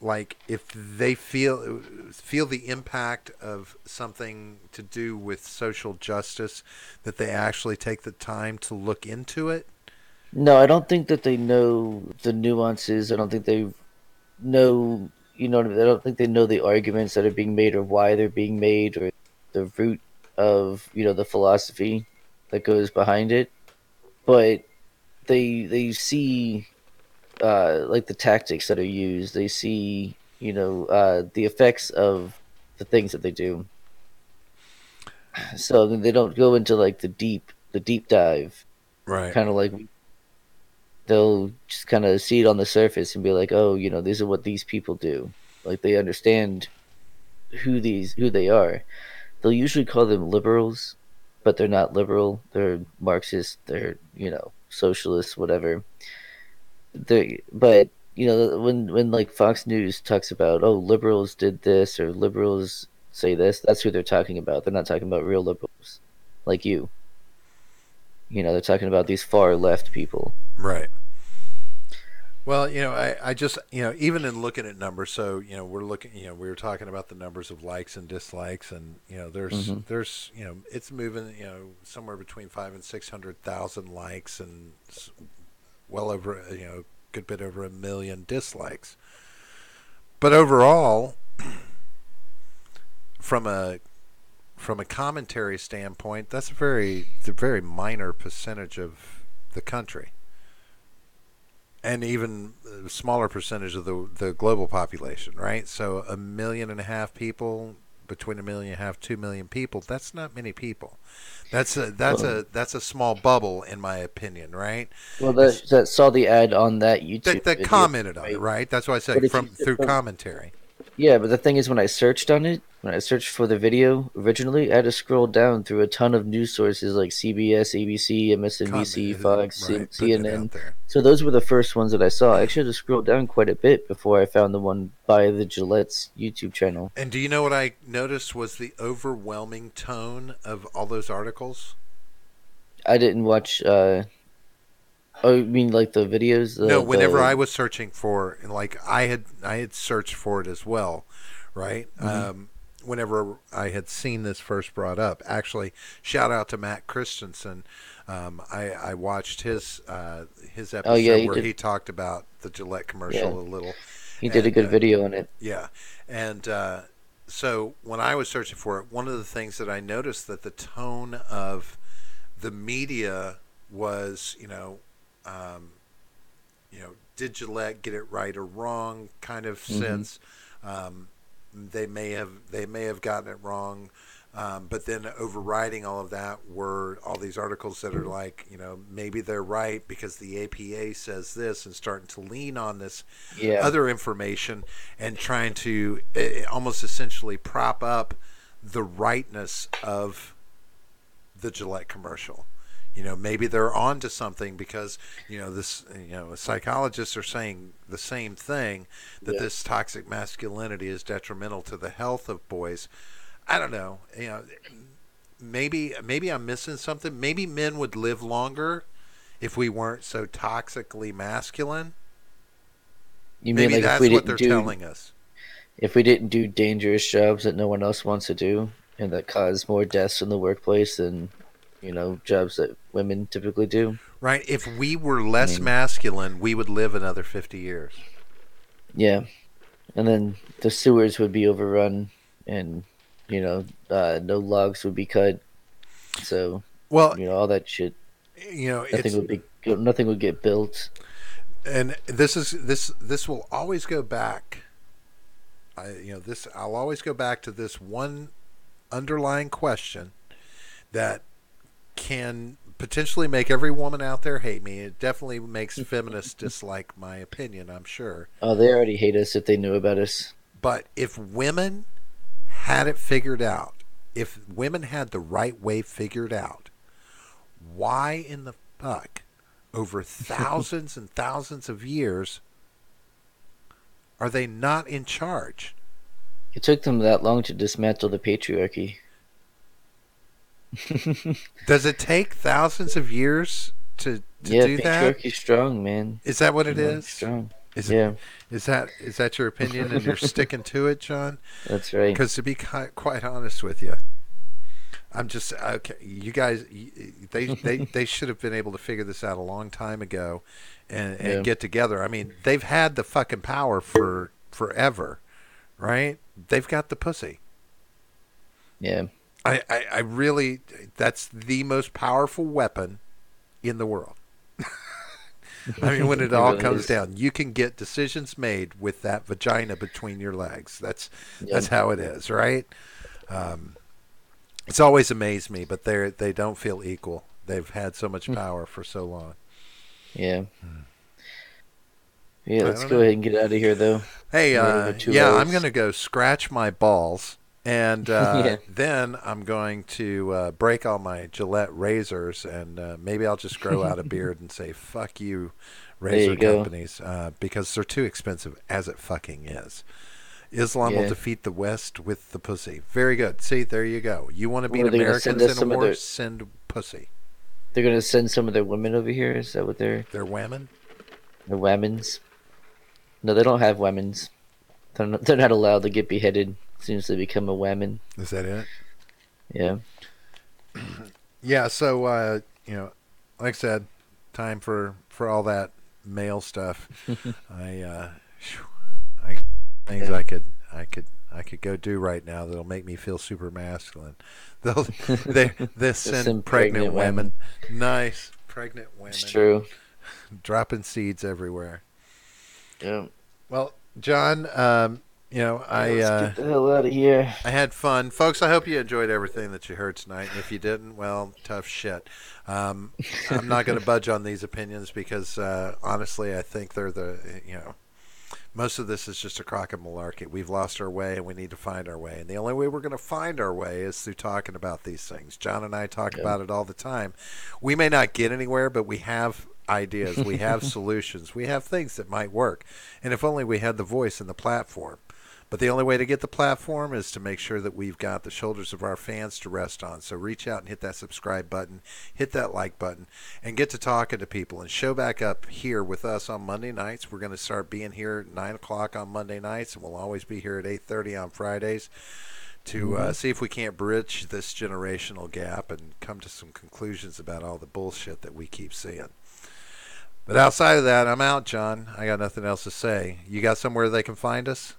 like, if they feel the impact of something to do with social justice, that they actually take the time to look into it? No, I don't think that they know the nuances. I don't think they know, what I mean? I don't think they know the arguments that are being made or why they're being made, or the root of, the philosophy that goes behind it. But they see like the tactics that are used. They see, the effects of the things that they do. So they don't go into like the deep dive, Right. kind of like they'll just kind of see it on the surface and be like, oh, these are what these people do. Like they understand who they are. They'll usually call them liberals, but they're not liberal. They're Marxist. They're socialists, whatever. But when like Fox News talks about, oh, liberals did this or liberals say this, that's who they're talking about. They're not talking about real liberals like you. They're talking about these far left people. Right. Well, I just, even in looking at numbers, so, we're looking, we were talking about the numbers of likes and dislikes, and, there's, it's moving, somewhere between 500,000 and 600,000 likes, and well over, good bit over 1 million dislikes. But overall, from a commentary standpoint, that's a very minor percentage of the country, and even a smaller percentage of the global population, right? So 1.5 million people, between 1.5 million, 2 million people. That's not many people. That's a small bubble, in my opinion, right? Well, that saw the ad on that YouTube That video, commented on right? it, right? That's why I say But if you, through but commentary. Yeah, but the thing is, when I searched on it, when I searched for the video originally, I had to scroll down through a ton of news sources like CBS, ABC, MSNBC, Fox, Right, putting it CNN. out there. So those were the first ones that I saw. I actually had to scroll down quite a bit before I found the one by the Gillette's YouTube channel. And do you know what I noticed was the overwhelming tone of all those articles? I didn't watch. Oh, you mean like the videos? No, whenever I was searching for, and like I had searched for it as well, right? Whenever I had seen this first brought up, actually, shout out to Matt Christensen. I watched his episode where he talked about the Gillette commercial a little. He did a good video on it. Yeah, and so when I was searching for it, one of the things that I noticed that the tone of the media was, did Gillette get it right or wrong kind of sense. They may have gotten it wrong, but then overriding all of that were all these articles that are like, maybe they're right because the APA says this, and starting to lean on this other information and trying to almost essentially prop up the rightness of the Gillette commercial. Maybe they're on to something because, psychologists are saying the same thing, that this toxic masculinity is detrimental to the health of boys. I don't know. Maybe I'm missing something. Maybe men would live longer if we weren't so toxically masculine. You Maybe mean like that's what they're telling us. If we didn't do dangerous jobs that no one else wants to do and that cause more deaths in the workplace than jobs that women typically do. Right. If we were less masculine, we would live another 50 years. Yeah. And then the sewers would be overrun and, no logs would be cut. So, all that shit. Nothing would get built. And this will always go back. I'll always go back to this one underlying question that can potentially make every woman out there hate me. It definitely makes feminists dislike my opinion, I'm sure. Oh, they already hate us if they knew about us. But if women had it figured out, if women had the right way figured out, why in the fuck, over thousands and thousands of years, are they not in charge? It took them that long to dismantle the patriarchy. Does it take thousands of years to do that? Patriarchy's strong, man. Is that what it is? Strong. Is that your opinion, and you're sticking to it, John? That's right. Because to be quite honest with you, I'm just okay. You guys, they should have been able to figure this out a long time ago, and get together. I mean, they've had the fucking power for forever, right? They've got the pussy. Yeah. I really, that's the most powerful weapon in the world. I mean, when it all really comes is. down, you can get decisions made with that vagina between your legs. That's how it is, right? It's always amazed me, but they don't feel equal. They've had so much power for so long. Yeah. Yeah, let's go ahead and get out of here, though. Hey, I'm going to go scratch my balls. And then I'm going to break all my Gillette razors, and maybe I'll just grow out a beard and say, fuck you, razor companies, because they're too expensive, as it fucking is. Islam will defeat the West with the pussy. Very good. See, there you go. You want to beat Americans in a war? Send pussy. They're going to send some of their women over here? Is that what they're... They're women? They're women's. No, they don't have women's. They're not allowed to get beheaded. Seems to become a woman. Is that it? Yeah. Yeah, so, like I said, time for all that male stuff. I things Yeah. I could go do right now that'll make me feel super masculine. They send pregnant women. Nice pregnant women. It's true. Dropping seeds everywhere. Yeah. Well, John, Let's get the hell out of here. I had fun, folks. I hope you enjoyed everything that you heard tonight. And if you didn't, well, tough shit. I'm not going to budge on these opinions because honestly, I think they're most of this is just a crock of malarkey. We've lost our way, and we need to find our way. And the only way we're going to find our way is through talking about these things. John and I talk about it all the time. We may not get anywhere, but we have ideas. We have solutions. We have things that might work. And if only we had the voice and the platform. But the only way to get the platform is to make sure that we've got the shoulders of our fans to rest on. So reach out and hit that subscribe button, hit that like button, and get to talking to people. And show back up here with us on Monday nights. We're going to start being here at 9 o'clock on Monday nights, and we'll always be here at 8:30 on Fridays to see if we can't bridge this generational gap and come to some conclusions about all the bullshit that we keep seeing. But outside of that, I'm out, John. I got nothing else to say. You got somewhere they can find us?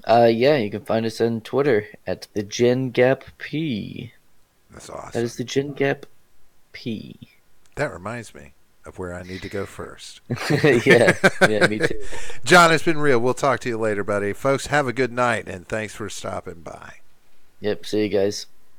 Yeah, you can find us on Twitter at the Gen Gap P. That's awesome. That is the Gen Gap P. That reminds me of where I need to go first. yeah, me too. John, it's been real. We'll talk to you later, buddy. Folks, have a good night, and thanks for stopping by. Yep, see you guys.